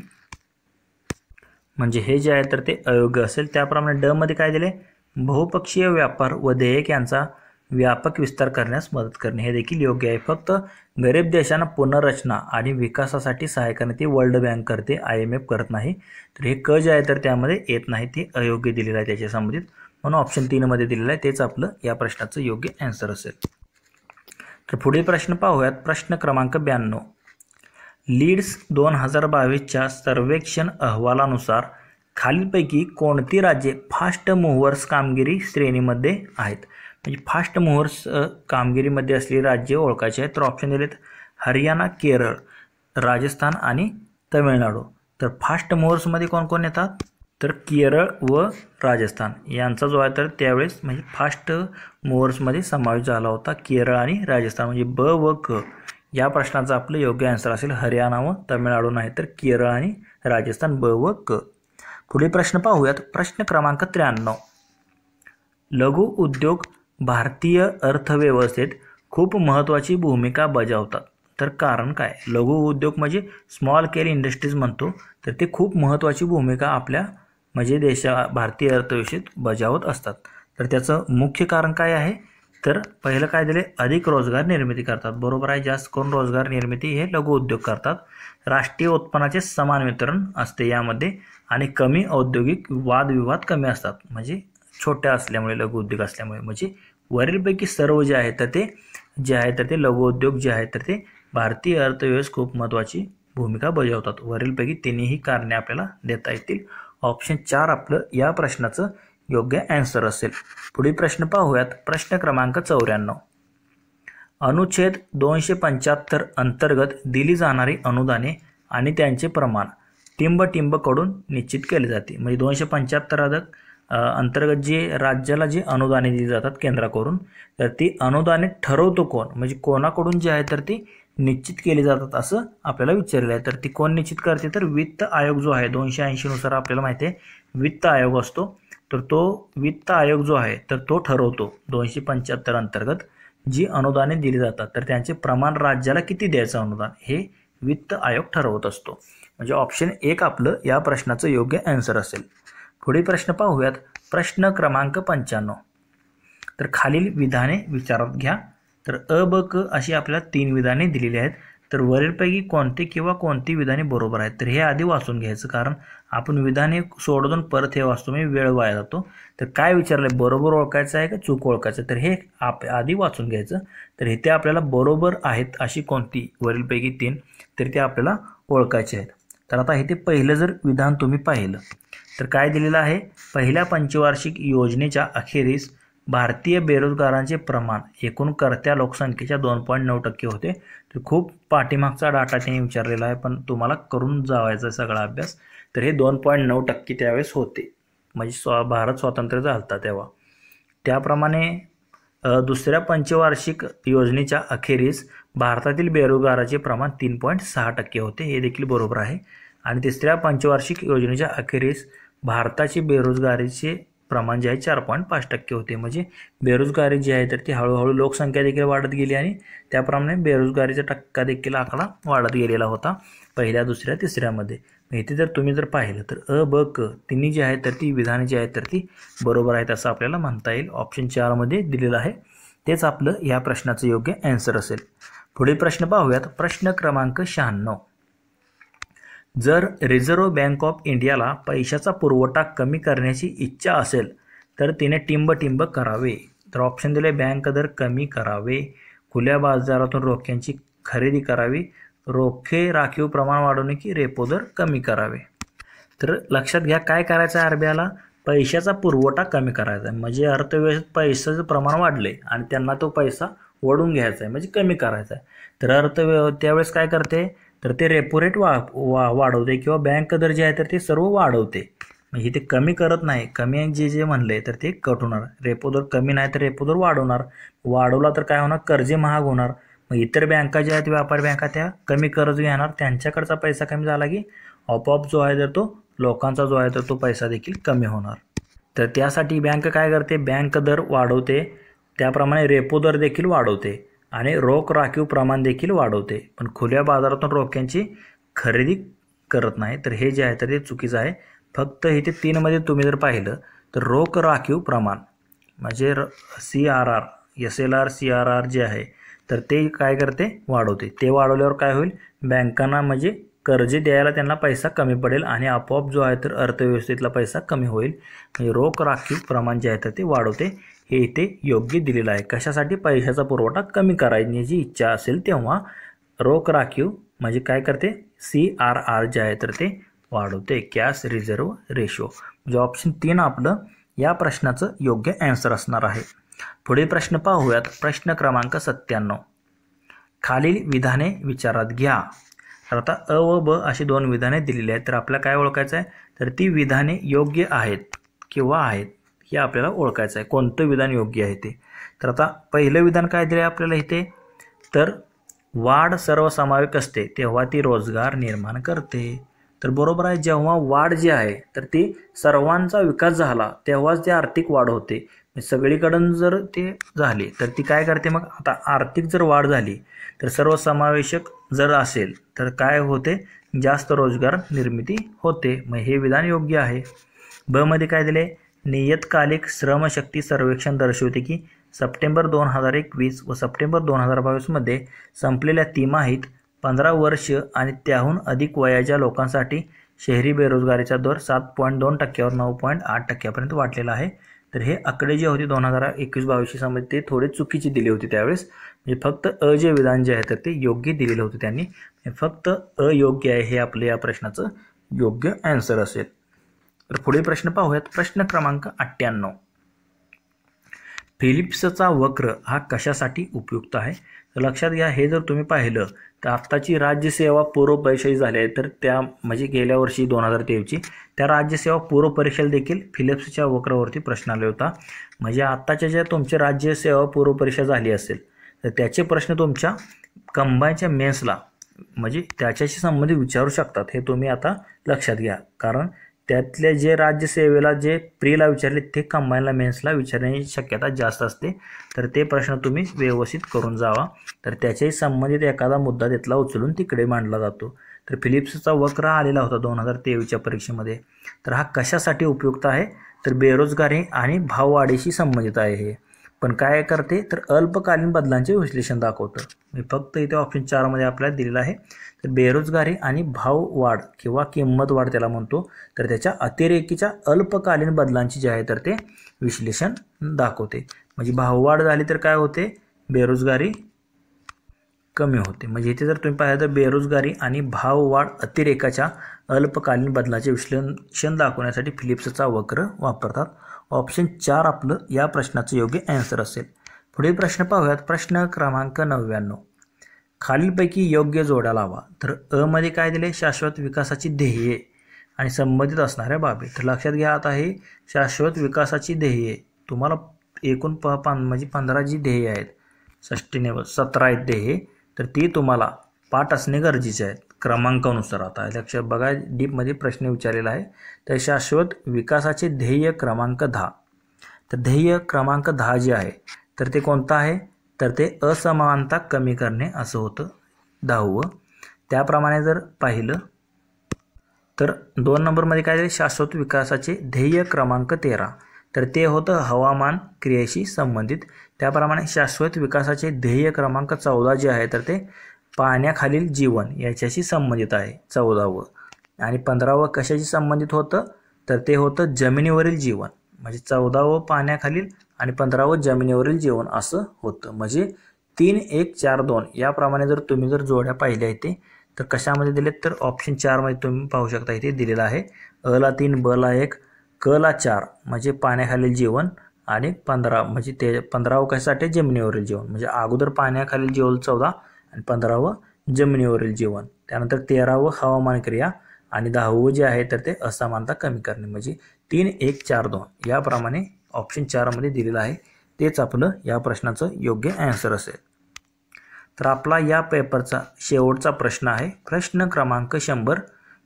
म्हणजे हे जे आहे तर ते अयोग्य असेल. त्याप्रमाणे ड मध्ये काय दिले, बहुपक्षीय व्यापार व देयक यांचा व्यापक विस्तार करण्यास मदत करणे, हे देखील योग्य आहे. फक्त गरीब देशांना पुनर्रचना आणि विकासासाठी सहाय्य करणे ते वर्ल्ड बँक करते, IMF करत नाही. तर हे क जे आहे तर त्यामध्ये येत नाही, ते अयोग्य दिलेलं आहे त्याच्या संबंधित, म्हणून ऑप्शन 3 मध्ये दिलेलं आहे, तेच आपलं या प्रश्नाचं योग्य आन्सर असेल. तर पुढील प्रश्न पाहूयात. प्रश्न क्रमांक 92. लीड्स 2022च्या सर्वेक्षण अहवालानुसार खालीलपैकी कोणती राज्ये फास्ट मूव्हर्स कामगिरी श्रेणीमध्ये आहेत? म्हणजे फास्ट मूव्हर्स कामगिरीमध्ये असलेली राज्ये ओळखायची आहेत. तर ऑप्शन दिलेत हरियाणा, केरळ, राजस्थान आणि तमिळनाडू. तर फास्ट मूव्हर्समध्ये कोण कोण येतात? तर केरळ व राजस्थान यांचा जो आहे तर त्यावेळेस म्हणजे फास्ट मूव्हर्समध्ये समावेश झाला होता, केरळ आणि राजस्थान. म्हणजे ब व क या प्रश्नाचं आपलं योग्य आन्सर असेल हरियाणा व तमिळनाडू नाही, तर केरळ आणि राजस्थान, ब व क. पुढील प्रश्न पाहूयात. प्रश्न क्रमांक 93. लघु उद्योग भारतीय अर्थव्यवस्थेत खूप महत्त्वाची भूमिका बजावतात, तर कारण काय? लघु उद्योग म्हणजे स्मॉल स्केल इंडस्ट्रीज म्हणतो, तर ते खूप महत्त्वाची भूमिका आपल्या म्हणजे भारतीय अर्थव्यवस्थेत बजावत असतात. तर त्याचं मुख्य कारण काय आहे? तर पहिलं काय दिले, अधिक रोजगार निर्मिती करतात, बरोबर आहे. जास्त करून रोजगार निर्मिती हे लघु उद्योग करतात. राष्ट्रीय उत्पन्नाचे समान वितरण असते यामध्ये, आणि कमी औद्योगिक वादविवाद कमी असतात, म्हणजे छोट्या असल्यामुळे, लघु उद्योग असल्यामुळे. म्हणजे वरीलपैकी सर्व जे आहे तर ते लघु उद्योग जे आहे तर ते भारतीय अर्थव्यवस्थेत खूप महत्त्वाची भूमिका बजावतात. वरीलपैकी तिन्ही कारणे आपल्याला देता येतील. ऑप्शन 4 आपलं या प्रश्नाचं योग्य आन्सर असेल. पुढील प्रश्न पाहूयात. प्रश्न क्रमांक 94. अनुच्छेद 275 अंतर्गत दिली जाणारी अनुदाने आणि त्यांचे प्रमाण टिंब-टिंबकडून निश्चित केले जाते. म्हणजे 275 अंतर्गत जे राज्याला जे अनुदाने दिली जातात केंद्राकडून, तर ती अनुदाने ठरवतो कोण? म्हणजे कोणाकडून जे आहे तर ती निश्चित केली जातात असं आपल्याला विचारलं आहे. तर ती कोण निश्चित करते? तर वित्त आयोग जो आहे 280 नुसार आपल्याला माहिती आहे वित्त आयोग असतो, तर तो वित्त आयोग जो आहे तर तो ठरवतो 275 अंतर्गत जी अनुदाने दिली जातात तर त्यांचे प्रमाण राज्याला किती द्यायचं अनुदान हे वित्त आयोग ठरवत असतो. म्हणजे ऑप्शन 1 आपलं या प्रश्नाचं योग्य आन्सर असेल. पुढील प्रश्न पाहूयात. प्रश्न क्रमांक 95. तर खालील विधाने विचारात घ्या. तर अ, ब, क अशी आपल्याला 3 विधाने दिलेली आहेत. तर वरीलपैकी कोणते किंवा कोणती विधाने बरोबर आहेत? तर हे आधी वाचून घ्यायचं, कारण आपण विधाने सोडून परत हे वाचतो म्हणजे वेळ वाया जातो. तर काय विचारलंय, बरोबर ओळखायचं आहे का चूक ओळखायचं? तर हे आधी वाचून घ्यायचं. तर इथे आपल्याला बरोबर आहेत अशी कोणती वरीलपैकी 3 तर ते आपल्याला ओळखायचे आहेत. तर आता इथे पहिलं जर विधान तुम्ही पाहिलं तर काय दिलेलं आहे, पहिल्या पंचवार्षिक योजनेच्या अखेरीस भारतीय बेरोजगारांचे प्रमाण एकूण कर्त्या लोकसंख्येच्या 2.9% होते. तर खूप पाठीमागचा डाटा त्यांनी विचारलेला आहे, पण तुम्हाला करून जावायचा सगळा अभ्यास. तर हे 2.9% त्यावेळेस होते, म्हणजे भारत स्वतंत्र झालता तेव्हा. त्याप्रमाणे दुसऱ्या पंचवार्षिक योजनेच्या अखेरीस भारतातील बेरोजगाराचे प्रमाण 3.6% होते, हे देखील बरोबर आहे. आणि तिसऱ्या पंचवार्षिक योजनेच्या अखेरीस भारताची बेरोजगारीचे प्रमाण जे आहे 4.5% होते. म्हणजे बेरोजगारी जी आहे तर ती हळूहळू लोकसंख्या देखील वाढत गेली आणि त्याप्रमाणे बेरोजगारीचा टक्का देखील आकडा वाढत गेलेला होता पहिल्या, दुसऱ्या, तिसऱ्यामध्ये. इथे जर तुम्ही जर पाहिलं तर अ, ब, क तिन्ही जी आहेत तर ती विधाने जी आहेत तर ती बरोबर आहेत असं आपल्याला म्हणता येईल. ऑप्शन 4 मध्ये दिलेलं आहे, तेच आपलं या प्रश्नाचं योग्य आन्सर असेल. पुढील प्रश्न पाहूयात. प्रश्न क्रमांक 96. जर रिझर्व्ह बँक ऑफ इंडियाला पैशाचा पुरवठा कमी करण्याची इच्छा असेल तर तिने टिंब करावे. तर ऑप्शन दिले, बँक दर कमी करावे, खुल्या बाजारातून रोख्यांची खरेदी करावी, रोखे राखीव प्रमाण वाढवणे की रेपो दर कमी करावे. तर लक्षात घ्या काय करायचं आहे, RBIला पैशाचा पुरवठा कमी करायचा आहे. म्हणजे अर्थव्यवस्थेत पैशाचं प्रमाण वाढले आणि त्यांना तो पैसा ओढून घ्यायचा आहे, म्हणजे कमी करायचा आहे. तर त्यावेळेस काय करते, तर ते रेपो रेट वाढवते किंवा बँक दर जे आहे तर ते सर्व वाढवते. म्हणजे ते कमी करत नाही, कमी जे म्हणले तर ते कट होणार. रेपो दर कमी नाही तर रेपो दर वाढवणार, वाढवला तर काय होणार, कर्जे महाग होणार. मग इतर बँका ज्या आहेत व्यापारी बँका त्या कमी कर्ज घेणार, त्यांच्याकडचा पैसा कमी झाला की आपोआप जो आहे तर तो लोकांचा जो आहे तर तो पैसा देखील कमी होणार. तर त्यासाठी बँक काय करते, बँक दर वाढवते, त्याप्रमाणे रेपो दर देखील वाढवते आणि रोख राखीव प्रमाण देखील वाढवते, पण खुल्या बाजारातून रोख्यांची खरेदी करत नाही. तर हे जे आहे तर ते चुकीचं आहे. फक्त इथे 3 मध्ये तुम्ही जर पाहिलं तर रोख राखीव प्रमाण म्हणजे CRR SLR CRR जे आहे तर ते काय करते, वाढवते. ते वाढवल्यावर काय होईल, बँकांना म्हणजे कर्ज द्यायला त्यांना पैसा कमी पडेल आणि आपोआप जो आहे तर अर्थव्यवस्थेतला पैसा कमी होईल. म्हणजे रोख राखीव प्रमाण जे आहे तर ते वाढवते. हे इथे योग्य दिलेलं आहे. कशासाठी, पैशाचा पुरवठा कमी करायची इच्छा असेल तेव्हा रोख राखीव म्हणजे काय करते, CRR जे आहे तर ते वाढवते, कॅश रिझर्व्ह रेशो. म्हणजे ऑप्शन 3 आपलं या प्रश्नाचं योग्य आन्सर असणार आहे. पुढील प्रश्न पाहूयात. प्रश्न क्रमांक 97. खालील विधाने विचारात घ्या. तर आता अ व ब अशी 2 विधाने दिलेली आहेत. तर आपल्याला काय ओळखायचं आहे, तर ती विधाने योग्य आहेत किंवा आहेत हे आपल्याला ओळखायचं आहे. कोणतं विधान योग्य आहे ते. तर आता पहिलं विधान काय दिलं आहे आपल्याला इथे, तर वाढ सर्वसमावेशक असते तेव्हा ती रोजगार निर्माण करते. तर बरोबर आहे. जेव्हा वाढ जी आहे तर ती सर्वांचा विकास झाला तेव्हाच ती आर्थिक वाढ होते. सगळीकडून जर ते झाली तर ती काय करते, मग आता आर्थिक जर वाढ झाली तर सर्वसमावेशक जर असेल तर काय होते, जास्त रोजगार निर्मिती होते. मग हे विधान योग्य आहे. ब मध्ये काय दिले, नियतकालिक श्रमशक्ती सर्वेक्षण दर्शवते की सप्टेंबर 2021 व सप्टेंबर 2022 मध्ये संपलेल्या तिमाहीत 15 वर्ष आणि त्याहून अधिक वयाच्या लोकांसाठी शहरी बेरोजगारीचा दर 7.2% 9.8% वाढलेला आहे. तर हे आकडे जे होते 2021-22 मध्ये ते थोडे चुकीचे दिले होते त्यावेळेस. म्हणजे फक्त अ जे विधान जे आहे तर ते योग्य दिलेलं होतं त्यांनी. फक्त अयोग्य आहे हे आपलं या प्रश्नाचं योग्य आन्सर असेल. तर पुढील प्रश्न पाहूयात. प्रश्न क्रमांक 98. फिलिप्सचा वक्र हा कशासाठी उपयुक्त आहे. तर लक्षात घ्या, हे जर तुम्ही पाहिलं तर आत्ताची राज्यसेवा पूर्व परीक्षा झाली आहे तर त्या म्हणजे गेल्या वर्षी 2023ची त्या राज्यसेवा पूर्व परीक्षेला देखील फिलिप्सच्या वक्रावरती प्रश्न आले होता. म्हणजे आत्ताच्या ज्या तुमच्या राज्यसेवा पूर्व परीक्षा झाली असेल तर त्याचे प्रश्न तुमच्या कंबाईनच्या मेन्सला म्हणजे त्याच्याशी संबंधित विचारू शकतात. हे तुम्ही आता लक्षात घ्या, कारण त्यातले जे राज्यसेवेला जे प्रीला विचारले ते कंबाईनला मेन्सला विचारण्याची शक्यता जास्त असते. तर ते प्रश्न तुम्ही व्यवस्थित करून जावा. तर त्याच्याही संबंधित एखादा मुद्दा तिथला उचलून तिकडे मांडला जातो. तर फिलिप्सचा वक्र आलेला होता 2023च्या परीक्षेमध्ये. तर हा कशासाठी उपयुक्त आहे, तर बेरोजगारी आणि भाववाढीशी संबंधित आहे. हे पण काय करते, तर अल्पकालीन बदलांचे विश्लेषण दाखवतं. मी फक्त इथे ऑप्शन 4 मध्ये आपल्याला दिलेलं आहे. तर बेरोजगारी आणि भाव वाढ किंवा किंमत वाढ त्याला म्हणतो. तर त्याच्या अतिरेकीच्या अल्पकालीन बदलांची जे आहे तर ते विश्लेषण दाखवते. म्हणजे भाववाढ झाली तर काय होते, बेरोजगारी कमी होते. म्हणजे इथे जर तुम्ही पाहिलं तर बेरोजगारी आणि भाववाढ अतिरेकाच्या अल्पकालीन बदलाचे विश्लेषण दाखवण्यासाठी फिलिप्सचा वक्र वापरतात. ऑप्शन 4 आपलं या प्रश्नाचं योग्य आन्सर असेल. पुढील प्रश्न पाहूयात. प्रश्न क्रमांक 99. खालीलपैकी योग्य जोड्या लावा. तर अ मध्ये काय दिले, शाश्वत विकासाची ध्येये आणि संबंधित असणाऱ्या बाबी. तर लक्षात घ्या, आता हे शाश्वत विकासाची ध्येये तुम्हाला एकूण म्हणजे 15 जी ध्येय आहेत, सस्टेनेबल 17 आहेत ध्येय. तर ती तुम्हाला पाठ असणे गरजेचे आहेत क्रमांकानुसार. आता लक्षात बघा, डीपमध्ये प्रश्न विचारलेला आहे. तर शाश्वत विकासाचे ध्येय क्रमांक 10. तर ध्येय क्रमांक 10 जे आहे तर ते कोणतं आहे, तर ते असमानता कमी करणे असं होतं 10वं. त्याप्रमाणे जर पाहिलं तर 2 नंबरमध्ये काय आहे, शाश्वत विकासाचे ध्येय क्रमांक 13. तर ते होतं हवामान क्रियेशी संबंधित. त्याप्रमाणे शाश्वत विकासाचे ध्येय क्रमांक 14 जे आहे तर ते पाण्याखालील जीवन याच्याशी संबंधित आहे 14वं. आणि 15वं कशाशी संबंधित होतं, तर ते होतं जमिनीवरील जीवन. म्हणजे 14वं पाण्याखालील आणि 15वं जमिनीवरील जीवन असं होतं. म्हणजे 3, 1, 4, 2 याप्रमाणे जर तुम्ही जर जोड्या पाहिल्या इथे तर कशामध्ये दिलेत, तर ऑप्शन 4 मध्ये तुम्ही पाहू शकता इथे दिलेला आहे. अ ला 3, ब ला 1, क ला 4 म्हणजे पाण्याखालील जीवन आणि 15 म्हणजे ते 15वं कशासाठी जमिनीवरील जीवन. म्हणजे अगोदर पाण्याखालील जीवन 14 आणि 15वं जमिनीवरील जीवन. त्यानंतर 13वं हवामान क्रिया आणि 10वं जे आहे तर ते असमानता कमी करणे. म्हणजे 3, 1, 4, 2 याप्रमाणे ऑप्शन 4 मध्ये दिलेलं आहे. तेच आपलं या प्रश्नाचं योग्य आन्सर असेल. तर आपला या पेपरचा शेवटचा प्रश्न आहे प्रश्न क्रमांक 100.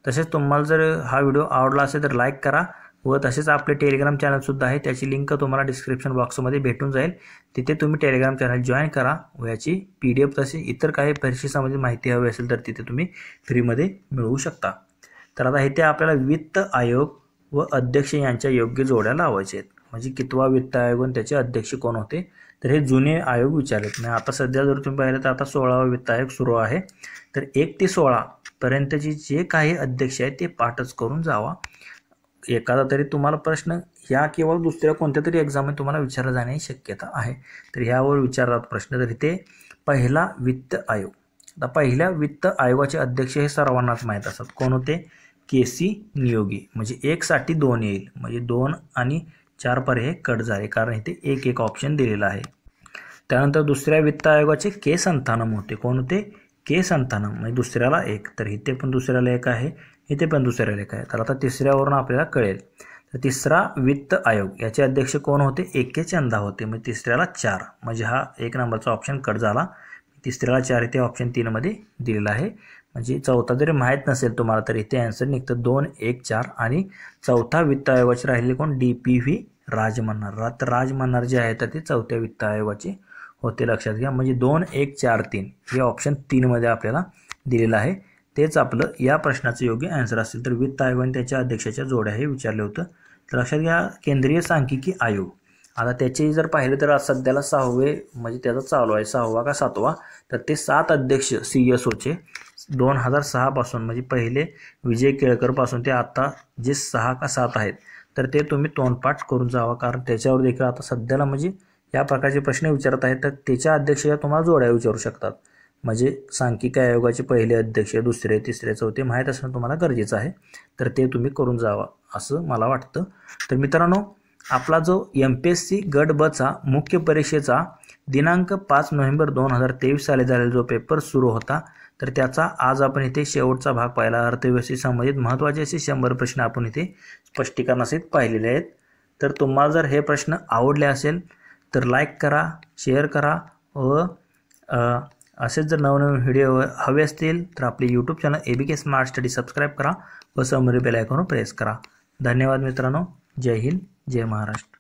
तसेच तुम्हाला जर हा व्हिडिओ आवडला असेल तर लाईक करा व तसेच आपले टेलिग्राम चॅनलसुद्धा आहे, त्याची लिंक तुम्हाला डिस्क्रिप्शन बॉक्समध्ये भेटून जाईल. तिथे तुम्ही टेलिग्राम चॅनल जॉईन करा व याची PDF तसे इतर काही परीक्षेसंबंधी माहिती हवी असेल तर तिथे तुम्ही फ्रीमध्ये मिळवू शकता. तर आता इथे आपल्याला वित्त आयोग व अध्यक्ष यांच्या योग्य जोड्या लावायचे आहेत. म्हणजे कितवा वित्त आयोग आणि त्याचे अध्यक्ष कोण होते, तर हे जुने आयोग विचारलेत. म्हणजे आता सध्या जर तुम्ही पाहिलं तर आता 16वा वित्त आयोग सुरू आहे. तर 1 ते 16 पर्यंतचे जे काही अध्यक्ष आहेत ते पाठच करून जावा. एखादा तरी तुम्हाला प्रश्न या किंवा दुसऱ्या कोणत्या तरी एक्झाममध्ये तुम्हाला विचारला जाण्याची शक्यता आहे. तर ह्यावर विचारतात प्रश्न. तर इथे पहिला वित्त आयोग. आता पहिल्या वित्त आयोगाचे अध्यक्ष हे सर्वांनाच माहीत असतात. कोण होते? KC नियोगी. म्हणजे 1 साठी 2 येईल. म्हणजे 2 आणि 4 पर्याय कट झाले कारण इथे 1 ऑप्शन दिलेला आहे. त्यानंतर दुसऱ्या वित्त आयोगाचे K संथानम होते. कोण होते? K संथानम. म्हणजे दुसऱ्याला 1. तर इथे पण दुसऱ्याला 1 आहे, इथे पण दुसऱ्याला 1 आहे. तर आता तिसऱ्यावरून आपल्याला कळेल. तर तिसरा वित्त आयोग याचे अध्यक्ष कोण होते? AK चंदा होते. म्हणजे तिसऱ्याला 4. म्हणजे हा 1 नंबरचा ऑप्शन कट झाला. तिसऱ्याला 4 इथे ऑप्शन 3 मध्ये दिलेला आहे. म्हणजे चौथा जरी माहीत नसेल तुम्हाला तर इथे आन्सर निघतं 2, 1, 4. आणि चौथा वित्त आयोगाचे राहिले कोण? DPV राजमन्नार. तर राजमन्नार जे आहे तर ते चौथ्या वित्त आयोगाचे होते, लक्षात घ्या. म्हणजे 2, 1, 4, 3 हे ऑप्शन 3 मध्ये आपल्याला दिलेलं आहे. तेच आपलं या प्रश्नाचं योग्य आन्सर असेल. तर वित्त आयोगाने त्याच्या अध्यक्षाच्या जोड्या हे विचारले होतं. तर लक्षात घ्या केंद्रीय सांख्यिकी आयोग. आता त्याचे जर पाहिलं तर आज सध्याला 6वे म्हणजे त्याचा चालू आहे 6वा का 7वा. तर ते 7 अध्यक्ष CSOचे 2006 पासून म्हणजे पहिले विजय केळकर पासून ते आता जे 6 का 7 आहेत तर ते तुम्ही तोंडपाठ करून जावा. कारण त्याच्यावर देखील आता सध्याला म्हणजे या प्रकारचे प्रश्न विचारत आहेत. तर त्याच्या अध्यक्षाच्या तुम्हाला जोड्या विचारू शकतात. म्हणजे सांख्यिकी आयोगाचे पहिले अध्यक्ष, दुसरे, तिसरे, चौथे माहीत असणं तुम्हाला गरजेचं आहे. तर ते तुम्ही करून जावा असं मला वाटतं. तर मित्रांनो आपला जो MPSC गट ब चा मुख्य परीक्षेचा दिनांक 5 नोव्हेंबर 2023 साली झालेला जो पेपर सुरू होता तर त्याचा आज आपण इथे शेवटचा भाग पाहिला. अर्थव्यवस्थेशी संबंधित महत्त्वाचे असे 100 प्रश्न आपण इथे स्पष्टीकरणासहित पाहिलेले आहेत. तर तुम्हाला जर हे प्रश्न आवडले असेल तर लाईक करा, शेअर करा व असेच जर नवनवीन व्हिडिओ हवे असतील तर आपले YouTube channel ABK smart study subscribe करा व समोरील बेल आयकॉनवर प्रेस करा. धन्यवाद मित्रांनो. जय हिंद, जय महाराष्ट्र.